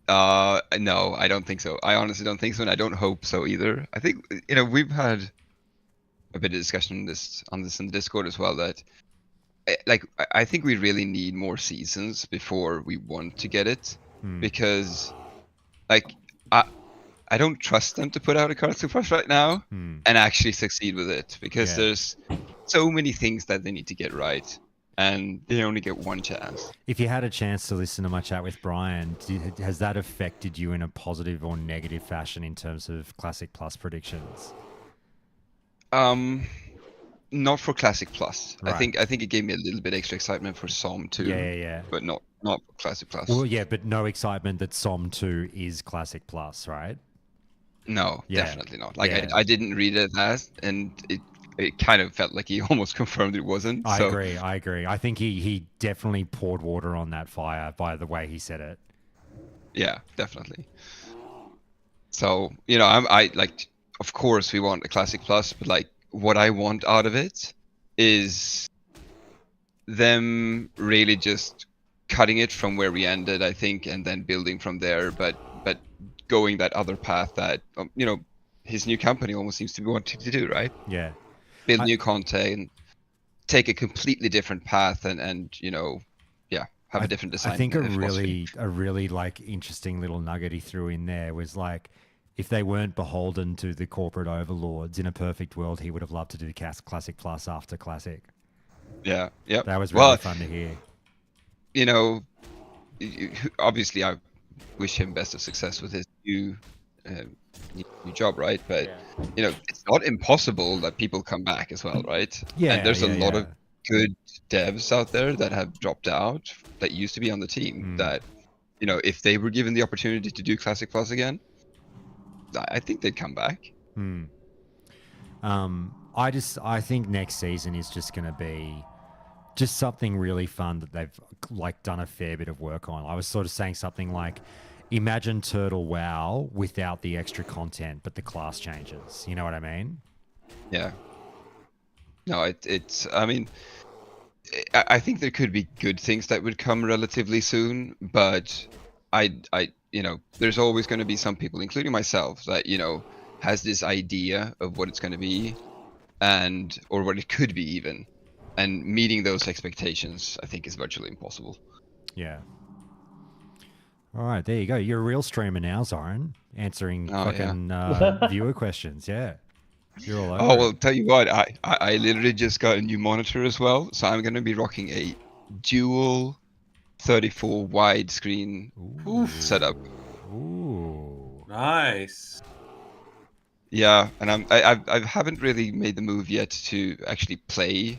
No, I don't think so. I honestly don't think so, and I don't hope so either. I think we've had a bit of discussion on this in Discord as well. That I think we really need more seasons before we want to get it, because I don't trust them to put out a card super plus right now and actually succeed with it, because there's so many things that they need to get right. And they only get one chance. If you had a chance to listen to my chat with Brian, has that affected you in a positive or negative fashion in terms of Classic Plus predictions? Not for Classic Plus. Right. I think it gave me a little bit extra excitement for some too. Yeah. But not not Classic Plus. Well, yeah, but no excitement that SOM 2 is Classic Plus, right? No, Yeah. definitely not. Like Yeah. I didn't read it as, and it kind of felt like he almost confirmed it wasn't. I So agree. I think he definitely poured water on that fire by the way he said it. yeah, definitely. So you know, I like, of course we want a Classic Plus, but like what I want out of it is them really just cutting it from where we ended, I think, and then building from there. But going that other path that you know, his new company almost seems to be wanting to do, right? Yeah. Build I- new content, take a completely different path, and you know, yeah, have a different design. I think a philosophy. really like interesting little nugget he threw in there was like, if they weren't beholden to the corporate overlords, in a perfect world, he would have loved to do Classic Plus after Classic. Yeah, yeah. That was really Well, fun to hear. you know, obviously I wish him best of success with his new job, right? But you know, it's not impossible that people come back as well, right? Yeah, And there's a lot yeah. of good devs out there that have dropped out that used to be on the team Mm. that, you know, if they were given the opportunity to do Classic Plus again, I think they'd come back. Hmm. I think next season is just going to be just something really fun that they've like done a fair bit of work on. I was sort of saying something like, imagine Turtle WoW without the extra content, but the class changes. You know what I mean? Yeah. No, it's. I mean, I think there could be good things that would come relatively soon, but you know, there's always going to be some people, including myself, that you know has this idea of what it's going to be, and or what it could be even, and meeting those expectations, I think, is virtually impossible. Yeah. All right, there you go. You're a real streamer now, Zoran, answering Oh, fucking viewer questions. Yeah. You're all over Oh it. well, tell you what, I literally just got a new monitor as well, so I'm going to be rocking a dual 34 widescreen setup. Ooh. Nice. Yeah, and I haven't really made the move yet to actually play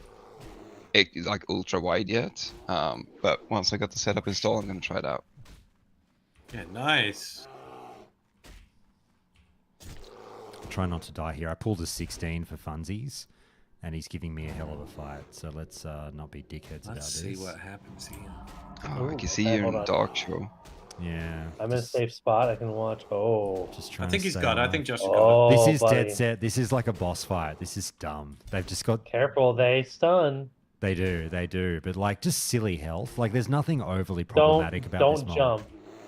it like ultra wide yet. But once I got the setup installed, I'm gonna try it out. Yeah, nice. Try not to die here. I pulled a 16 for funsies, and he's giving me a hell of a fight. So let's not be dickheads about Let's this. see what happens here. Oh, I Ooh, can see okay, you hold in on. Dark Show. Yeah. I'm in a safe spot. I can watch. Oh, Just I trying think to he's stay got it. I alive. think Josh got it. oh, This is buddy. dead set. This is like a boss fight. This is dumb. They've just got. Careful, they stun. They do. But like, just silly health. Like, there's nothing overly Don't problematic about this don't mod. jump.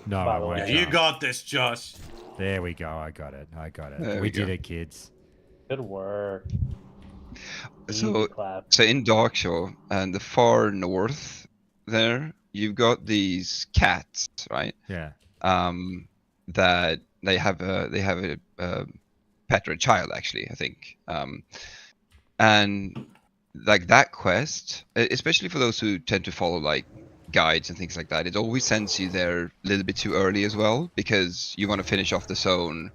No, by I the won't way. Yeah, you jump. got this, Josh. There we go. I got it. There We we go. did it, kids. Good work. So, Easy clap. so in Dark Show and the far north there, you've got these cats, right? Yeah. That they have a pet or a child actually, I think. And like that quest, especially for those who tend to follow like guides and things like that, it always sends you there a little bit too early as well, because you want to finish off the zone,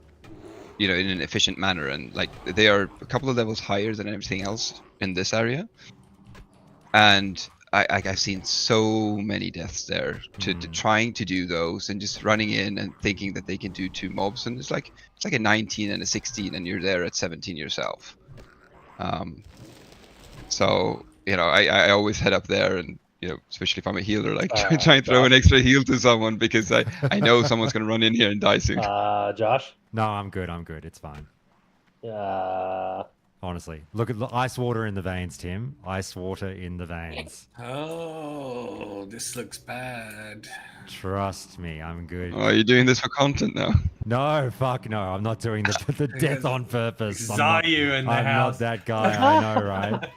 you know, in an efficient manner. And like they are a couple of levels higher than everything else in this area, and I've seen so many deaths there to trying to do those and just running in and thinking that they can do 2 mobs, and it's like a 19 and a 16 and you're there at 17 yourself. So you know, I always head up there, and you know, especially if I'm a healer, like try and throw an extra heal to someone, because I know someone's gonna run in here and die soon. Josh. No, I'm good. It's fine. Honestly, look at the ice water in the veins, Tim. Ice water in the veins. Oh, this looks bad. Trust me, I'm good. Oh, are you doing this for content now? No, fuck no. I'm not doing the death on purpose. I'm not, Zayu in the I'm house. not that guy. I know, right?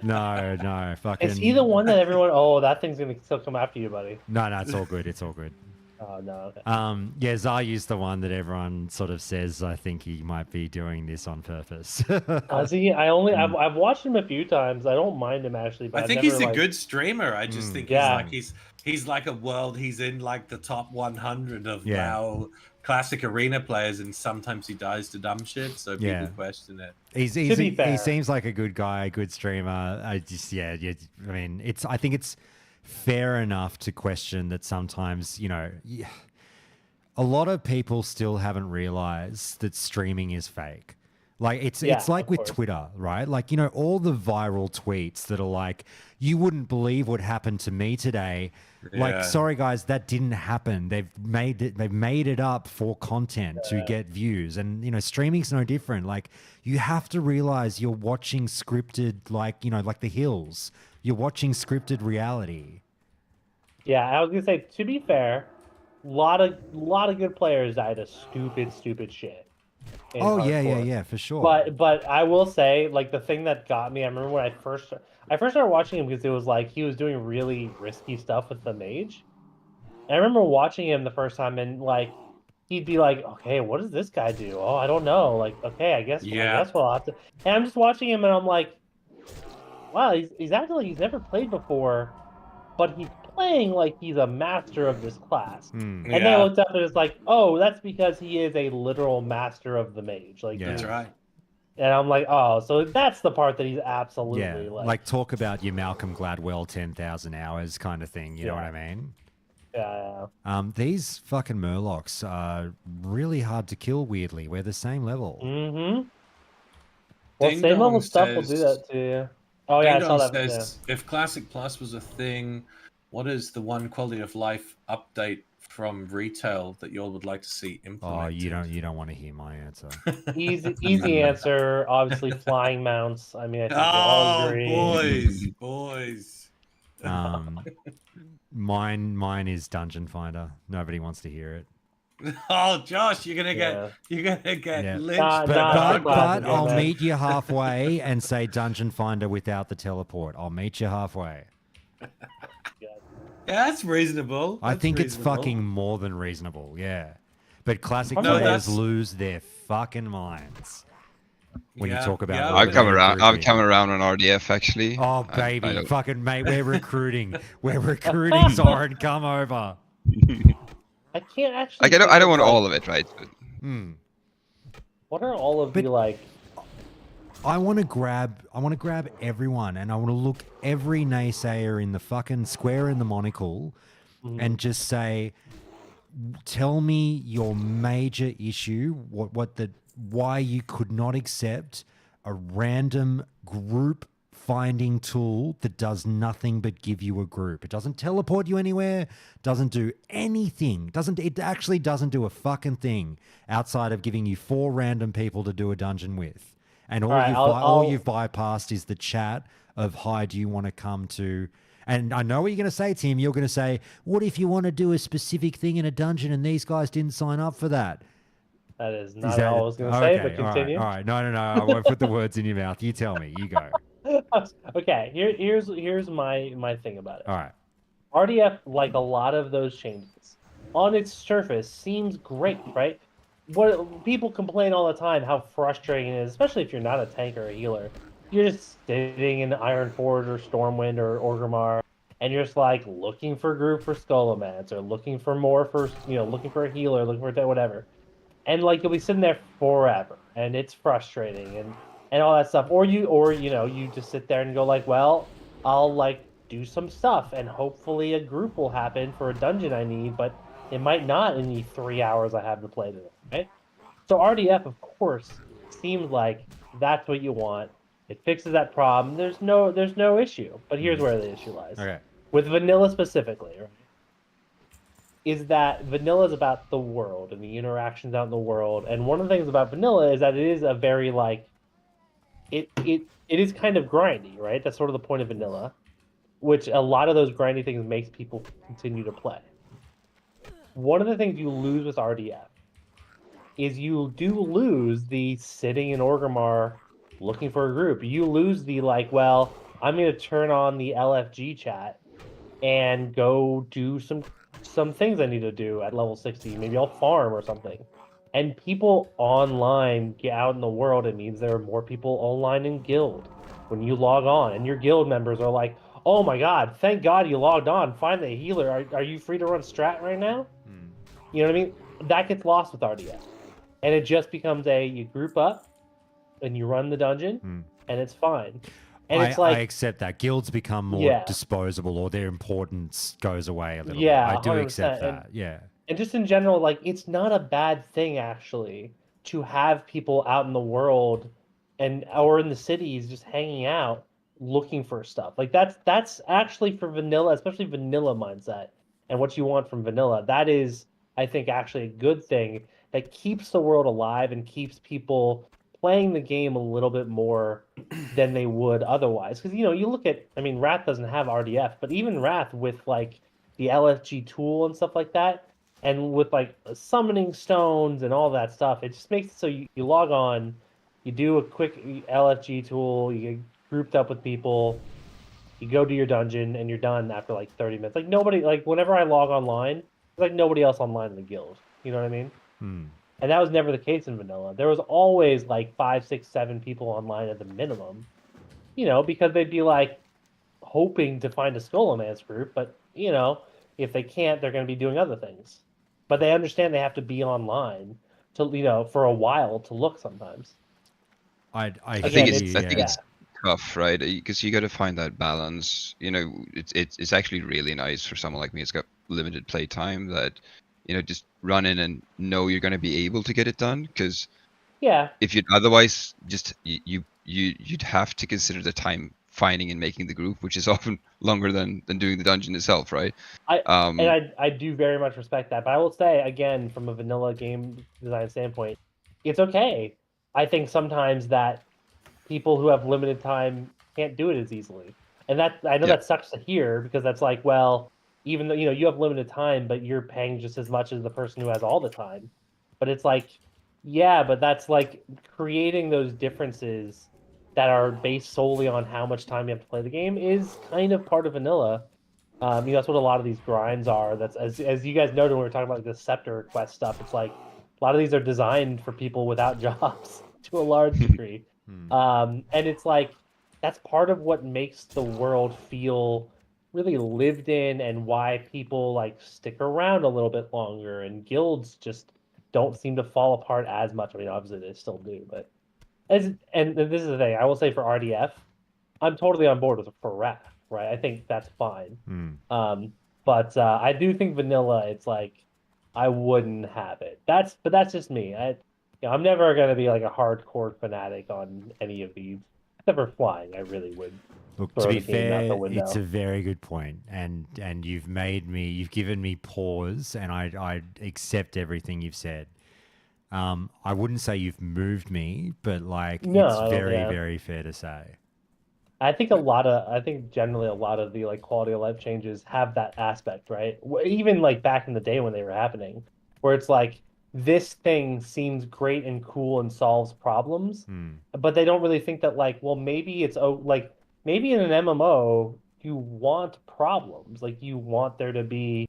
No, fucking. It's either one that everyone. Oh, that thing's gonna still come after you, buddy. No, it's all good. It's all good. Oh no. Okay. Yeah, Zayu's the one that everyone sort of says. I think he might be doing this on purpose. See, I've watched him a few times. I don't mind him actually, but I I've think never, he's a like, good streamer. I just think Yeah. he's like a world. He's in like the top 100 of Yeah. WoW classic arena players, and sometimes he dies to dumb shit, so people Yeah. question it. He be fair. seems like a good guy, a good streamer. I mean, I think it's fair enough to question that sometimes, a lot of people still haven't realized that streaming is fake. Like it's like of with course. Twitter, right? Like, all the viral tweets that are like, you wouldn't believe what happened to me today. Like, Yeah. sorry guys, that didn't happen. They've made it up for content to get views. And streaming's no different. Like, you have to realize you're watching scripted, like The Hills. You're watching scripted reality. Yeah, I was gonna say, to be fair, lot of good players died of stupid shit. In Oh hardcore. yeah, for sure. But I will say, like, the thing that got me, I remember when I first started watching him because it was like he was doing really risky stuff with the mage. And I remember watching him the first time, and like he'd be like, "Okay, what does this guy do? Oh, I don't know. Like, okay, I guess we'll have to." And I'm just watching him, and I'm like, "Wow, he's acting like he's never played before, but he's playing like he's a master of this class." And then I looked up and it's like, "Oh, that's because he is a literal master of the mage." Like, Yeah. That's right. and I'm like, "Oh, so that's the part that he's absolutely Yeah, like." like talk about your Malcolm Gladwell 10,000 hours kind of thing. You know what I mean? Yeah. These fucking Murlocs are really hard to kill. Weirdly, we're the same level. Mm-hmm. Well, Ding same Dong level stuff will do says- that to you. Oh yeah, I Ding saw Dong that. says, if Classic Plus was a thing, what is the one quality of life update from retail that you all would like to see Oh, implemented? you don't want to hear my answer. Easy answer. Obviously, flying mounts. I mean, I think we'll all Oh, agree. boys. Mine is Dungeon Finder. Nobody wants to hear it. Oh, Josh, you're gonna get Yeah. lynched. Nah, But nah, but, classic, but I'll man. meet you halfway and say Dungeon Finder without the teleport. I'll meet you halfway. Yeah, that's reasonable. I That's think it's reasonable. fucking more than reasonable. Yeah. But classic No, players that's- lose their fucking minds when you Yeah, talk about. yeah, I've come around. I've grouping. come around on RDF actually. Oh I baby, don't- fucking mate, we're recruiting. We're recruiting, Soren. Come over. I can't actually. Like I think don't of, want like, all of it, right? But What are all of But- the like? I want to grab everyone, and I want to look every naysayer in the fucking square in the monocle, and just say, tell me your major issue. Why you could not accept a random group finding tool that does nothing but give you a group. It doesn't teleport you anywhere, doesn't do anything. It actually doesn't do a fucking thing outside of giving you 4 random people to do a dungeon with. And all you've bypassed is the chat of, hi, do you want to come to... And I know what you're going to say, Tim. You're going to say, what if you want to do a specific thing in a dungeon and these guys didn't sign up for that? That is not all I was going to say, but continue. All right. No. I won't put the words in your mouth. You tell me. You go. Okay, here's my thing about it. All right. RDF, like a lot of those changes, on its surface seems great, right? What people complain all the time how frustrating it is, especially if you're not a tank or a healer. You're just sitting in Ironforge or Stormwind or Orgrimmar, and you're just like looking for group for Skullomance or looking for more for looking for a healer, looking for whatever, and like you'll be sitting there forever, and it's frustrating and all that stuff. Or you just sit there and go like, well, I'll like do some stuff, and hopefully a group will happen for a dungeon I need, but it might not in the 3 hours I have to play today, right? So RDF, of course, seems like that's what you want. It fixes that problem. There's no issue. But here's where the issue lies. Okay. With vanilla specifically, right? Is that vanilla is about the world and the interactions out in the world. And one of the things about vanilla is that it is a very like it is kind of grindy, right? That's sort of the point of vanilla, which a lot of those grindy things makes people continue to play. One of the things you lose with RDF is you do lose the sitting in Orgrimmar looking for a group. You lose the like, well, I'm going to turn on the LFG chat and go do some things I need to do at level 60. Maybe I'll farm or something. And people online get out in the world. It means there are more people online in guild when you log on, and your guild members are like, oh my god, thank god you logged on. Find the healer. Are you free to run strat right now? You know what I mean? That gets lost with RDF. And it just becomes you group up and you run the dungeon and it's fine. And it's I like, accept that. Guilds become more yeah, disposable, or their importance goes away a little bit. yeah, I do 100%. accept that. Yeah. And just in general, like it's not a bad thing actually to have people out in the world and or in the cities just hanging out looking for stuff. Like that's actually for vanilla, especially vanilla mindset and what you want from vanilla. That is, I think, actually a good thing that keeps the world alive and keeps people playing the game a little bit more than they would otherwise. Because you look at, I mean, Wrath doesn't have RDF, but even Wrath with like the LFG tool and stuff like that, and with like summoning stones and all that stuff, it just makes it so you log on, you do a quick LFG tool, you get grouped up with people, you go to your dungeon, and you're done after like 30 minutes. Like nobody, like whenever I log online, there's like nobody else online in the guild. You know what I mean? Hmm. And that was never the case in vanilla. There was always like 5, 6, 7 people online at the minimum. Because they'd be like hoping to find a Scholomance group, but if they can't, they're going to be doing other things. But they understand they have to be online to for a while to look sometimes. I I hear think Again, you. it's I think Yeah. it's tough, right? Because you got to find that balance. It's actually really nice for someone like me. It's got limited play time that just run in and know you're going to be able to get it done. Because Yeah, if you'd otherwise just you'd have to consider the time finding and making the group, which is often longer than doing the dungeon itself, right? I do very much respect that, but I will say again, from a vanilla game design standpoint, it's okay. I think sometimes that people who have limited time can't do it as easily, and I know Yeah. that sucks to hear because that's like, well, even though you have limited time, but you're paying just as much as the person who has all the time. But it's like, yeah, but that's like creating those differences that are based solely on how much time you have to play the game is kind of part of vanilla. That's what a lot of these grinds are. That's as you guys noted when we were talking about like the scepter quest stuff. It's like a lot of these are designed for people without jobs to a large degree. Hmm. And it's like that's part of what makes the world feel really lived in and why people like stick around a little bit longer and guilds just don't seem to fall apart as much. I mean, obviously they still do, but and this is the thing, I will say for RDF, I'm totally on board with for Wrath, right? I think that's fine. Hmm. But I do think vanilla, it's like I wouldn't have it. But that's just me. I'm never gonna be like a hardcore fanatic on any of these. Except for flying, I really would Look, to throw be the game out the fair, it's window. a very good point, and you've given me pause, and I accept everything you've said. I wouldn't say you've moved me, but like No, it's I don't. very, Yeah, very fair to say. I think generally a lot of the like quality of life changes have that aspect, right? Even like back in the day when they were happening, where it's like this thing seems great and cool and solves problems, Hmm. but they don't really think that like, well, maybe like maybe in an MMO you want problems, like you want there to be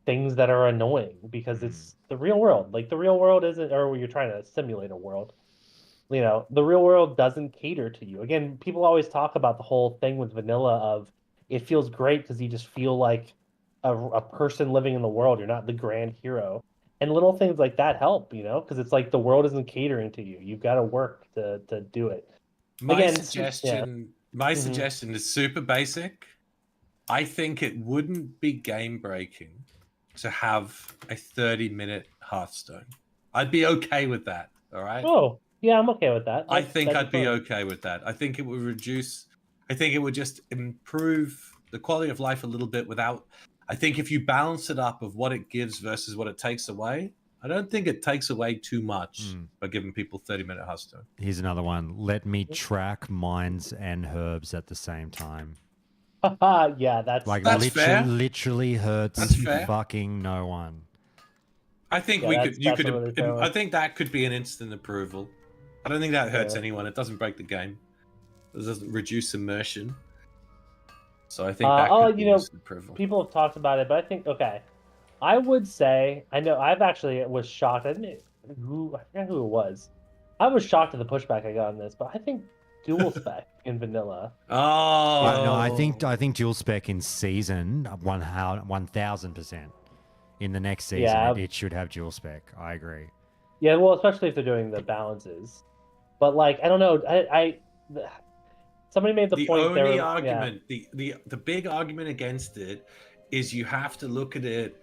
things that are annoying because Hmm. it's the real world. Like the real world isn't, or you're trying to simulate a world. The real world doesn't cater to you. Again, people always talk about the whole thing with vanilla of it feels great because you just feel like a person living in the world. You're not the grand hero. And little things like that help, because it's like the world isn't catering to you. You've got to work to do it. My Again, yeah. suggestion, my hmm suggestion is super basic. I think it wouldn't be game breaking to have a 30-minute Hearthstone. I'd be okay with that. All right. Oh, yeah, I'm okay with that. I think That'd I'd be fun. okay with that. I think it would reduce. I think it would just improve the quality of life a little bit without. I think if you balance it up of what it gives versus what it takes away, I don't think it takes away too much Hmm. by giving people 30-minute Hearthstone. Here's another one. Let me track mines and herbs at the same time. Yeah, that's Like That's fair. literally hurts That's fair. fucking no one. I think yeah, we that's could. You that's could. a really fair I one. think that could be an instant approval. I don't think that hurts Yeah. anyone. It doesn't break the game. It doesn't reduce immersion. So I think that could be instant approval. People have talked about it, but I think okay. I would say I know I've actually was shocked. I forget who it was. I was shocked at the pushback I got on this, but I think dual spec in vanilla. Oh No, I think dual spec in season 1000%. In the next season, Yeah, it should have dual spec. I agree. well, especially if they're doing the balances. But like I don't know, somebody made the The point only there. argument, the big argument against it is you have to look at it.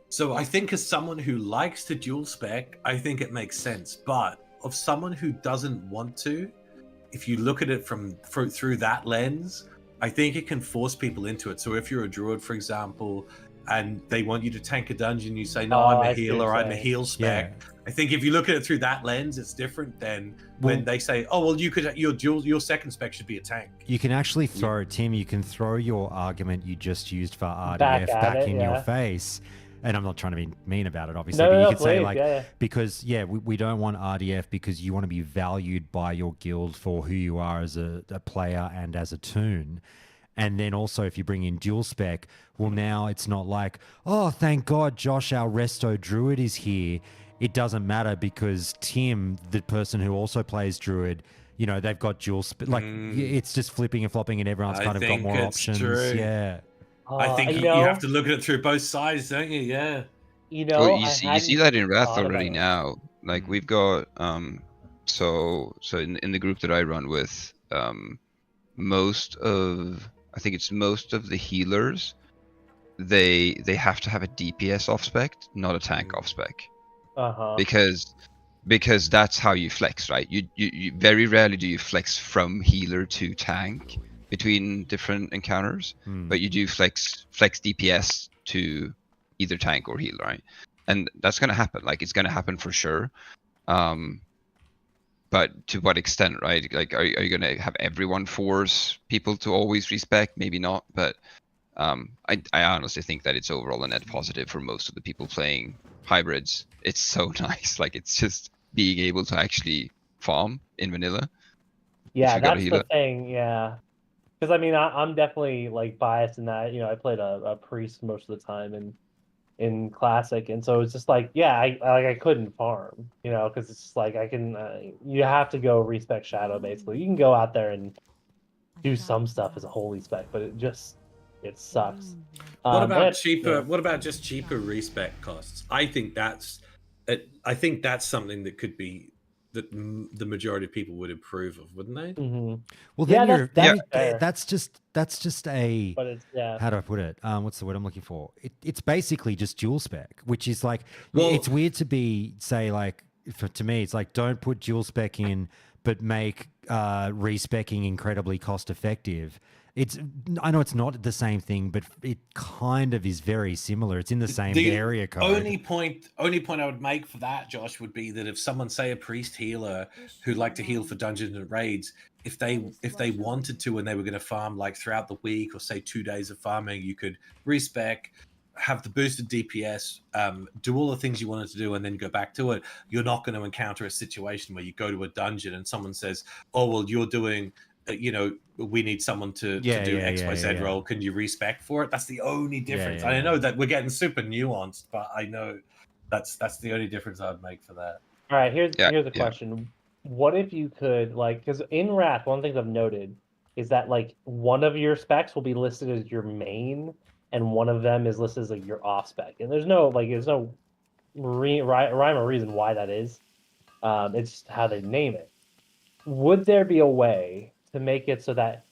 So I think as someone who likes to dual spec, I think it makes sense. But of someone who doesn't want to, if you look at it through that lens, I think it can force people into it. So if you're a druid, for example, and they want you to tank a dungeon, you say, no, I'm a I see what healer, you're I'm a saying. heal spec. Yeah. I think if you look at it through that lens, it's different than when Well- they say, oh, well, you could your second spec should be a tank. You can actually throw, Tim, you can throw your argument you just used for RDF Back back, at it, in your yeah. face. And I'm not trying to be mean about it, obviously, No, but no, you no, could say, please, like, yeah. because, we don't want RDF because you want to be valued by your guild for who you are as a player and as a toon. And then also, if you bring in dual spec, well, now it's not like, oh, thank God, Josh, our Resto Druid is here. It doesn't matter because Tim, the person who also plays Druid, they've got dual spec. Like, it's just flipping and flopping, and everyone's I kind of got think more it's options. true. Yeah. I think you you know, have to look at it through both sides, don't you? Yeah. Well, I you see hadn't that in Wrath thought about already it. now. Like we've got so in the group that I run with, most of the healers, they have to have a DPS off spec, not a tank off spec, because that's how you flex, right? You very rarely do you flex from healer to tank between different encounters, but you do flex DPS to either tank or healer, right? And that's gonna happen. Like it's gonna happen for sure. But to what extent, right? Like, are you gonna have everyone force people to always respec? Maybe not, but I honestly think that it's overall a net positive for most of the people playing hybrids. It's so nice. Like it's just being able to actually farm in vanilla. Yeah, you got a that's the healer. thing. Yeah, because I mean, I'm definitely like biased in that. I played a priest most of the time in classic, and so it's just like, yeah, I couldn't farm, because it's just like I can. You have to go respec shadow basically. You can go out there and do some stuff as a holy spec, but it sucks. What and about it's, cheaper? What about just cheaper respec costs? I think that's something that could be that the majority of people would approve of, wouldn't they? Mhm. Well, Yeah, then that's fair. that's just a. But it's How do I put it? What's the word I'm looking for? It's basically just dual spec, which is like, Well- it's weird to say like, to me, it's like, don't put dual spec in, but make respecing incredibly cost effective. I know it's not the same thing, but it kind of is very similar. It's in the same area code. Only point I would make for that, Josh, would be that if someone, say a priest healer who like to heal for dungeons and raids, if they wanted to and they were going to farm like throughout the week, or say 2 days of farming, you could respec, have the boosted DPS, do all the things you wanted to do, and then go back to it. You're not going to encounter a situation where you go to a dungeon and someone says, oh, well, you're doing, we need someone to do XYZ role. Can you respec for it? That's the only difference. I know that we're getting super nuanced, but I know that's the only difference I'd make for that. All right, here's a question. What if you could, like, because in Wrath, one of the things I've noted is that like one of your specs will be listed as your main, and one of them is listed as like your off spec, and there's no rhyme or reason why that is. It's just how they name it. Would there be a way to make it so that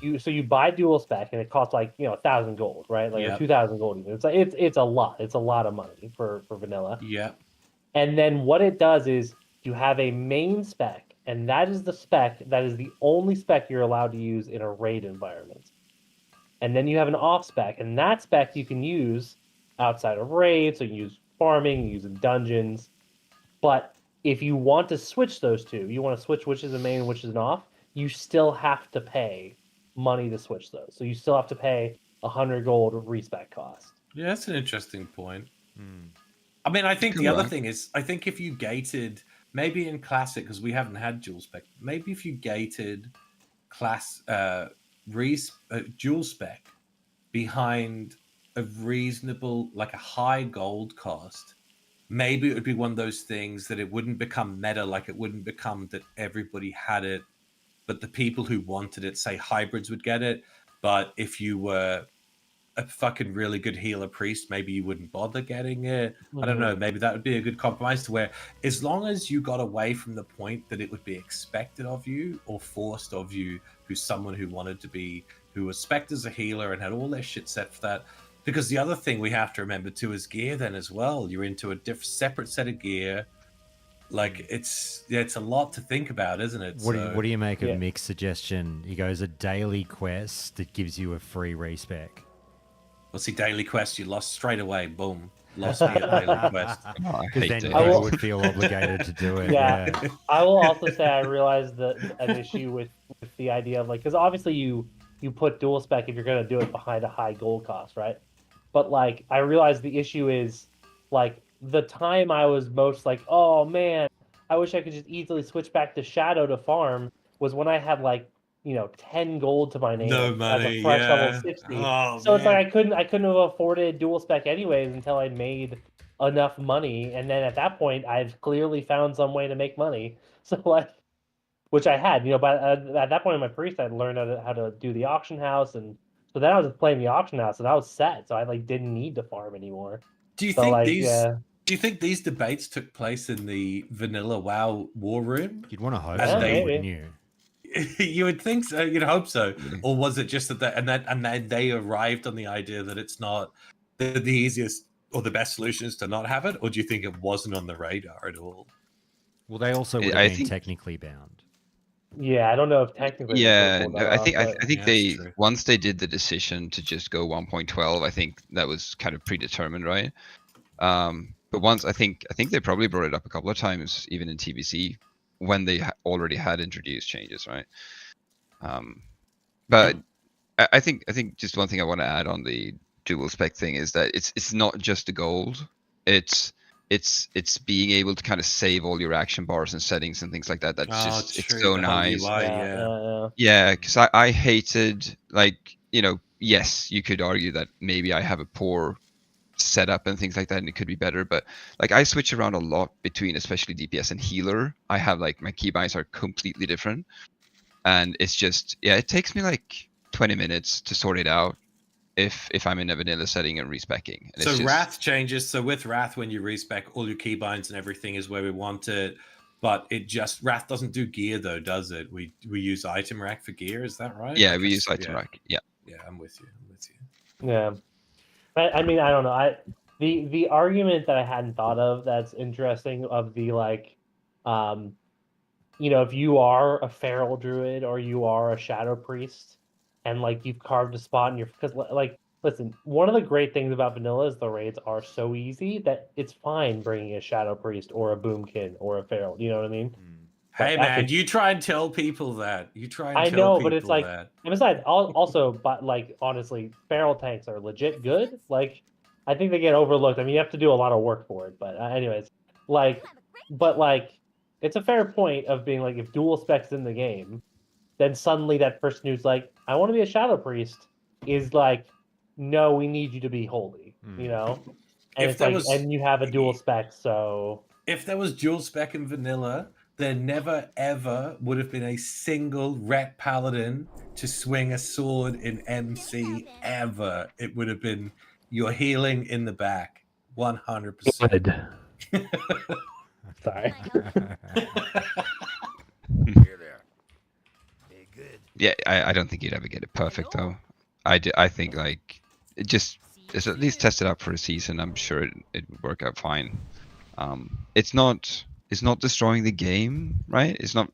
you buy dual spec and it costs like 1,000 gold, right? Like or 2,000 gold even. It's like it's a lot. It's a lot of money for vanilla. Yeah. And then what it does is you have a main spec, and that is the spec that is the only spec you're allowed to use in a raid environment. And then you have an off spec, and that spec you can use outside of raids, so you use farming, you use in dungeons. But if you want to switch those two, you want to switch which is a main and which is an off, you still have to pay money to switch those. So you still have to pay 100 gold respec cost. Yeah, that's an interesting point. I mean, I think the other thing is, I think if you gated, maybe in Classic, because we haven't had dual spec, maybe if you gated dual spec behind a reasonable, like a high gold cost, maybe it would be one of those things that it wouldn't become meta, like it wouldn't become that everybody had it, but the people who wanted it, say hybrids, would get it. But if you were a fucking really good healer priest, maybe you wouldn't bother getting it. I don't Mhm. know. Maybe that would be a good compromise to where, as long as you got away from the point that it would be expected of you or forced of you, who's someone who wanted to be, who was spec'd as a healer and had all their shit set for that. Because the other thing we have to remember too is gear. Then as well, you're into a separate set of gear. Like it's a lot to think about, isn't it? What do you make of Yeah. Mick's suggestion? He goes a daily quest that gives you a free respec. Well, see, daily quest, you lost straight away. Boom, lost me at daily quest. Oh, I Because hate then daily I people will- quests. would feel obligated to do it. Yeah. Yeah. I will also say I realized that an issue with the idea of like, because obviously you put dual spec if you're gonna do it behind a high gold cost, right? But like I realized the issue is like the time I was most like, oh man, I wish I could just easily switch back to Shadow to farm was when I had like 10 gold to my name No as money, a fresh level yeah. 60. Oh, So it's like man. I couldn't have afforded dual spec anyways until I made enough money, and then at that point I've clearly found some way to make money. So like, which I had, but at that point in my priest I'd learned how to do the auction house, and so then I was playing the auction house and I was set, so I like didn't need to farm anymore. Do you So think like, these? yeah, Do you think these debates took place in the vanilla WoW war room? You'd want to hope And so, they- wouldn't you? You would think so. You'd hope so. Yeah. Or was it just that they arrived on the idea that it's not the easiest or the best solution is to not have it? Or do you think it wasn't on the radar at all? Well, they also would I have been think- technically bound. yeah, I don't know if technically Yeah, pulled no, that I off, think but- I think Yeah, they that's true. once they did the decision to just go 1.12, I think that was kind of predetermined, right? But once I think they probably brought it up a couple of times, even in TBC, when they already had introduced changes, right? But I think just one thing I want to add on the dual spec thing is that it's not just the gold, it's being able to kind of save all your action bars and settings and things like that. That's just it's so the whole nice. UI, yeah, yeah. yeah. Yeah, because I hated, like, yes, you could argue that maybe I have a poor setup and things like that, and it could be better, but like I switch around a lot between especially DPS and healer. I have like my keybinds are completely different, and it's just, yeah, it takes me like 20 minutes to sort it out if I'm in a vanilla setting and respecking. And So it's just, Wrath changes. So with Wrath, when you respec, all your keybinds and everything is where we want it. But Wrath doesn't do gear though, does it? We use item rack for gear. Is that right? yeah, Like we it's- use item rack. Yeah. Yeah, I'm with you. Yeah. I mean, I don't know. The argument that I hadn't thought of that's interesting of the like, if you are a feral druid or you are a shadow priest, and like you've carved a spot in your, because like, listen, one of the great things about vanilla is the raids are so easy that it's fine bringing a shadow priest or a boomkin or a feral. You know what I mean? Hey But man, actually- you try and tell people that. You try and I tell know, people but it's like, that. and besides, also, but like honestly, feral tanks are legit good. Like, I think they get overlooked. I mean, you have to do a lot of work for it, but anyways, like, but like, it's a fair point of being like, if dual specs in the game, then suddenly that person who's like, I want to be a shadow priest, is like, no, we need you to be holy, you know. And If it's there like, was- and you have a dual spec, so If there was dual spec in vanilla, there never ever would have been a single ret paladin to swing a sword in MC ever. It would have been you're healing in the back, 100%. good. Sorry. Yeah, I don't think you'd ever get it perfect though. I think like it just at least test it out for a season. I'm sure it would work out fine. It's not destroying the game, right? It's not.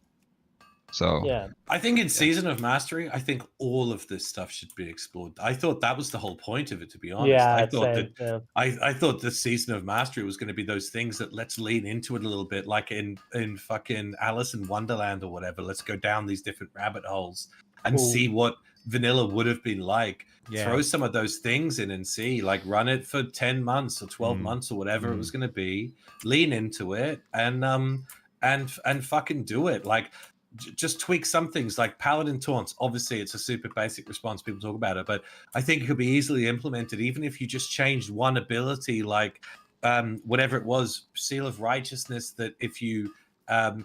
So Yeah. I think in Season of Mastery, I think all of this stuff should be explored. I thought that was the whole point of it, to be honest. Yeah. I thought same, that yeah. I thought the Season of Mastery was going to be those things that let's lean into it a little bit, like in fucking Alice in Wonderland or whatever. Let's go down these different rabbit holes and Ooh. see what vanilla would have been like. Yeah. Throw some of those things in and see, like run it for 10 months or 12 months or whatever it was going to be. Lean into it and fucking do it. Like just tweak some things like Paladin Taunts. Obviously, it's a super basic response. People talk about it, but I think it could be easily implemented, even if you just changed one ability, like whatever it was, Seal of Righteousness, that if you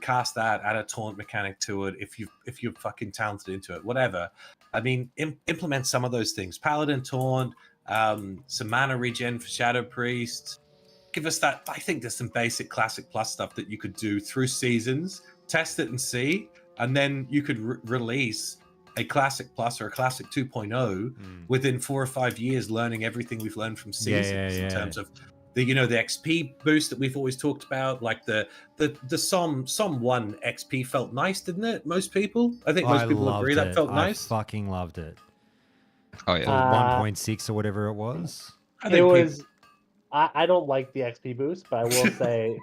cast that, add a taunt mechanic to it, if you're fucking talented into it, whatever. I mean, implement some of those things. Paladin Taunt, some mana regen for Shadow Priest. Give us that. I think there's some basic Classic Plus stuff that you could do through seasons, test it and see, and then you could release a Classic Plus or a Classic 2.0 within 4 or 5 years, learning everything we've learned from seasons in terms of the the XP boost that we've always talked about. Like the Som 1 XP felt nice, didn't it? Most people, I think most people agree that felt nice. I fucking loved it. Oh Or yeah. 1.6 or whatever it was. It was. I don't like the XP boost, but I will say,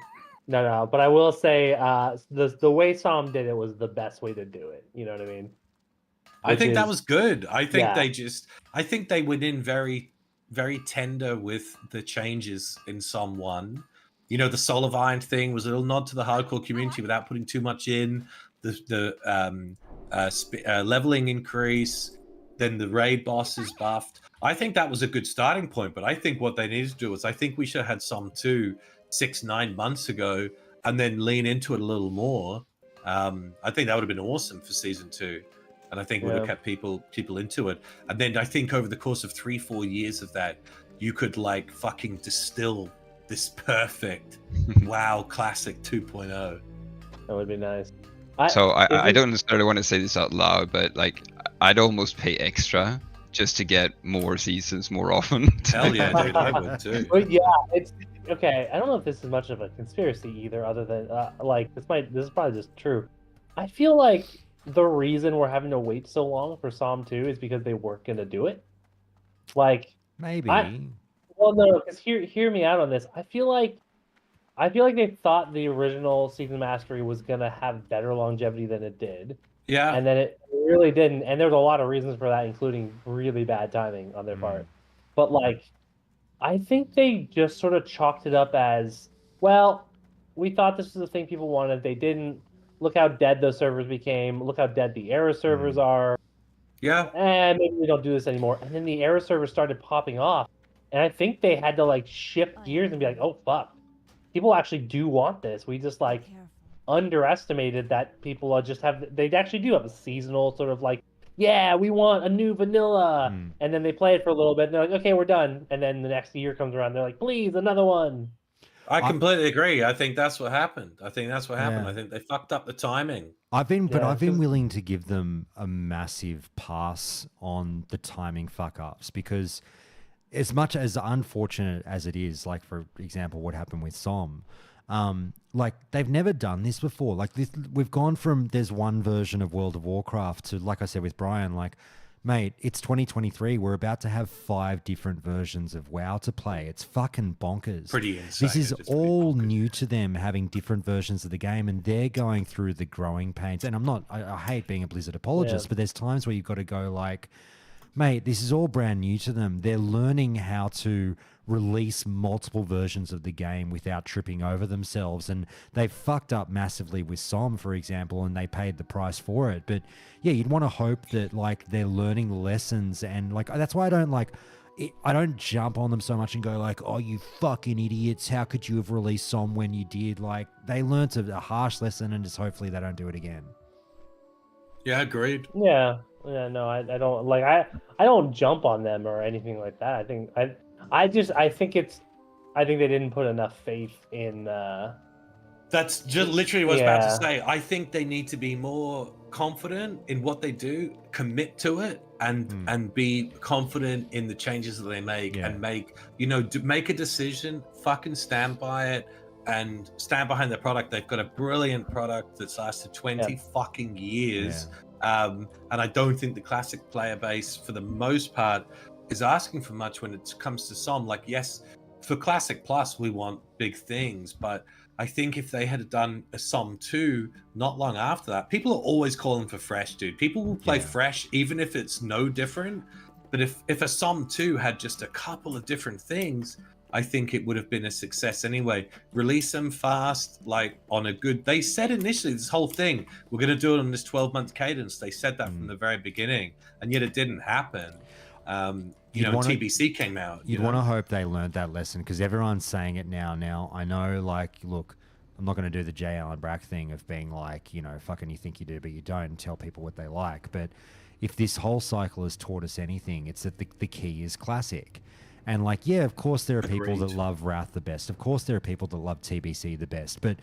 no. But I will say, the way Som did it was the best way to do it. You know what I mean? I think that was good. I think Yeah. I think they went in very, very tender with the changes in Som 1. You know, the Soul of Iron thing was a little nod to the hardcore community without putting too much in. The leveling increase, then the raid bosses buffed. I think that was a good starting point, but I think what they needed to do is I think we should have had Som 2 6-9 months ago and then lean into it a little more. I think that would have been awesome for season 2. And I think would have kept people into it. And then I think over the course of 3-4 years of that, you could like fucking distill this perfect WoW Classic 2.0. That would be nice. So I don't necessarily want to say this out loud, but like I'd almost pay extra just to get more seasons more often. Hell yeah, dude, I would too. But yeah, it's okay. I don't know if this is much of a conspiracy either, other than like this is probably just true. I feel like the reason we're having to wait so long for Som 2 is because they weren't going to do it. Like Maybe. Well, no, because hear me out on this. I feel like they thought the original Season Mastery was gonna have better longevity than it did. Yeah. And then it really didn't. And there's a lot of reasons for that, including really bad timing on their part. But like, I think they just sort of chalked it up as, well, we thought this was the thing people wanted. They didn't. Look how dead those servers became. Look how dead the era servers are. Yeah. And maybe we don't do this anymore. And then the era servers started popping off. And I think they had to like shift gears and be like, oh fuck, people actually do want this. We just like underestimated that people are just they actually do have a seasonal sort of like, yeah, we want a new vanilla. And then they play it for a little bit and they're like, okay, we're done. And then the next year comes around, they're like, please, another one. I completely agree. I think that's what happened. I think they fucked up the timing. I've been willing to give them a massive pass on the timing fuck ups, because as much as unfortunate as it is, like for example, what happened with Som, like they've never done this before. Like this, we've gone from there's one version of World of Warcraft to, like I said with Brian, like, mate, it's 2023. We're about to have 5 different versions of WoW to play. It's fucking bonkers. Pretty insane. This is all new to them, having different versions of the game, and they're going through the growing pains. And I hate being a Blizzard apologist, but there's times where you've got to go like, mate, this is all brand new to them. They're learning how to release multiple versions of the game without tripping over themselves, and they fucked up massively with Som, for example, and they paid the price for it. But yeah, you'd want to hope that like they're learning lessons, and like that's why I don't jump on them so much and go like, oh, you fucking idiots, how could you have released Som when you did? Like, they learnt a harsh lesson, and just hopefully they don't do it again. Yeah, agreed. Yeah, no, I don't like I don't jump on them or anything like that. I think they didn't put enough faith in. That's just literally what I was about to say. I think they need to be more confident in what they do, commit to it, and be confident in the changes that they make, and make make a decision, fucking stand by it, and stand behind their product. They've got a brilliant product that's lasted 20 fucking years. And I don't think the classic player base, for the most part, is asking for much when it comes to Som. Like, yes, for Classic Plus, we want big things, but I think if they had done a Som 2 not long after that, people are always calling for fresh, dude. People will play fresh, even if it's no different. But if a Som 2 had just a couple of different things, I think it would have been a success anyway. Release them fast, like on a good. They said initially this whole thing, we're going to do it on this 12-month cadence. They said that from the very beginning, and yet it didn't happen. TBC came out. You'd want to hope they learned that lesson, because everyone's saying it now. Now, I know, like, look, I'm not going to do the J. Allen Brack thing of being like, fucking you think you do, but you don't, and tell people what they like. But if this whole cycle has taught us anything, it's that the key is classic. And like, yeah, of course there are people that Agreed. love Wrath the best. Of course there are people that love TBC the best. But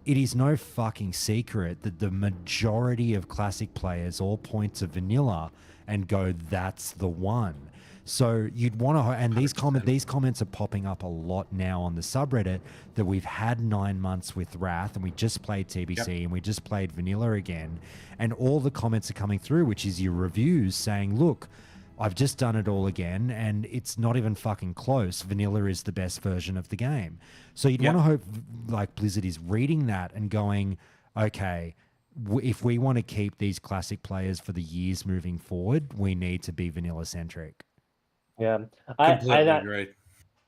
it is no fucking secret that the majority of classic players all point to vanilla and go, that's the one. So you'd want to, and these 100%. these comments are popping up a lot now on the subreddit, that we've had 9 months with Wrath and we just played TBC and we just played vanilla again, and all the comments are coming through, which is your reviews saying, look, I've just done it all again and it's not even fucking close. Vanilla is the best version of the game. So you'd want to hope like Blizzard is reading that and going, okay, if we want to keep these classic players for the years moving forward, we need to be vanilla centric. Yeah, Completely agree.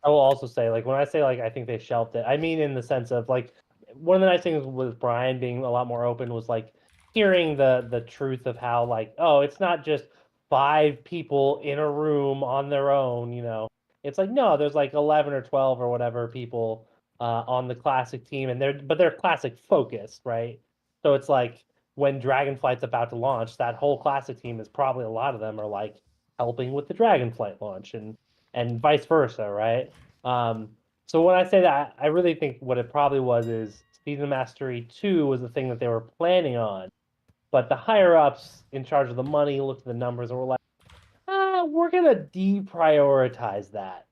I will also say, like, when I say like I think they shelved it, I mean in the sense of like one of the nice things with Brian being a lot more open was like hearing the truth of how like, oh, it's not just 5 people in a room on their own, you know. It's like, no, there's like 11 or 12 or whatever people on the classic team, and they're classic focused, right? So it's like when Dragonflight's about to launch, that whole classic team is probably, a lot of them are like helping with the Dragonflight launch and vice versa, right? So when I say that, I really think what it probably was is Season Mastery 2 was the thing that they were planning on, but the higher ups in charge of the money looked at the numbers and were like, we're gonna deprioritize that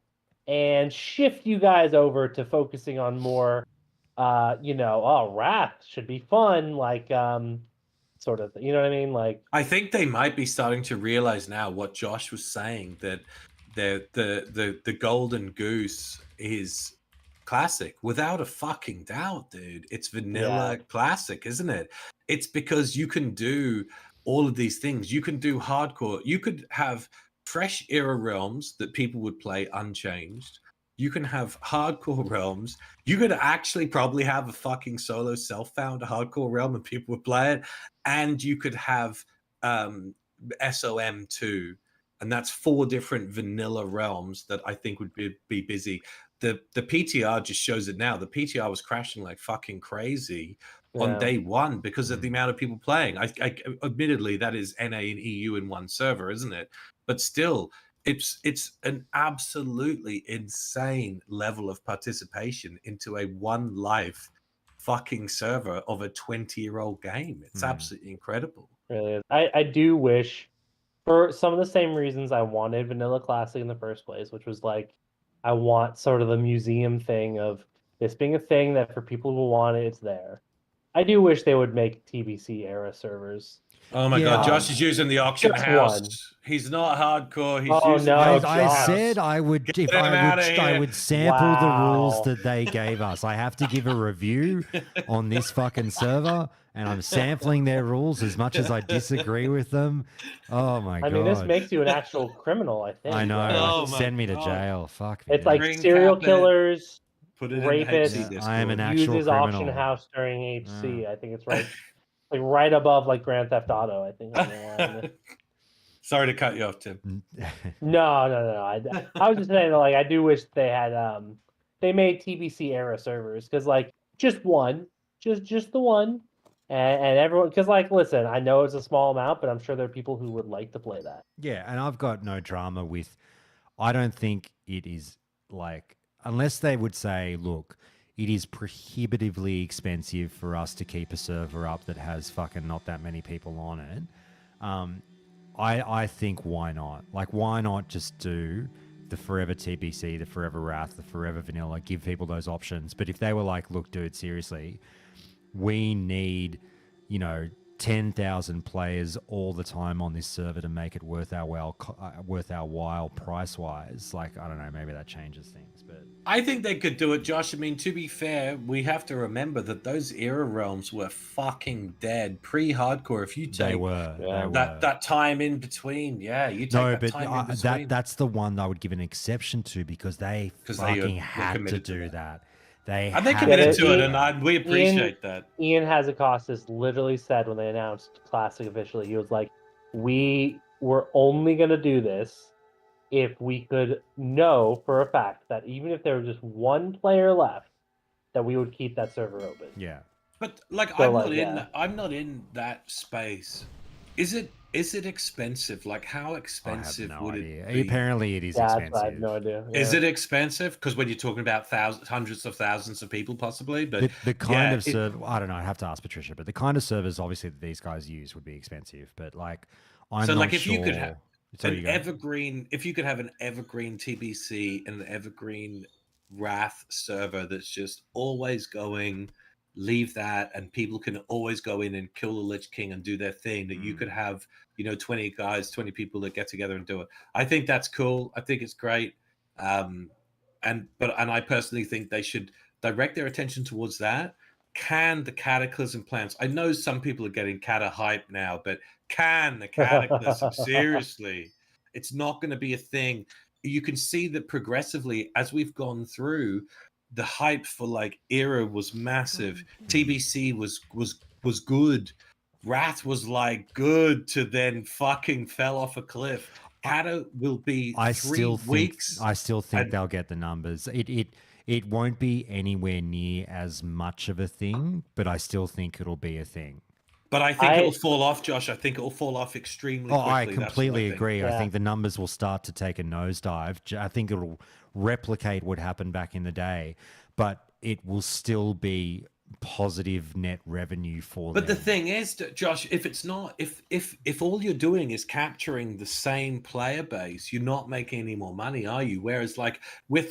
and shift you guys over to focusing on more, Wrath should be fun, like sort of, you know what I mean? Like, I think they might be starting to realize now what Josh was saying, that the golden goose is classic without a fucking doubt, dude. It's vanilla classic, isn't it? It's because you can do all of these things. You can do hardcore. You could have fresh era realms that people would play unchanged. You can have hardcore realms. You could actually probably have a fucking solo self-found hardcore realm and people would play it. And you could have SOM 2, and that's 4 different vanilla realms that I think would be busy. The PTR just shows it now. The PTR was crashing like fucking crazy on day 1 because of the amount of people playing. I admittedly, that is NA and EU in one server, isn't it? But still, it's an absolutely insane level of participation into a one life fucking server of a 20-year-old game. It's absolutely incredible. really is. I do wish, for some of the same reasons I wanted Vanilla Classic in the first place, which was like, I want sort of the museum thing of this being a thing that for people who want it, it's there. I do wish they would make TBC era servers. Oh my god, Josh is using the auction just house. one. He's not hardcore. He's Oh, using no, the auction I house. said I would, Get if him outta I here. would sample the rules Wow. that they gave us. I have to give a review on this fucking server, and I'm sampling their rules as much as I disagree with them. Oh my god! I mean, this makes you an actual criminal, I think. I know. right? Oh my Send me to God. jail. Fuck me. It's like Green serial carpet. killers, Put it rapists, in HD I am an Discord. actual uses criminal. auction house during HC. I think it's right, like right above like Grand Theft Auto. I think. On the line. Sorry to cut you off, Tim. No. I was just saying that, like, I do wish they had they made TBC era servers, because like just one, just the one, and everyone, because like, listen, I know it's a small amount, but I'm sure there are people who would like to play that. Yeah, and I've got no drama with. I don't think it is like, unless they would say, look, it is prohibitively expensive for us to keep a server up that has fucking not that many people on it. I think why not? Like, why not just do the forever TBC, the forever Wrath, the forever vanilla, give people those options. But if they were like, look, dude, seriously, we need, 10,000 players all the time on this server to make it worth our while price wise. Like, I don't know, maybe that changes things, but I think they could do it, Josh. I mean, to be fair, we have to remember that those era realms were fucking dead pre-hardcore. If you take they were. that time in between, yeah, you take No, that but time in between. that's the one I would give an exception to, because they fucking had to committed to do that. They and they had committed to to it, Ian- and we appreciate that. Ian Hazakostas literally said when they announced Classic officially, he was like, we were only going to do this if we could know for a fact that even if there was just one player left, that we would keep that server open. Yeah. But like, So, I'm like, not yeah. I'm not in that space. Is it Is it expensive? Like, how I have expensive no would idea. it be? Apparently, it is Yeah, expensive. that's, I have no idea. Is Yeah. it expensive? Because when you're talking about thousands, hundreds of thousands of people, possibly, but The kind yeah, of server, I don't know. I have to ask Patricia, but the kind of servers obviously that these guys use would be expensive. But like, I'm so not like if sure. you could have Sorry, an you go. evergreen, if you could have an evergreen TBC and an evergreen Wrath server that's just always going, leave that, and people can always go in and kill the Lich King and do their thing. That you could have, 20 guys, 20 people that get together and do it. I think that's cool. I think it's great. And I personally think they should direct their attention towards that. Can the Cataclysm plans? I know some people are getting Cata hype now, but can the Cataclysm seriously? It's not going to be a thing. You can see that progressively as we've gone through, the hype for like Era was massive. TBC was good. Wrath was like good to then fucking fell off a cliff. Cata will be I 3 still think weeks. and- they'll get the numbers. It won't be anywhere near as much of a thing, but I still think it'll be a thing. But I think it'll fall off, Josh. I think it'll fall off extremely quickly. I That's what completely think. agree. I Yeah. think the numbers will start to take a nosedive. I think it'll replicate what happened back in the day, but it will still be positive net revenue for But them. the thing is, Josh, if it's not, if all you're doing is capturing the same player base, you're not making any more money, are you? Whereas, like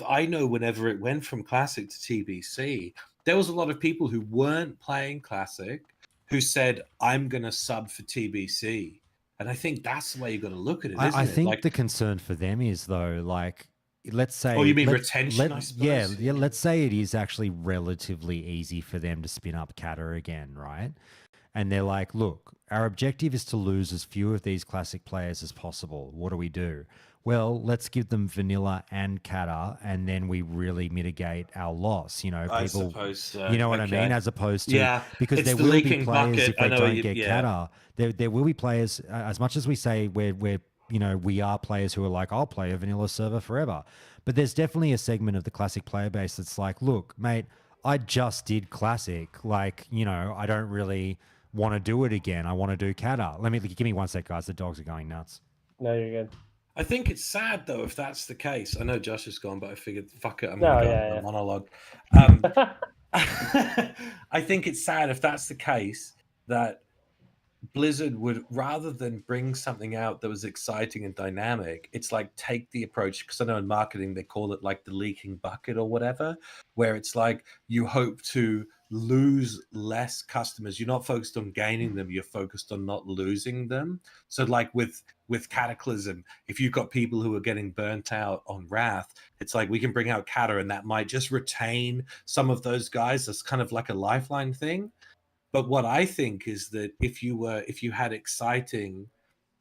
I know whenever it went from Classic to TBC, there was a lot of people who weren't playing Classic who said, "I'm going to sub for TBC," and I think that's the way you got to look at it, isn't I it? think Like, the concern for them is though, like, let's say, oh, you mean retention? I suppose. yeah. Let's say it is actually relatively easy for them to spin up Kata again, right? And they're like, look, our objective is to lose as few of these classic players as possible. What do we do? Well, let's give them vanilla and Kata, and then we really mitigate our loss. You know, I people, suppose so. you know what I Okay. mean? As opposed to, Yeah, because it's there the will be leaking players bucket. if I they know don't you- get yeah. Kata, there will be players, as much as we say we're we are players who are like, I'll play a vanilla server forever. But there's definitely a segment of the classic player base that's like, look, mate, I just did classic. Like, I don't really want to do it again. I want to do Kata. Give me 1 sec, guys. The dogs are going nuts. No, you're good. I think it's sad though if that's the case. I know Josh is gone, but I figured, fuck it, I'm No, gonna go yeah, on yeah. a monologue. I think it's sad if that's the case that Blizzard would, rather than bring something out that was exciting and dynamic, it's like take the approach, because I know in marketing they call it like the leaking bucket or whatever, where it's like you hope to lose less customers. You're not focused on gaining them, you're focused on not losing them. So like with Cataclysm, if you've got people who are getting burnt out on Wrath, it's like we can bring out Kata and that might just retain some of those guys as kind of like a lifeline thing. But what I think is that if you had exciting,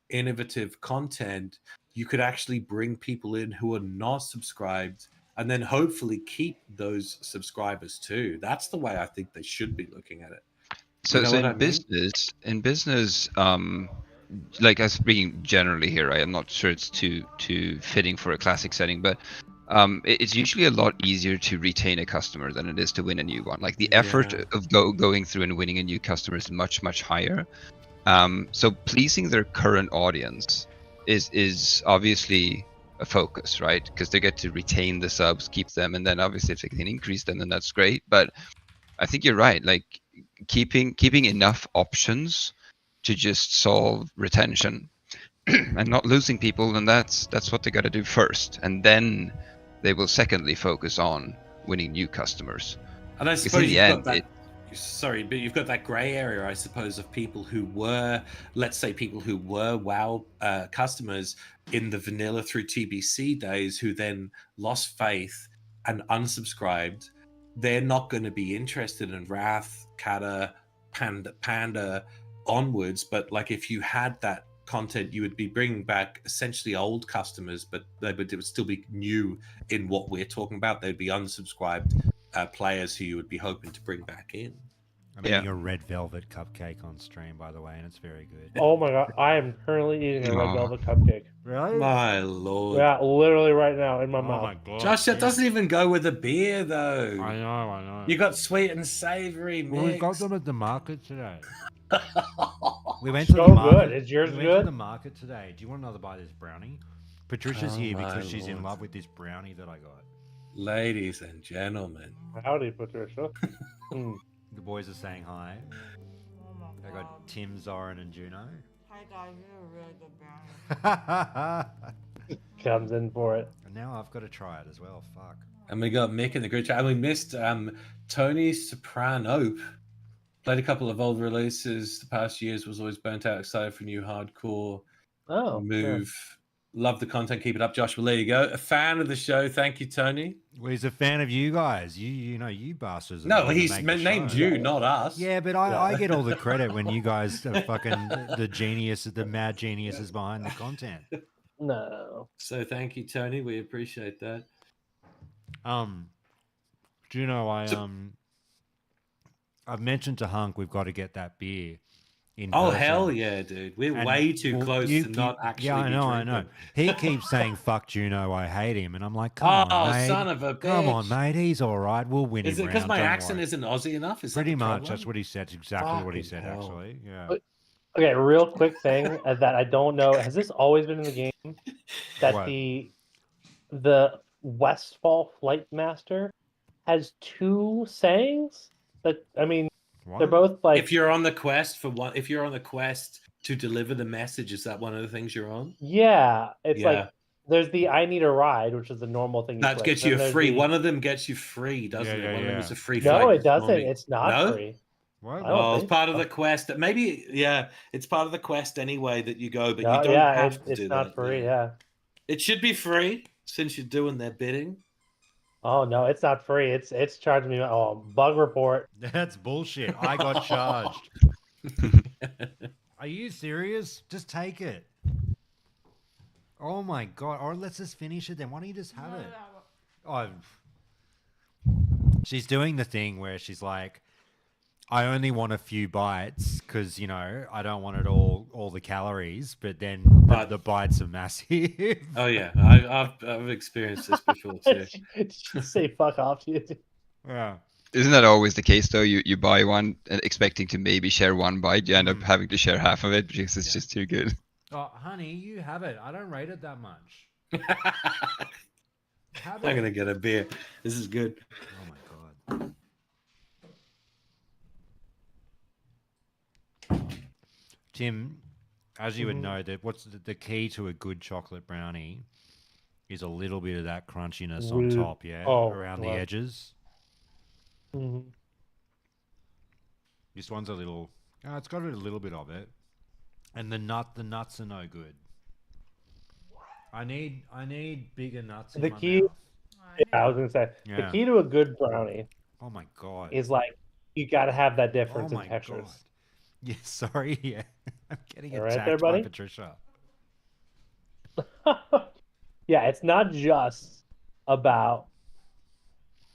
innovative content, you could actually bring people in who are not subscribed and then hopefully keep those subscribers too. That's the way I think they should be looking at it. So, You know so what in I mean? business, like us speaking generally here, right? I'm not sure it's too fitting for a classic setting, but it's usually a lot easier to retain a customer than it is to win a new one. Like the effort Yeah. of going through and winning a new customer is much higher. So pleasing their current audience is obviously a focus, right? Because they get to retain the subs, keep them, and then obviously if they can increase them, then that's great. But I think you're right. Like keeping enough options to just solve retention and not losing people, and that's what they got to do first, and then they will secondly focus on winning new customers. And I Because in suppose the you've end, got that. Sorry, but you've got that grey area, I suppose, of people who were, let's say, people who were WoW customers in the vanilla through TBC days, who then lost faith and unsubscribed. They're not going to be interested in Wrath, Kata, Panda onwards. But like, if you had that content, you would be bringing back essentially old customers, but it would still be new in what we're talking about. They'd be unsubscribed players who you would be hoping to bring back in. I'm Yeah. eating a red velvet cupcake on stream, by the way, and it's very good. Oh my god, I am currently eating a red Aw. velvet cupcake. Really? My lord. Yeah, literally right now in my Oh mouth. my god. Josh, that yeah. doesn't even go with a beer, though. I know. You got sweet and savory mix. Well, we got them at the market today. We went to So the market. good. Is yours we went to good? the market today. Do you want another bite of this brownie? Patricia's Oh here my because she's in lord. love with this brownie that I got. Ladies and gentlemen. Howdy, Patricia. Hmm. The boys are saying hi. Oh my I god. got Tim, Zoran, and Juno. Hi guys, you're a really good brownie. Comes in for it. And now I've got to try it as well. Fuck. And we got Mick in the group chat. And we missed Tony Soprano. Played a couple of old releases the past years, was always burnt out, excited for new hardcore Oh, move. Love the content, keep it up, Josh. Well, there you go. A fan of the show. Thank you, Tony. Well, he's a fan of you guys. You know, you bastards. are the No, ones that he's make the named show. you, not us. Yeah, but I Yeah. get all the credit when you guys are fucking the genius, the mad geniuses behind the content. No. So thank you, Tony. We appreciate that. Do you know I've mentioned to Hunk we've got to get that beer in Oh person. hell yeah, dude! We're And, way too well, close you- to not you- actually. Yeah, I be know, I drinking. know. He keeps saying "fuck Juno," I hate him, and I'm like, come Oh, on, mate. son of a Come on, bitch. mate. He's all right. We'll win Is him it because round, my don't accent worry. isn't Aussie enough? Is Pretty that the much. problem? That's what he said. Exactly what he Fucking said. hell. Actually, yeah. But- Okay, real quick thing that I don't know. Has this always been in the game? That What? the Westfall Flight Master has two sayings. That I mean, What? they're both like If you're on the quest if you're on the quest to deliver the message, is that one of the things you're on? yeah. It's Yeah. like there's the I need a ride, which is the normal thing. That click. gets Then you a there's free. the- One of them gets you free, doesn't Yeah, it? One of them yeah. is a free No, flight it this doesn't. morning. It's not No? free. What? I don't Well, it's think part of so. the quest. Maybe, yeah, it's part of the quest anyway that you go, but No, you don't yeah, have to it's do not that. free. Yeah. It should be free since you're doing their bidding. Oh no, it's not free. It's charging me. Oh, bug report. That's bullshit. I got charged. Are you serious? Just take it. Oh my god. Or let's just finish it then. Why don't you just have it? Oh. She's doing the thing where she's like, I only want a few bites because, you know, I don't want it all the calories, but then the bites are massive. Oh yeah, I've experienced this before too. Did she say fuck off to you? Yeah. Isn't that always the case though? You buy one expecting to maybe share one bite, you end up Mm. having to share half of it because it's Yeah. just too good. Oh, honey, you have it. I don't rate it that much. Have I'm it. gonna get a beer. This is good. Oh my god. Tim, as you would know, that what's the key to a good chocolate brownie is a little bit of that crunchiness on With- top, yeah, oh, around the God. edges. Mhm. This one's a little. It's got a little bit of it, and the nuts are no good. I need bigger nuts. In The my key- mouth. Yeah, I was gonna say Yeah. the key to a good brownie Oh my god. is like you got to have that Oh difference my in textures. god. Yeah, sorry. Yeah, I'm getting All right attacked there, by buddy? Patricia. Yeah, it's not just about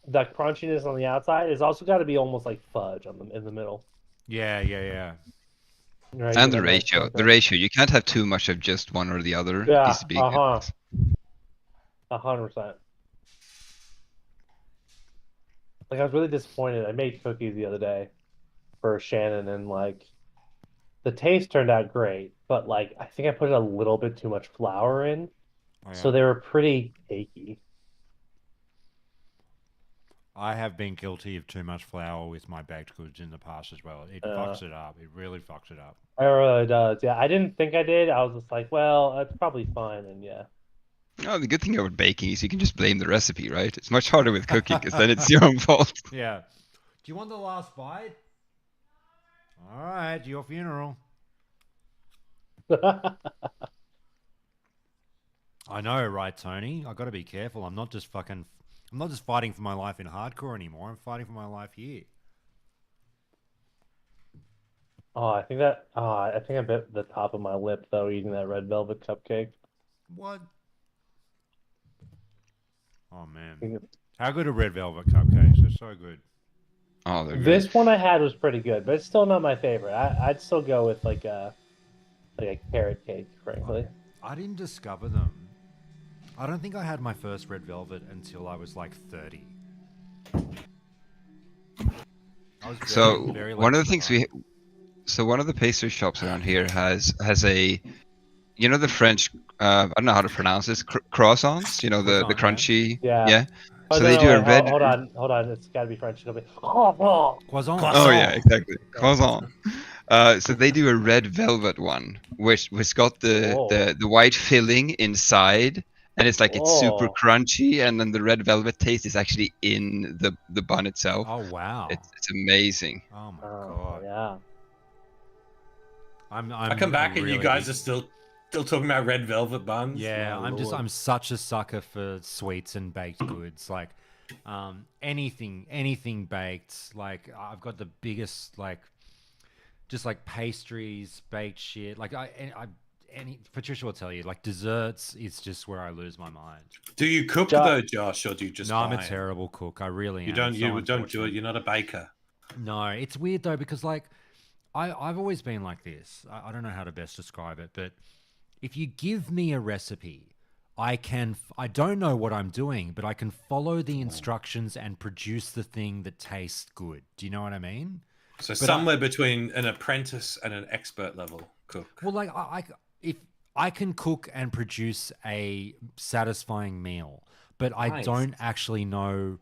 the crunchiness on the outside. It's also got to be almost like fudge in the middle. Yeah. Right? And You the know, ratio, like the ratio. You can't have too much of just one or the other. It Yeah, needs to be good. 100%. Like I was really disappointed. I made cookies the other day for Shannon, and like the taste turned out great, but like I think I put a little bit too much flour in, Oh, yeah. so they were pretty cakey. I have been guilty of too much flour with my baked goods in the past as well. It fucks it up. It really fucks it up. It really does. Yeah, I didn't think I did. I was just like, well, it's probably fine, and yeah. No, the good thing about baking is you can just blame the recipe, right? It's much harder with cooking because then it's your own fault. Yeah. Do you want the last bite? All right, your funeral. I know, right, Tony? I got to be careful. I'm not just fighting for my life in hardcore anymore. I'm fighting for my life here. I think I bit the top of my lip though eating that red velvet cupcake. What? Oh man, think how good are red velvet cupcakes? They're so good. Oh, they're good. This one I had was pretty good, but it's still not my favorite. I'd still go with like a carrot cake, frankly. I didn't discover them. I don't think I had my first red velvet until I was like 30. I was So very one late of the to things the So one of the pastry shops around here has a, you know, the French, I don't know how to pronounce this, croissants. You know, the Croissant, yeah. crunchy. Yeah. Yeah. Oh So no, they no, do wait, a red. hold on. It's got to be French. It's got to be. Oh, Croissant. Oh yeah, Croissant. exactly. Croissant. So they do a red velvet one, which got the white filling inside, and it's like it's super Oh. crunchy, and then the red velvet taste is actually in the bun itself. Oh wow. It's amazing. Oh my Oh, god. yeah. I come back and you really guys big- are still talking about red velvet buns. Yeah, My I'm lord. such a sucker for sweets and baked goods. Like anything baked. Like I've got the biggest like just like pastries, baked shit. Like any Patricia will tell you, like desserts is just where I lose my mind. Do you cook though, Josh, or do you just? No, I'm a buy it? terrible cook. I really am. You don't. It's so You don't do unfortunate. it. You're not a baker. No, it's weird though because like I've always been like this. I don't know how to best describe it, but if you give me a recipe, I don't know what I'm doing, but I can follow the instructions and produce the thing that tastes good. Do you know what I mean? So But somewhere between an apprentice and an expert level cook. Well, like if I can cook and produce a satisfying meal, but I Nice. don't actually know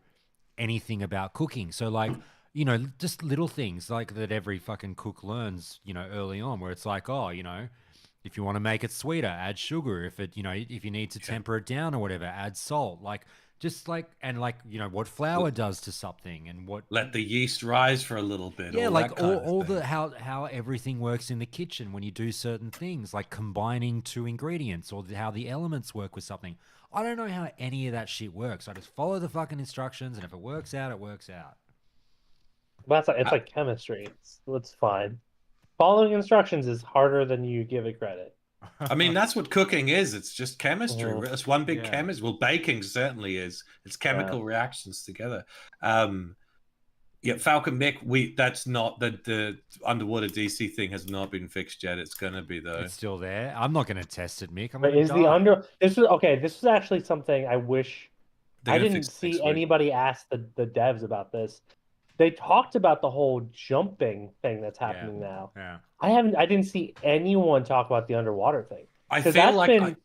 anything about cooking. So like, you know, just little things like that every fucking cook learns, you know, early on where it's like, oh, you know, if you want to make it sweeter, add sugar. If it, you know, if you need to temper it down or whatever, add salt. Like just like, and like, you know, what flour does to something and what Let the yeast rise for a little bit. yeah, all like that kind of all thing. the how everything works in the kitchen when you do certain things, like combining two ingredients or how the elements work with something. I don't know how any of that shit works. I just follow the fucking instructions, and if it works out, it works out. But it's like chemistry. It's fine. Following instructions is harder than you give it credit. I mean, that's what cooking is. It's just chemistry. Mhm. It's one big Yeah. chemistry. Well, baking certainly is. It's chemical reactions together. Yeah, Falcon Mick, that's not the underwater DC thing has not been fixed yet. It's gonna be though. It's still there. I'm not going to test it, Mick. I'm But gonna is the die. under this was okay, this was actually something I wish They're I gonna didn't fix it next see week. anybody ask the devs about this. They talked about the whole jumping thing that's happening now. Yeah. I didn't see anyone talk about the underwater thing. I 'Cause feel that's like been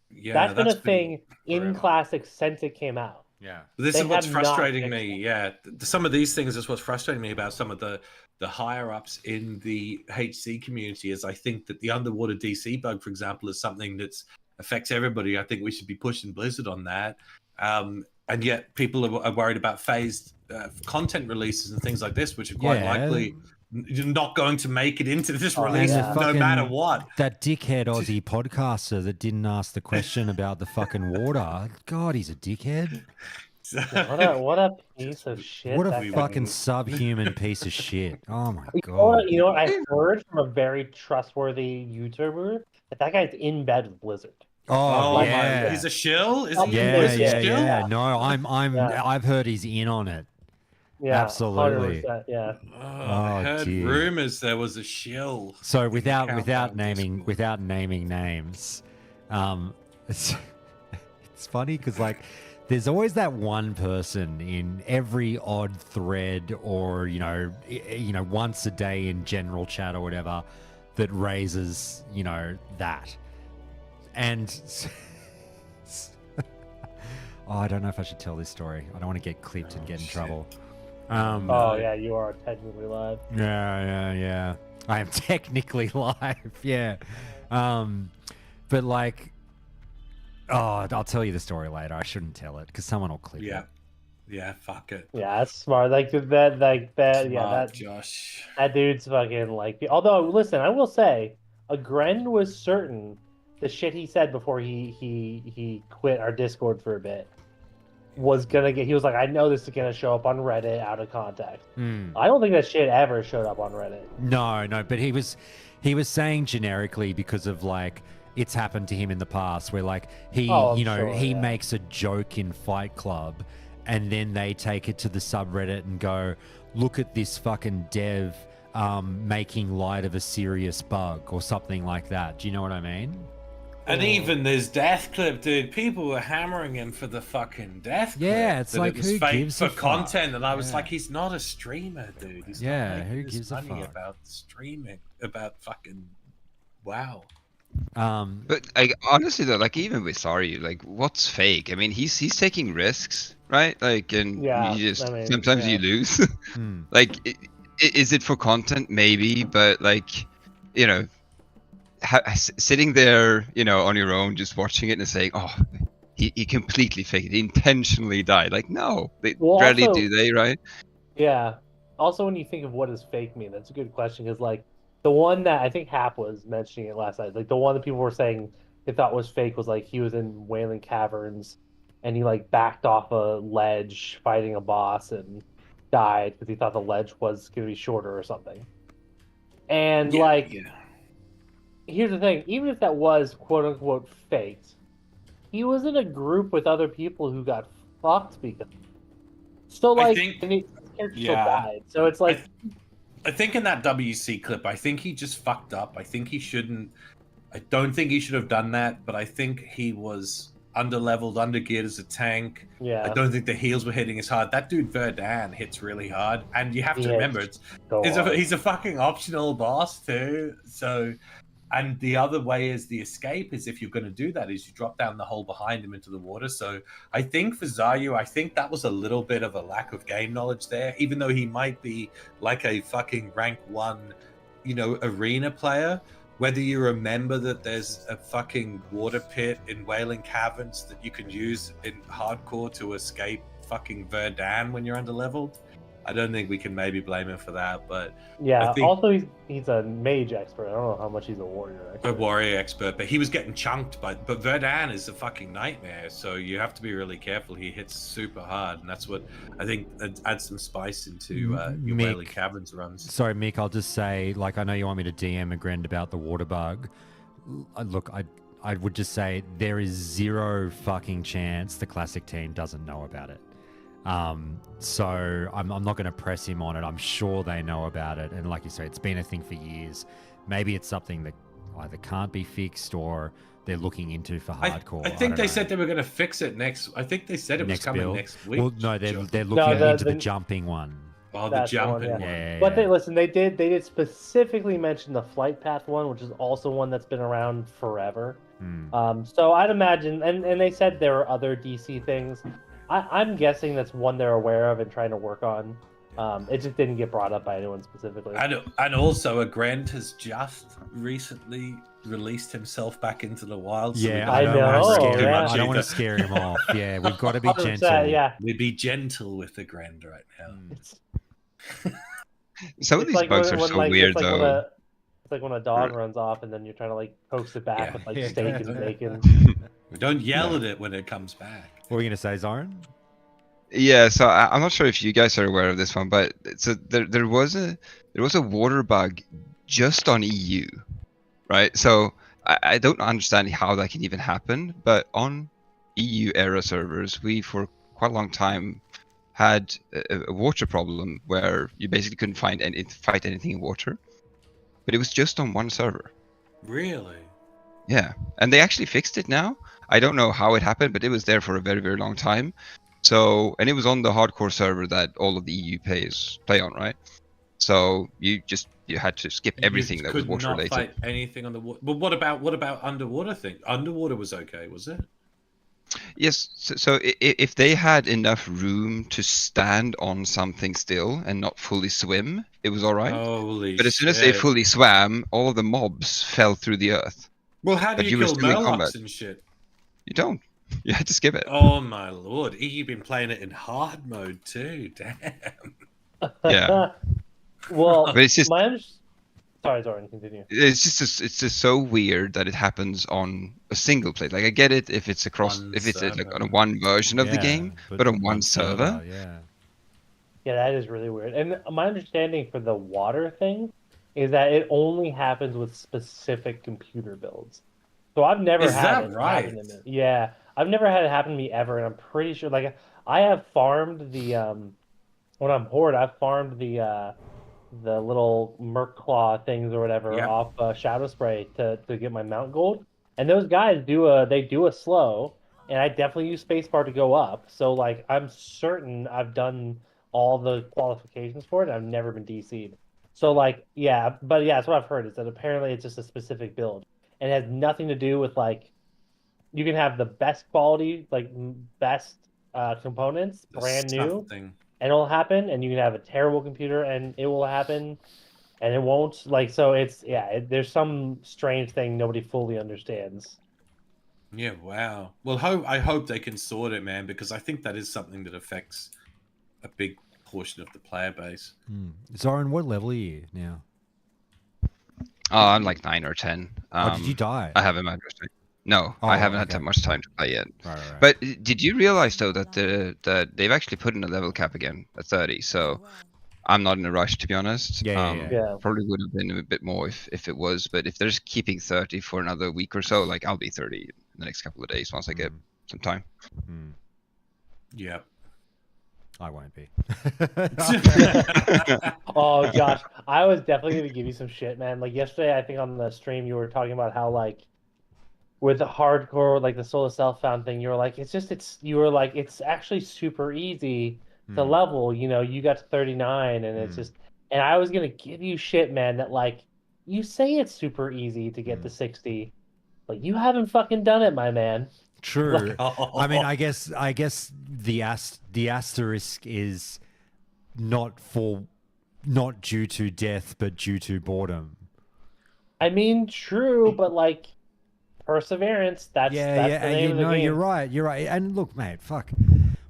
yeah, that's been a thing in forever. Classic since it came out. Yeah. This They is what's have not frustrating fixed me. it. Yeah, some of these things is what's frustrating me about some of the higher ups in the HC community. Is I think that the underwater DC bug, for example, is something that's affects everybody. I think we should be pushing Blizzard on that. And yet people are worried about phased content releases and things like this, which are quite Yeah. likely not going to make it into this Oh, release yeah. no matter what. That dickhead Aussie podcaster that didn't ask the question about the fucking water. God, he's a dickhead. What a piece of shit. What a that guy fucking is. subhuman piece of shit. Oh my You know god. what, you know what I heard from a very trustworthy YouTuber that guy's in bed with Blizzard. Oh, Oh yeah. my! He's a shill. Is he? Yeah, is he yeah, a shill? yeah. No, Yeah. I've heard he's in on it. Yeah, Absolutely. 100%, yeah. Oh, I heard dear. rumors there was a shill. So without Countdown naming Discord. names, it's funny because like there's always that one person in every odd thread or you know once a day in general chat or whatever that raises that and oh, I don't know if I should tell this story. I don't want to get clipped and get in shit. trouble. Oh yeah, you are technically live. Yeah. I am technically live, yeah. But like, oh, I'll tell you the story later. I shouldn't tell it because someone will clip Yeah, it. yeah. Fuck it. Yeah, that's smart. Like that. Yeah, Smart, that Josh. that dude's fucking like. Although, listen, I will say, Agren was certain the shit he said before he quit our Discord for a bit was gonna get. He was like, I know this is gonna show up on Reddit out of context. I don't think that shit ever showed up on Reddit. No, but he was saying generically because of like it's happened to him in the past where like he I'm sure, he yeah. makes a joke in Fight Club and then they take it to the subreddit and go, look at this fucking dev making light of a serious bug or something like that. Do you know what I mean? And even this death clip, dude, people were hammering him for the fucking death clip. Yeah, it's that like, it was who fake gives for a fuck? content, and I was Yeah. like, he's not a streamer, dude. He's Yeah, not who making gives his a money fuck? about streaming, about fucking WoW. But like honestly though, like even with Sorry, like what's fake? I mean, he's taking risks, right? Like, and Yeah, you just I mean, sometimes yeah. you lose. Hmm. Like, is it for content? Maybe, but like, you know, sitting there, you know, on your own, just watching it and saying, "Oh, he completely faked it. He intentionally died." Like, no, they Well, rarely also, do they, right? yeah. Also, when you think of what does fake mean, that's a good question. Because like the one that I think Hap was mentioning it last night, like the one that people were saying they thought was fake was like he was in Wailing Caverns and he like backed off a ledge fighting a boss and died because he thought the ledge was going to be shorter or something. And Yeah, like, yeah. here's the thing: even if that was quote unquote faked, he was in a group with other people who got fucked because. So I like, think, and his character still yeah. died. So it's like. I think in that WC clip, I think he just fucked up. I think he shouldn't. I don't think he should have done that, but I think he was underleveled, undergeared as a tank. Yeah. I don't think the heals were hitting as hard. That dude Verdan hits really hard, and you have He to remember hits so he's hard. a fucking optional boss too. So, and the other way is the escape is if you're going to do that is you drop down the hole behind him into the water. So I think for Zaryu, I think that was a little bit of a lack of game knowledge there, even though he might be like a fucking rank 1, you know, arena player. Whether you remember that there's a fucking water pit in Wailing Caverns that you can use in hardcore to escape fucking Verdan when you're underleveled, I don't think we can maybe blame him for that. But Yeah. I think Also, he's a mage expert. I don't know how much he's a warrior a expert. warrior expert, but he was getting chunked by. But Verdan is a fucking nightmare, so you have to be really careful. He hits super hard, and that's what I think adds some spice into your Mick. Wailing Caverns runs. Sorry, Mick, I'll just say, like, I know you want me to DM Agrend about the water bug. Look, I would just say there is zero fucking chance the classic team doesn't know about it. So I'm not going to press him on it. I'm sure they know about it. And like you say, it's been a thing for years. Maybe it's something that either can't be fixed or they're looking into for hardcore. I think don't they know. said they were going to fix it next. I think they said it was coming build. next week. Well, no, they're Joe. looking No, into the the- jumping one. Oh, the That's the one, jumping yeah. one. Yeah. But they did specifically mention the flight path one, which is also one that's been around forever. So I'd imagine, and they said there are other DC things. I'm guessing that's one they're aware of and trying to work on. It just didn't get brought up by anyone specifically. And also, Agrend has just recently released himself back into the wild. So we Yeah, don't I know, don't want to scare him. yeah. I don't want either. to scare him off. Yeah, we've got to be 100%, gentle. Yeah. We be gentle with Agrend right now. Some of It's these like bugs when- are when, so like, weird it's like though. It's like when a dog runs off and then you're trying to like coax it back Yeah. with like Yeah, steak yeah. and bacon. We don't yell at it when it comes back. What were you going to say, Zoran? Yeah, so I'm not sure if you guys are aware of this one, but so there was a water bug just on EU, right? So I don't understand how that can even happen, but on EU era servers, we for quite a long time had a water problem where you basically couldn't fight anything in water, but it was just on one server. Really? Yeah, and they actually fixed it now. I don't know how it happened, but it was there for a very, very long time. So, and it was on the hardcore server that all of the EU play on, right? So you had to skip everything that was could water not related. fight anything on the water. But what about underwater thing? Underwater was okay, was it? Yes. So if they had enough room to stand on something still and not fully swim, it was all right. Holy But as soon as they shit. fully swam, all of the mobs fell through the earth. Well, how do but you you were kill still in combat. Murlocs and shit? You don't. You had to skip it. Oh my lord, you've been playing it in hard mode too. Damn. Yeah. Well, But it's just sorry, Zoran, continue. it's just so weird that it happens on a single play. Like I get it if it's across One if it's like server. on a one version of the Yeah, game, but on one server. Yeah. Yeah, that is really weird. And my understanding for the water thing is that it only happens with specific computer builds. So I've never Is had that it right? happen to me. Yeah, I've never had it happen to me ever, and I'm pretty sure. Like I have farmed the when I'm horde, I've farmed the little merc claw things or whatever Yeah. off shadow spray to get my mount gold, And those guys do a slow, and I definitely use spacebar to go up. So like I'm certain I've done all the qualifications for it. And I've never been DC'd. So like yeah, but yeah, that's what I've heard is that apparently it's just a specific build and it has nothing to do with like you can have the best quality, like best components, brand new, Something. and it'll happen. And you can have a terrible computer, and it will happen, and it won't. Like so, it's yeah. There's some strange thing nobody fully understands. Yeah, wow. Well, I hope they can sort it, man, because I think that is something that affects a big portion of the player base. Zoran, what level are you now? Oh, I'm like 9 or 10. Oh, did you die? I haven't had much time. No, Oh, I haven't had okay. that much time to play yet. Right. But did you realize though that that they've actually put in a level cap again at 30? So I'm not in a rush, to be honest. Yeah. Probably would have been a bit more if it was, but if they're just keeping 30 for another week or so, like I'll be 30 in the next couple of days once I get some time. Yeah. I won't be. Oh, Josh, I was definitely gonna give you some shit, man. Like yesterday, I think on the stream you were talking about how like with the hardcore, like the Soul Self Found thing, you were like, it's actually super easy to level. You know, you got to 39, and it's just, and I was gonna give you shit, man. That like you say it's super easy to get to 60, but you haven't fucking done it, my man. True. I mean, I guess the asterisk is not due to death, but due to boredom. I mean, true, but like perseverance. That's the name of the game. You're right. And look, mate, fuck.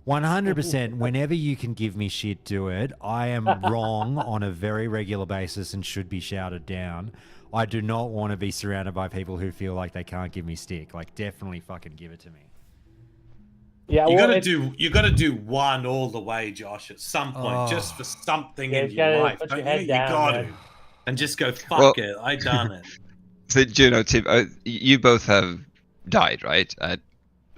100%. Whenever you can give me shit, do it. I am wrong on a very regular basis and should be shouted down. I do not want to be surrounded by people who feel like they can't give me stick. Like, definitely fucking give it to me. Yeah, you gotta do one all the way, Josh, at some point, just for something in your life. Put your head down, you gotta, man. and just go fuck it. I done it. So you know, Tim, you both have died, right? At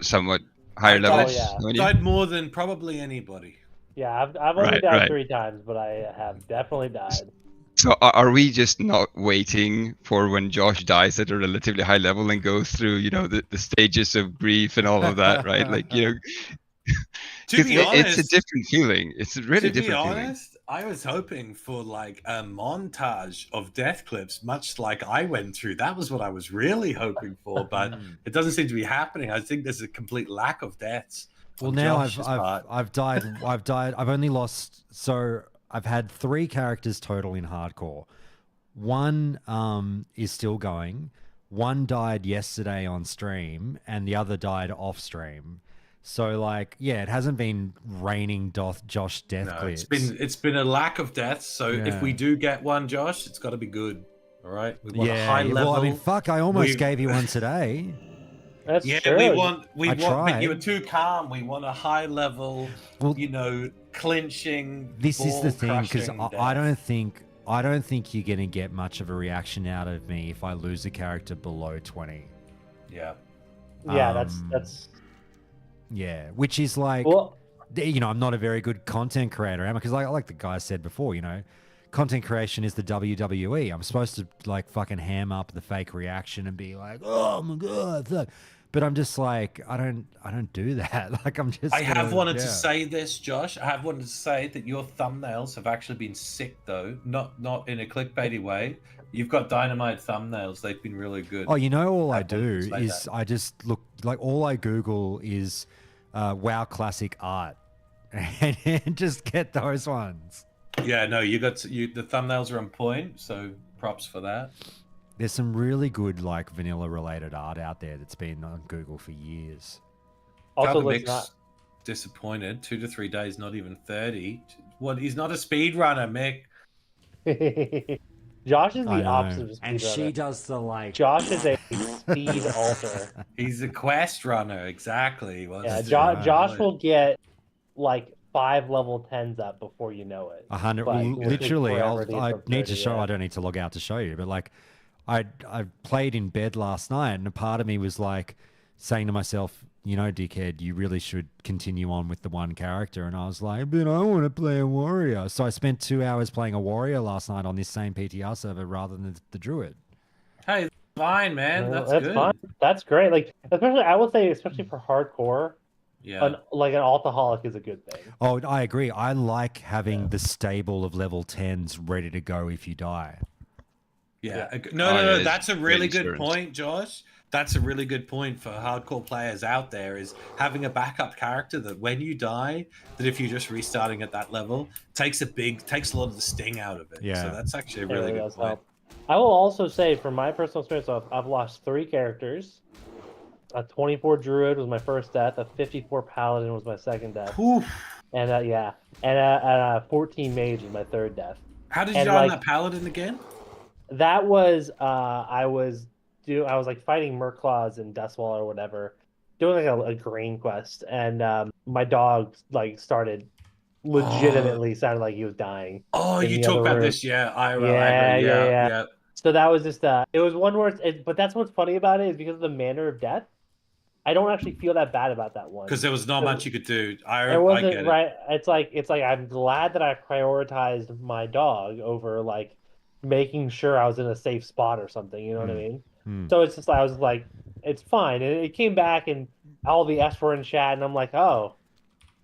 somewhat higher levels. Died more than probably anybody. Yeah, I've only died 3 times, but I have definitely died. So are we just not waiting for when Josh dies at a relatively high level and goes through, you know, the stages of grief and all of that, right? Like, you know, to be honest, it's a different feeling. It's a really different feeling. To be honest, I was hoping for like a montage of death clips, much like I went through. That was what I was really hoping for, but it doesn't seem to be happening. I think there's a complete lack of deaths. Well, now I've died. I've only lost. So I've had 3 characters total in hardcore. One is still going. One died yesterday on stream, and the other died off stream. So like, yeah, it hasn't been raining Josh death clips. It's been a lack of deaths. So if we do get one, Josh, it's got to be good. All right, we want a high level. Well, I mean, fuck, I almost gave you one today. That's true. we want, but you were too calm. We want a high level, you know, clinching. This is the thing, because I don't think you're gonna get much of a reaction out of me if I lose a character below 20. Yeah. Yeah, that's. Yeah, which is like, you know, I'm not a very good content creator, am I? Because like the guy said before, you know, content creation is the WWE. I'm supposed to like fucking ham up the fake reaction and be like, oh my god, fuck. But I'm just like, I don't do that. Like I'm just. I have wanted to say this, Josh. I have wanted to say that your thumbnails have actually been sick, though. Not in a clickbaity way. You've got dynamite thumbnails. They've been really good. Oh, you know, all I do is I just look like all I Google is WoW classic art, and just get those ones. Yeah, no, the thumbnails are on point. So props for that. There's some really good like vanilla related art out there that's been on Google for years. Also, looks disappointed. 2 to 3 days, not even 30. What? He's not a speedrunner, Mick. Josh is the opposite of a speedrunner. And she does the like. Josh is a speed alter. He's a quest runner, exactly. Yeah, Josh will get like 5 level 10s up before you know it. 100. Literally, I need to show. I don't need to log out to show you, but like. I played in bed last night, and a part of me was like saying to myself, you know, dickhead, you really should continue on with the one character. And I was like, but I want to play a warrior. So I spent 2 hours playing a warrior last night on this same PTR server rather than the Druid. Hey, fine, man. That's That's good. fine. That's great. Like, especially I would say, especially for hardcore, Yeah. an alcoholic is a good thing. Oh, I agree. I like having the stable of level 10s ready to go if you die. Yeah. Yeah. No, Oh, no, yeah, no. it's That's a great really good insurance. point, Josh. That's a really good point for hardcore players out there is having a backup character that when you die, that if you're just restarting at that level, takes a lot of the sting out of it. Yeah. So that's actually a It really really good does point. help. I will also say, from my personal experience, I've lost 3 characters. A 24 Druid was my first death. A 54 Paladin was my second death. Whew. And a 14 Mage was my third death. How did you And die on like that paladin again? that was I was like fighting Murklaws in Dustwall or whatever, doing like a grain quest, and my dog like started legitimately sounded like he was dying Oh, in you the talk other about room. this, yeah. IRL Yeah, aggro, yeah, yeah. yeah. So that was just it was one where but that's what's funny about it is because of the manner of death. I don't actually feel that bad about that one. Because there was not much you could do. It I wasn't get it. right. It's like I'm glad that I prioritized my dog over like making sure I was in a safe spot or something. You know what I mean? So it's just I was like, it's fine. And it came back and all the S were in chat, and I'm like, oh,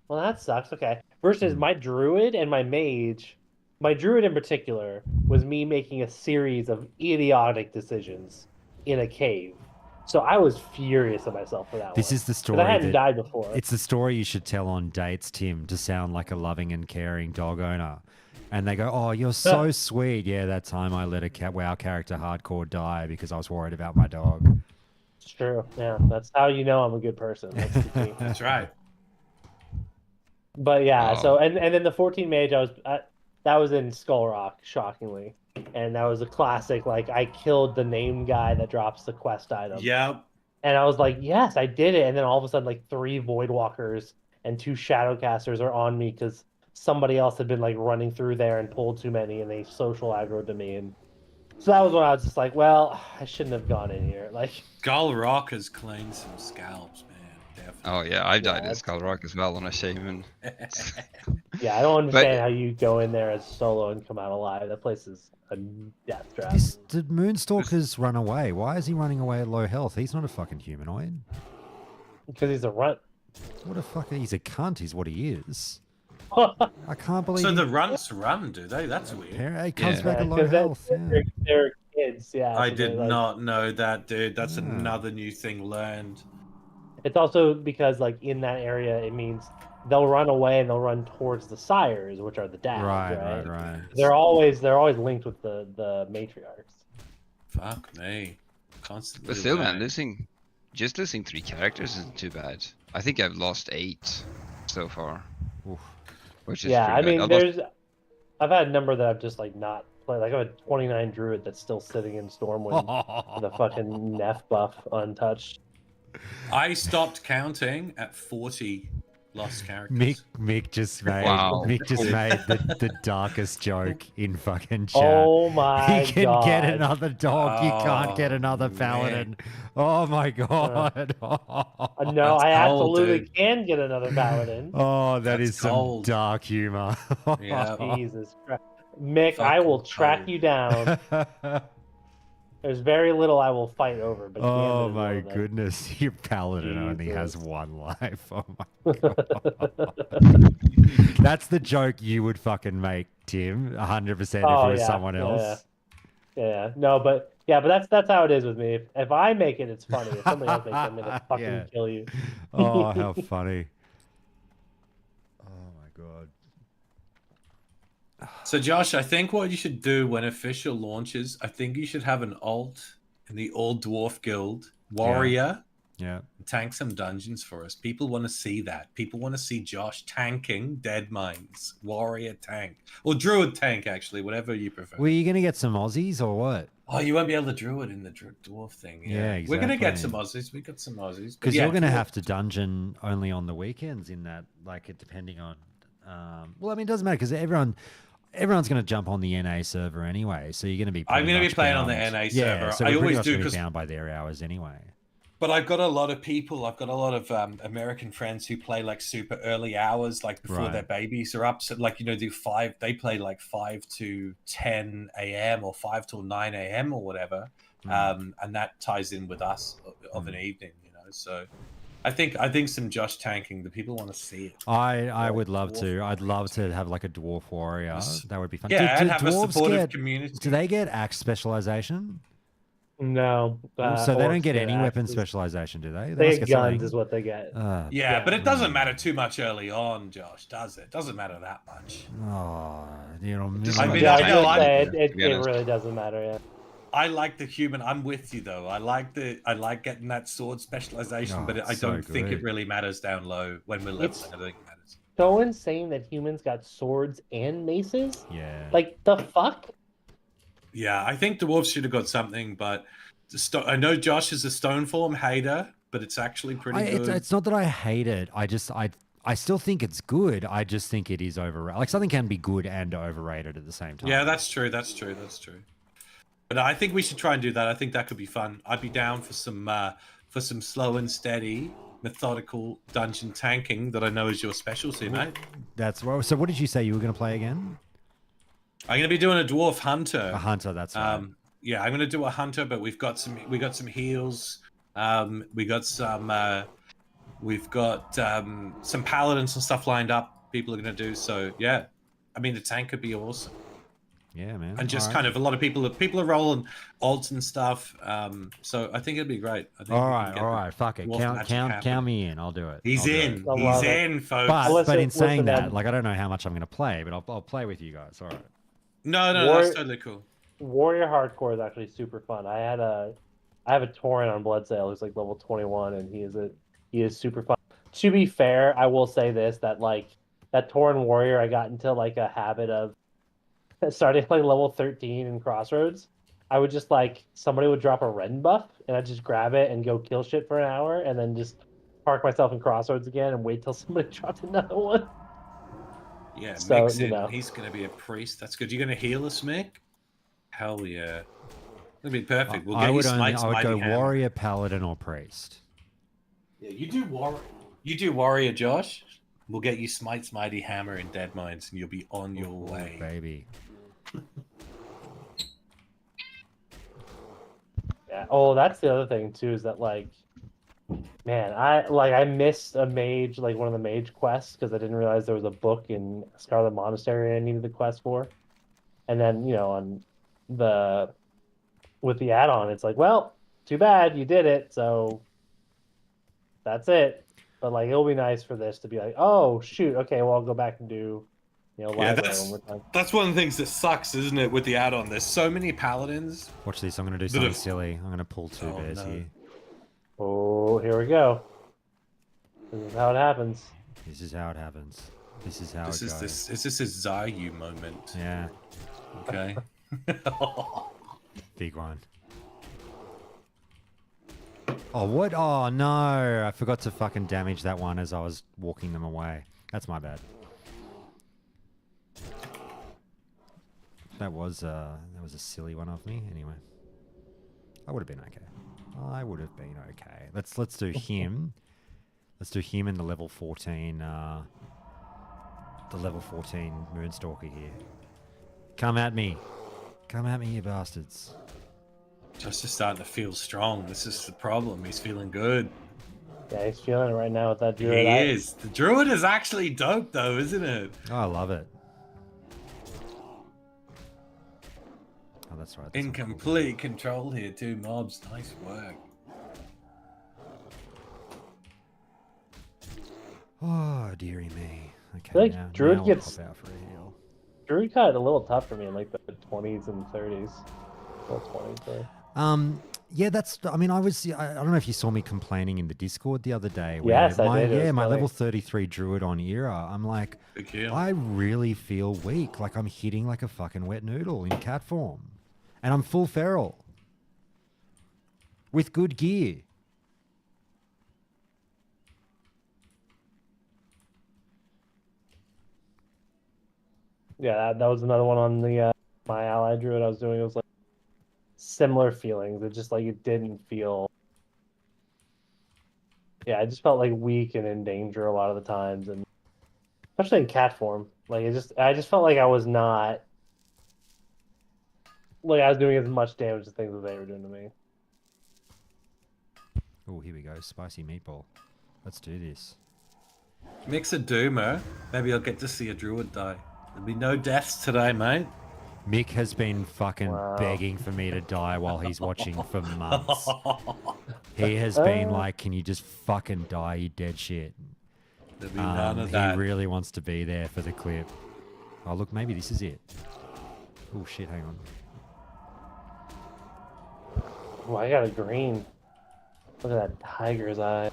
well that sucks. Okay. Versus my druid and my mage, my druid in particular was me making a series of idiotic decisions in a cave. So I was furious at myself for that This one. is the 'Cause story I hadn't that died before. it's the story you should tell on dates, Tim, to sound like a loving and caring dog owner. And they go, "Oh, you're so sweet." Yeah, that time I let a WoW character hardcore die because I was worried about my dog. It's true. Yeah, that's how you know I'm a good person. That's the key. That's right. But yeah, Wow. so and then the 14 mage, that was in Skull Rock, shockingly, and that was a classic. Like I killed the name guy that drops the quest item. Yeah. And I was like, yes, I did it. And then all of a sudden, like 3 Voidwalkers and 2 Shadowcasters are on me because somebody else had been like running through there and pulled too many, and they social aggroed to me. And so that was when I was just like, well, I shouldn't have gone in here. Like, Skull Rock has claimed some scalps, man. Definitely. Oh yeah, I've died Yeah, at Skull Rock as well on a shaman. yeah, I don't understand But- how you go in there as solo and come out alive. That place is a death trap. Did Moonstalker's run away? Why is he running away at low health? He's not a fucking humanoid. Because he's a runt. What a fucking... He's a cunt is what he is. I can't believe So he... the runts run, do they? That's weird. He comes Yeah. back at low 'cause health. Yeah. they're kids, yeah. I so did they, like, not know that, dude. That's Yeah. another new thing learned. It's also because, like, in that area, it means they'll run away and they'll run towards the sires, which are the dads, Right. They're always linked with the matriarchs. Fuck me. Constantly. But still, man, learning. losing 3 characters isn't too bad. I think I've lost 8 so far, Oof. which is Yeah, I pretty mean, bad. I've had a number that I've just like not played. Like I have a 29 druid that's still sitting in Stormwind, the fucking Neff buff untouched. I stopped counting at 40 lost characters. Mick just made Wow. the darkest joke in fucking chat. Oh my He can god! get another dog. You can't get Oh, another man. paladin. Oh my god. No, That's I cold, absolutely dude. can get another paladin. Oh, That's is some cold. dark humor. Yeah. Jesus Christ. Mick, I will Fucking track cold. you down. There's very little I will fight over, but Oh Gambit is my one of them. goodness, your paladin only has Jesus. 1 life. Oh my god. That's the joke you would fucking make, Tim. 100% if it was someone else. Yeah. No, but that's how it is with me. If I make it, it's funny. If somebody else makes it, I'm gonna fucking Yeah. kill you. Oh, how funny. Oh my god. So, Josh, I think what you should do when official launches, I think you should have an alt in the Old Dwarf Guild, Warrior, Yeah. tank some dungeons for us. People want to see that. People want to see Josh tanking Dead Mines, Warrior tank, or Druid tank, actually, whatever you prefer. Were you going to get some Aussies or what? Oh, you won't be able to Druid in the Dwarf thing. Yeah, We're going to get exactly. some Aussies. We got some Aussies. But Because yeah, you're going to Dwarf- have to dungeon only on the weekends in that, like, it depending on... well, I mean, it doesn't matter because everyone's going to jump on the NA server anyway, so you're going to be. I'm going to be playing on the NA Yeah, server. so I we're pretty always much do gonna be because bound by their hours anyway. But I've got a lot of people. I've got a lot of American friends who play like super early hours, like before Right. their babies are up. So like do 5. They play like 5 to 10 a.m. or 5 till 9 a.m. or whatever. and that ties in with us of an evening, you know. So I think some Josh tanking, the people want to see it. I would love Dwarf to. I'd love to warriors. have like a dwarf warrior. That would be fun. Yeah, do and have a dwarves supportive get? community. Do they get axe specialization? No, So they don't orcs get any weapon axes. specialization, do they? They must get get guns, something. is what they get. Yeah, but it doesn't matter too much early on, Josh, does it? Doesn't matter that much. Oh, you know, Just I mean, Yeah, I I was know gonna I'm- say to it be honest. really doesn't matter. Yeah. I like the human. I'm with you though. I like getting that sword specialization, Oh, but I it's so don't think it good. really matters down low when we're It's- leveling. I don't think it matters. So insane that humans got swords and maces. Yeah. Like the fuck? Yeah, I think dwarves should have got something, but I know Josh is a stone form hater, but it's actually pretty good. It's not that I hate it. I still think it's good. I just think it is overrated. Like something can be good and overrated at the same time. Yeah, that's true. That's true. That's true. But I think we should try and do that. I think that could be fun. I'd be down for some slow and steady, methodical dungeon tanking that I know is your specialty, mate. That's well. So what did you say you were going to play again? I'm gonna be doing a dwarf hunter. A hunter. That's right. Yeah, I'm gonna do a hunter, but we've got some heals. We've got some paladins and stuff lined up. People are gonna do so. Yeah, I mean the tank could be awesome. Yeah, man. And just All kind of a lot of people are rolling alts and stuff. So I think it'd be great. I think All we can right, get all the right. Fuck it. dwarf magic Count happening. me in. I'll do it. He's I'll do in. it. I He's love it. in, folks. But Listen- in saying listen, that, man. like I don't know how much I'm going to play, but I'll play with you guys. All right. No, War- that's totally cool. Warrior hardcore is actually super fun. I have a Tauren on Bloodsail who's like level 21, and he is super fun. To be fair, I will say this, that like that Tauren warrior, I got into like a habit of starting at like level 13 in Crossroads. I would just like somebody would drop a Ren buff, and I'd just grab it and go kill shit for an hour, and then just park myself in Crossroads again and wait till somebody dropped another one. Yeah, So, mix you in. know. He's going to be a priest. That's good. You're going to heal us, Mick? Hell yeah. That'd be perfect. We'll get I you would Smite's go Mighty Hammer. warrior, paladin, or priest. Yeah, you do warrior, Josh. We'll get you Smite's Mighty Hammer in Dead Mines, and you'll be on your way. Baby. Yeah. Oh, that's the other thing too, is that like, man, I missed a mage, like one of the mage quests, because I didn't realize there was a book in Scarlet Monastery I needed the quest for. And then, on with the add-on, it's like, well, too bad you did it, so that's it. But like, it'll be nice for this to be like, oh shoot, okay, well I'll go back and do, library one more time. That's one of the things that sucks, isn't it, with the add-on? There's so many paladins. Watch this. I'm going to do Bit something of- silly. I'm going to pull two Oh, bears no. here. Oh, here we go. This is how it happens. This is how it happens. This is how This it is goes. this a Zayu moment. Yeah. Okay. Big one. Oh, what? Oh, no. I forgot to fucking damage that one as I was walking them away. That's my bad. That was a silly one of me. Anyway. I would have been okay. I would have been okay. Let's do him. Let's do him in the level 14 Moonstalker here. Come at me. Come at me, you bastards. Just starting to feel strong. This is the problem. He's feeling good. Yeah, he's feeling it right now with that druid. He is. The druid is actually dope, though, isn't it? Oh, I love it. Oh, that's right. In complete control here, two mobs. Nice work. Oh, dearie me. Okay, feel like now, Druid now I'll gets- pop out for a heal. Druid got a little tough for me in like the 20s and 30s. Well, 20s, sorry. Yeah, I mean, I don't know if you saw me complaining in the Discord the other day. Yes, I did. It Yeah, was my funny. level 33 Druid on Era. I'm like, Big heal. I really feel weak. Like I'm hitting like a fucking wet noodle in cat form. And I'm full feral. With good gear. Yeah, that was another one on the my ally druid I was doing. It was like similar feelings. It just like it didn't feel. Yeah, I just felt like weak and in danger a lot of the times, and especially in cat form. Like I just felt like I was not like I was doing as much damage to things as they were doing to me. Oh, here we go. Spicy meatball. Let's do this. Mix a doomer. Maybe I'll get to see a druid die. There'll be no deaths today, mate. Mick has been fucking Wow. begging for me to die while he's watching for months. He has been like, can you just fucking die, you dead shit? There'll be none of He that. really wants to be there for the clip. Oh, look, maybe this is it. Oh, shit, hang on. Oh, I got a green. Look at that tiger's eye.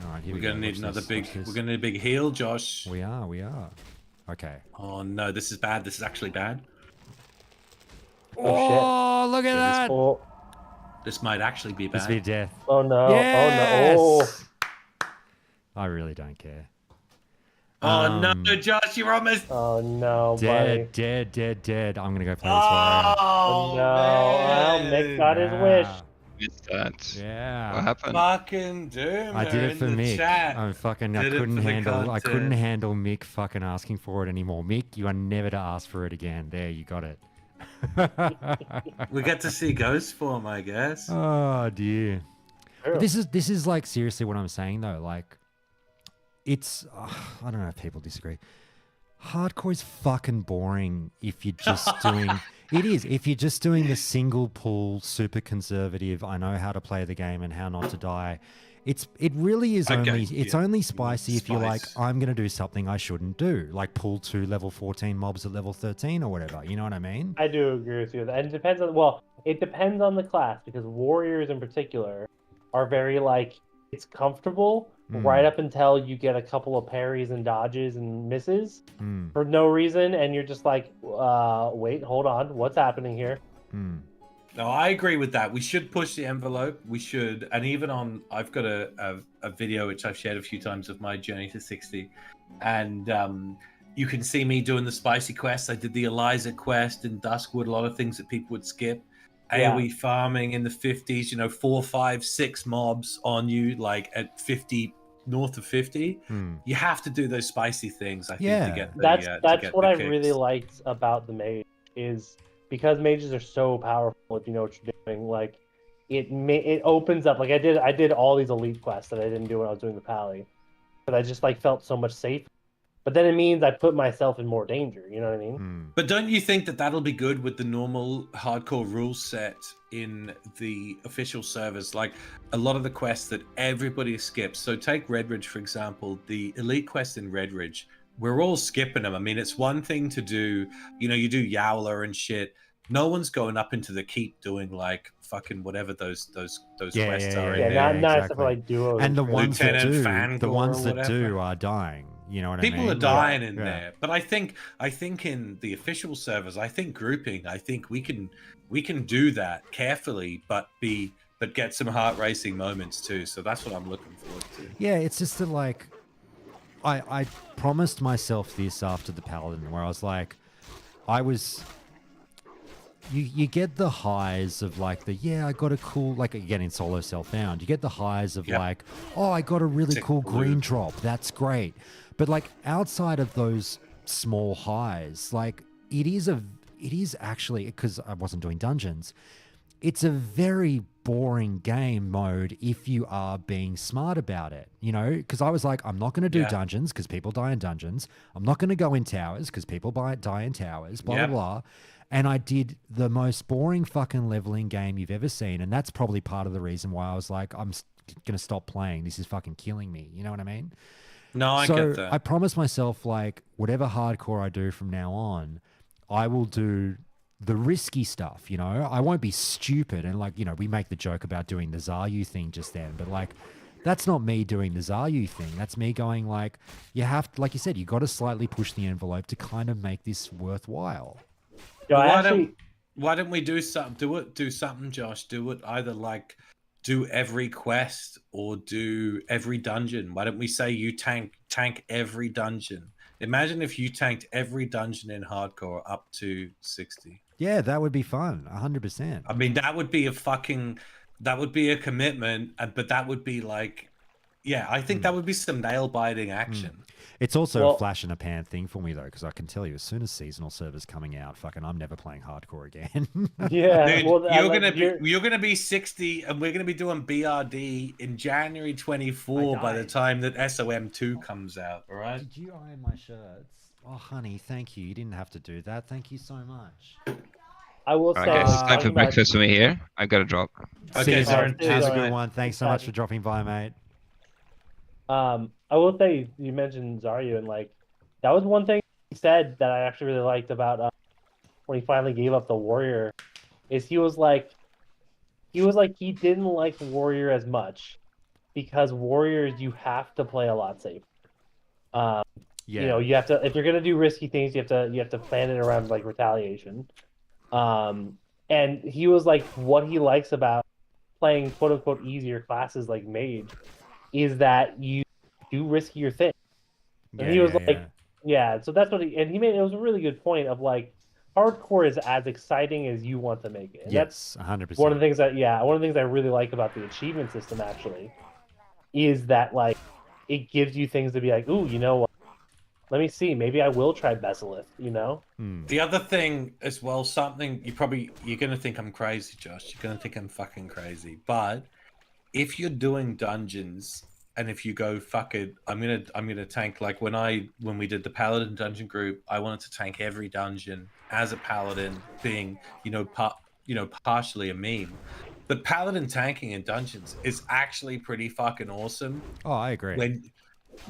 All right, here We're we gonna go. need Watch another this, big. watch this. We're gonna need a big heal, Josh. We are. Okay. Oh no, this is bad. This is actually bad. Oh, look at that! Oh, This might actually be This bad. be death. oh no. Yes! Oh no. I really don't care. Oh no, Josh, you're almost. Oh no, buddy. Dead. I'm gonna go play this warrior. Oh No. Well, man. Mick got his wish. Missed that. Yeah. What happened? Fucking Doomer I did it in for the Mick. chat. I fucking I Did it couldn't for the handle I couldn't content. handle Mick fucking asking for it anymore. Mick, you are never to ask for it again. There, you got it. We get to see Ghost form, I guess. Oh dear. True. This is like seriously what I'm saying though. Like, it's I don't know if people disagree. Hardcore is fucking boring if you're just doing. It is if you're just doing the single pull, super conservative. I know how to play the game and how not to die. It really is Okay, only it's yeah. only spicy if you're like, Spice. I'm gonna do something I shouldn't do, like pull 2 level 14 mobs at level 13 or whatever. You know what I mean? I do agree with you. And it depends on the class because warriors in particular are very like it's comfortable right up until you get a couple of parries and dodges and misses Mm, for no reason, and you're just like, wait, hold on, what's happening here? mm. No, I agree with that. We should push the envelope. We should, and even on, I've got a video which I've shared a few times of my journey to 60, and you can see me doing the spicy quests. I did the Eliza quest in Duskwood, a lot of things that people would skip. Yeah. AoE farming in the 50s, 4, 5, 6 mobs on you, like at 50, north of 50. Hmm. You have to do those spicy things, I think, Yeah. to get the, That's to get what the I kicks. really liked about the mage is because mages are so powerful if you know what you're doing. Like it opens up. Like I did all these elite quests that I didn't do when I was doing the pally, but I just like felt so much safer. But then it means I put myself in more danger. You know what I mean? Mm. But don't you think that that'll be good with the normal hardcore rule set in the official servers? Like a lot of the quests that everybody skips. So take Redridge, for example, the elite quest in Redridge, we're all skipping them. I mean, it's one thing to do, you do Yowler and shit. No one's going up into the keep doing like fucking whatever those Yeah, quests yeah, are. Yeah, in not there. not except exactly. for like duos. And the ones that Lieutenant do, Fangor the ones or that whatever. do are dying. You know what I mean? People are dying in Yeah. there, but I think in the official servers, I think grouping, I think we can do that carefully, but get some heart racing moments too. So that's what I'm looking forward to. Yeah, it's just that like, I promised myself this after the Paladin, where I was like, you get the highs of like I got a cool, like again in solo self-found, you get the highs of Yep. like, oh, I got a really Sick cool blue. green drop. That's great. But like outside of those small highs, like it is actually, because I wasn't doing dungeons, it's a very boring game mode if you are being smart about it, because I was like, I'm not going to do Yeah. dungeons because people die in dungeons. I'm not going to go in towers because people die in towers, blah, Yep. blah, blah. And I did the most boring fucking leveling game you've ever seen. And that's probably part of the reason why I was like, I'm going to stop playing. This is fucking killing me. You know what I mean? No, I So get that. I promised myself, like, whatever hardcore I do from now on, I will do the risky stuff, I won't be stupid. And like, we make the joke about doing the Zaryu thing just then, but like, that's not me doing the Zaryu thing. That's me going like, you have to, like you said, you got to slightly push the envelope to kind of make this worthwhile. Yo, I Why actually, don't we do something? Do something, Josh. Do it either like do every quest or do every dungeon. Why don't we say you tank every dungeon? Imagine if you tanked every dungeon in hardcore up to 60. Yeah, that would be fun. 100%. I mean, that would be a commitment, but that would be like yeah, I think that would be some nail biting action. It's also Well- a flash in a pan thing for me though, because I can tell you, as soon as seasonal servers coming out, fucking, I'm never playing hardcore again. Yeah, Dude, well, you're gonna be 60, and we're gonna be doing BRD in January 24 by the died. time that SOM2 comes out. All right. Did you iron my shirts? Oh, honey, thank you. You didn't have to do that. Thank you so much. I will say, Okay, it's time talking for about- breakfast for me here. I gotta drop. Okay, Caesar, Zoran, cheers, have a Zoran. good one. Thanks so much Bye. for dropping by, mate. I will say you mentioned Zarya, and like that was one thing he said that I actually really liked about when he finally gave up the warrior, is he was like he didn't like warrior as much because warriors you have to play a lot safer. Yeah. You know, you have to, if you're gonna do risky things, you have to plan it around like retaliation. And he was like, what he likes about playing quote unquote easier classes like mage is that you do riskier things. And he was like, yeah, so that's what he made. It was a really good point of like, hardcore is as exciting as you want to make it. And that's yes, 100%. one of the things I really like about the achievement system actually is that like it gives you things to be like, ooh, you know what? Let me see. Maybe I will try Besalith, you know? The other thing as well, something you're gonna think I'm crazy, Josh. You're gonna think I'm fucking crazy. But if you're doing dungeons and if you go fuck it, I'm gonna tank, like when we did the Paladin dungeon group, I wanted to tank every dungeon as a Paladin, being, partially a meme. But Paladin tanking in dungeons is actually pretty fucking awesome. Oh, I agree.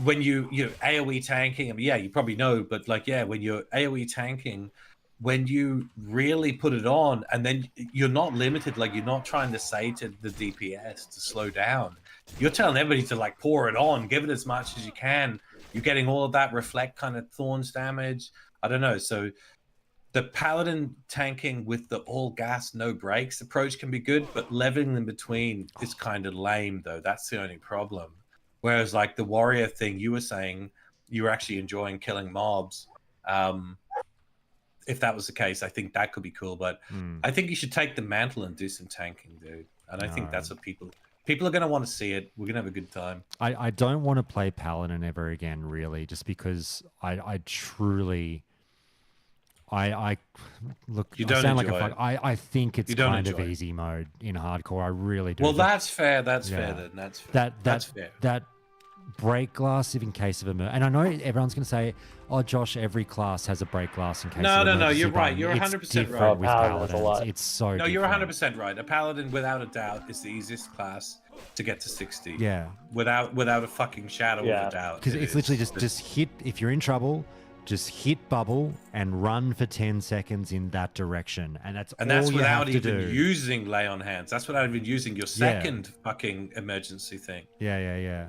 When you AoE tanking, I mean, yeah, you probably know, but like, yeah, when you're AoE tanking, when you really put it on, and then you're not limited, like you're not trying to say to the DPS to slow down. You're telling everybody to like pour it on, give it as much as you can. You're getting all of that reflect kind of thorns damage. I don't know. So the Paladin tanking with the all gas, no brakes approach can be good, but leveling in between is kind of lame, though. That's the only problem. Whereas, like the warrior thing, you were saying you were actually enjoying killing mobs. If that was the case, I think that could be cool. But I think you should take the mantle and do some tanking, dude. And I think that's what people are going to want to see it. We're going to have a good time. I don't want to play Paladin ever again, really, just because I truly... I look. You I don't sound like a enjoy fuck. it. I think it's You don't kind of enjoy it. easy mode in hardcore. I really do. Well, Just- that's fair. That's Yeah. fair. Then that's fair. That's fair. That break glass, if in case of emergency. And I know everyone's going to say, "Oh, Josh, every class has a break glass in case." No, of no, emergency you're right. button." You're It's 100% different right. with Paladin has a Paladins. lot. It's so. No, you're different. 100% right. A paladin, without a doubt, is the easiest class to get to 60. Yeah, Without a fucking shadow of Yeah. a doubt. because It it's is. literally just hit. If you're in trouble, just hit bubble and run for 10 seconds in that direction, and that's And all that's you without have to even do. using lay on hands. That's without even using your second fucking emergency thing. Yeah.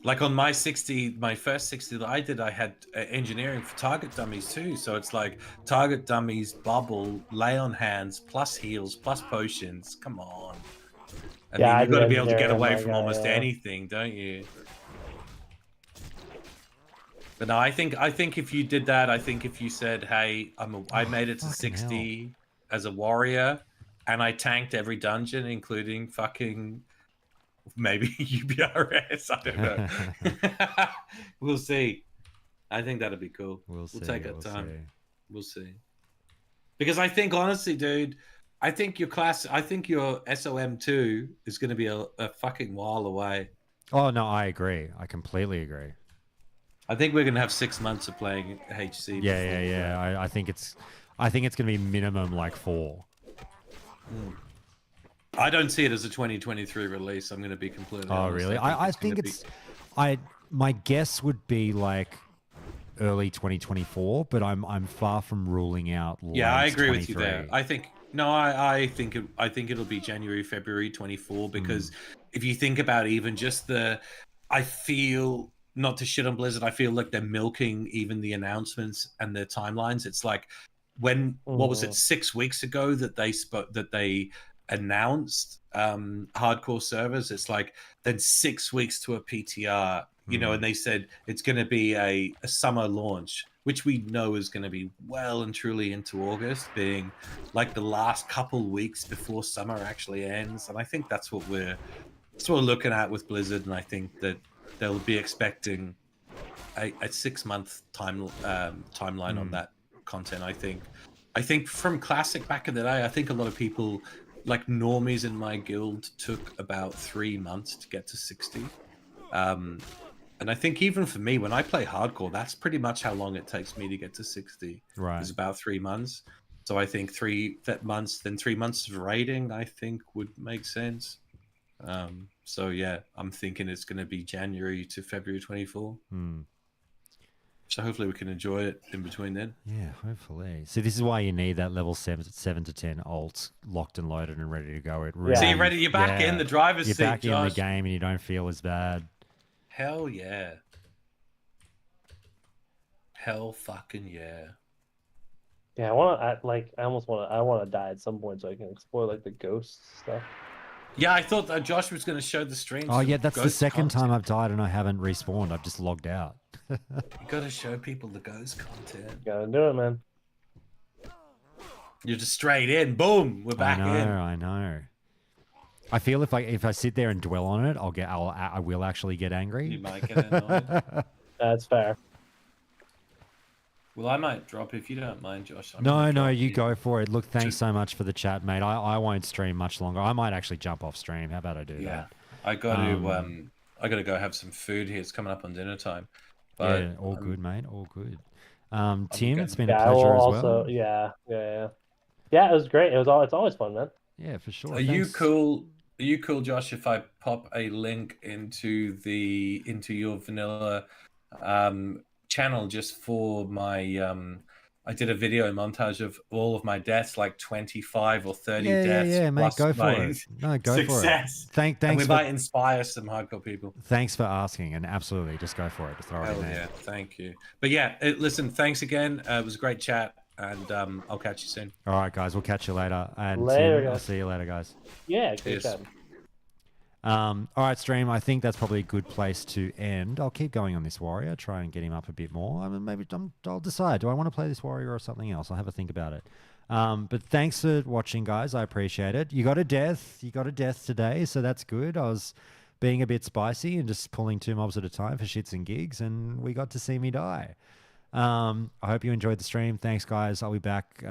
Like on my 60, my first 60 that I did, I had engineering for target dummies too. So it's like target dummies, bubble, lay on hands, plus heals, plus potions. Come on. I Yeah, I mean, you've got to did be able to get engineering, away my from guy, almost yeah. anything, don't you? But no, I think if you did that, I think if you said, "Hey, I made it to fucking 60 as a warrior, and I tanked every dungeon, including fucking maybe UBRS. I don't know. We'll see. I think that'd be cool. We'll see. take our we'll time. see. We'll see. Because I think, honestly, dude, I think your SOM2 is going to be a fucking while away. Oh no, I agree. I completely agree. I think we're going to have 6 months of playing HC. Yeah. I think it's going to be minimum like 4. I don't see it as a 2023 release. I'm going to be completely Oh honest. really? I think gonna it's. My guess would be like early 2024, but I'm far from ruling out. Yeah, I late agree with you 23. there. I think it'll be January, February 24 because if you think about even just I feel, not to shit on Blizzard, I feel like they're milking even the announcements and their timelines. It's like what was it, 6 weeks ago that they announced hardcore servers. It's like then 6 weeks to a PTR, and they said it's going to be a summer launch, which we know is going to be well and truly into August, being like the last couple weeks before summer actually ends. And I think that's what we're that's what we're looking at with Blizzard, and I think that they'll be expecting a 6-month timeline on that content. I think from Classic back in the day, I think a lot of people, like normies in my guild, took about 3 months to get to 60. And I think even for me, when I play hardcore, that's pretty much how long it takes me to get to 60. Right. It's about 3 months. So I think 3 months of raiding, I think would make sense. So yeah, I'm thinking it's going to be January to February 24. So hopefully we can enjoy it in between then. Yeah, hopefully. See, this is why you need that level 7 to 10 alt locked and loaded and ready to go. It really, So you're ready, you're back in the driver's you're seat, back in the Josh. game and you don't feel as bad. Hell yeah. Hell fucking yeah. Yeah, I almost want to. I want to die at some point so I can explore like the ghost stuff. Yeah, I thought that Josh was going to show the stream. Oh, some yeah, that's the ghost second content. time I've died and I haven't respawned. I've just logged out. You got to show people the ghost content. Gotta do it, man. You're just straight in. Boom. We're back in. I know. I feel if I sit there and dwell on it, I will actually get angry. You might get annoyed. That's fair. Well, I might drop if you don't mind, Josh. No, you go for it. Look, thanks so much for the chat, mate. I won't stream much longer. I might actually jump off stream. How about I do that? I got to go have some food here. It's coming up on dinner time. But yeah, all good, mate. All good. Tim, good. it's been a Yeah, I will pleasure as also. well. Yeah. Yeah, it was great. It's always fun, man. Yeah, for sure. you Thanks. cool? Are you cool, Josh? If I pop a link into your vanilla channel just for my I did a video montage of all of my deaths, like 25 or 30 deaths. Yeah, mate. plus Go for my it. No, go success. for it. And Thanks we for might inspire some hardcore people. thanks for asking, and absolutely, just go for it. Just throw it in Hell there. yeah, thank you. But yeah, listen, thanks again. It was a great chat, and I'll catch you soon. All right, guys. We'll catch you later. And Later, Tim, I'll guys. see you later, guys. Yeah, great Cheers. job. All right, stream. I think that's probably a good place to end. I'll keep going on this warrior, try and get him up a bit more. I mean, maybe I'll decide. Do I want to play this warrior or something else? I'll have a think about it. But thanks for watching, guys. I appreciate it. You got a death. You got a death today, so that's good. I was being a bit spicy and just pulling 2 mobs at a time for shits and gigs, and we got to see me die. I hope you enjoyed the stream. Thanks, guys. I'll be back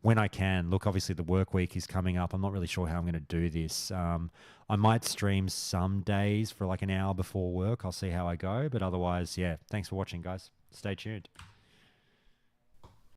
when I can. Look, obviously the work week is coming up. I'm not really sure how I'm going to do this. I might stream some days for like an hour before work. I'll see how I go. But otherwise, yeah, thanks for watching, guys. Stay tuned.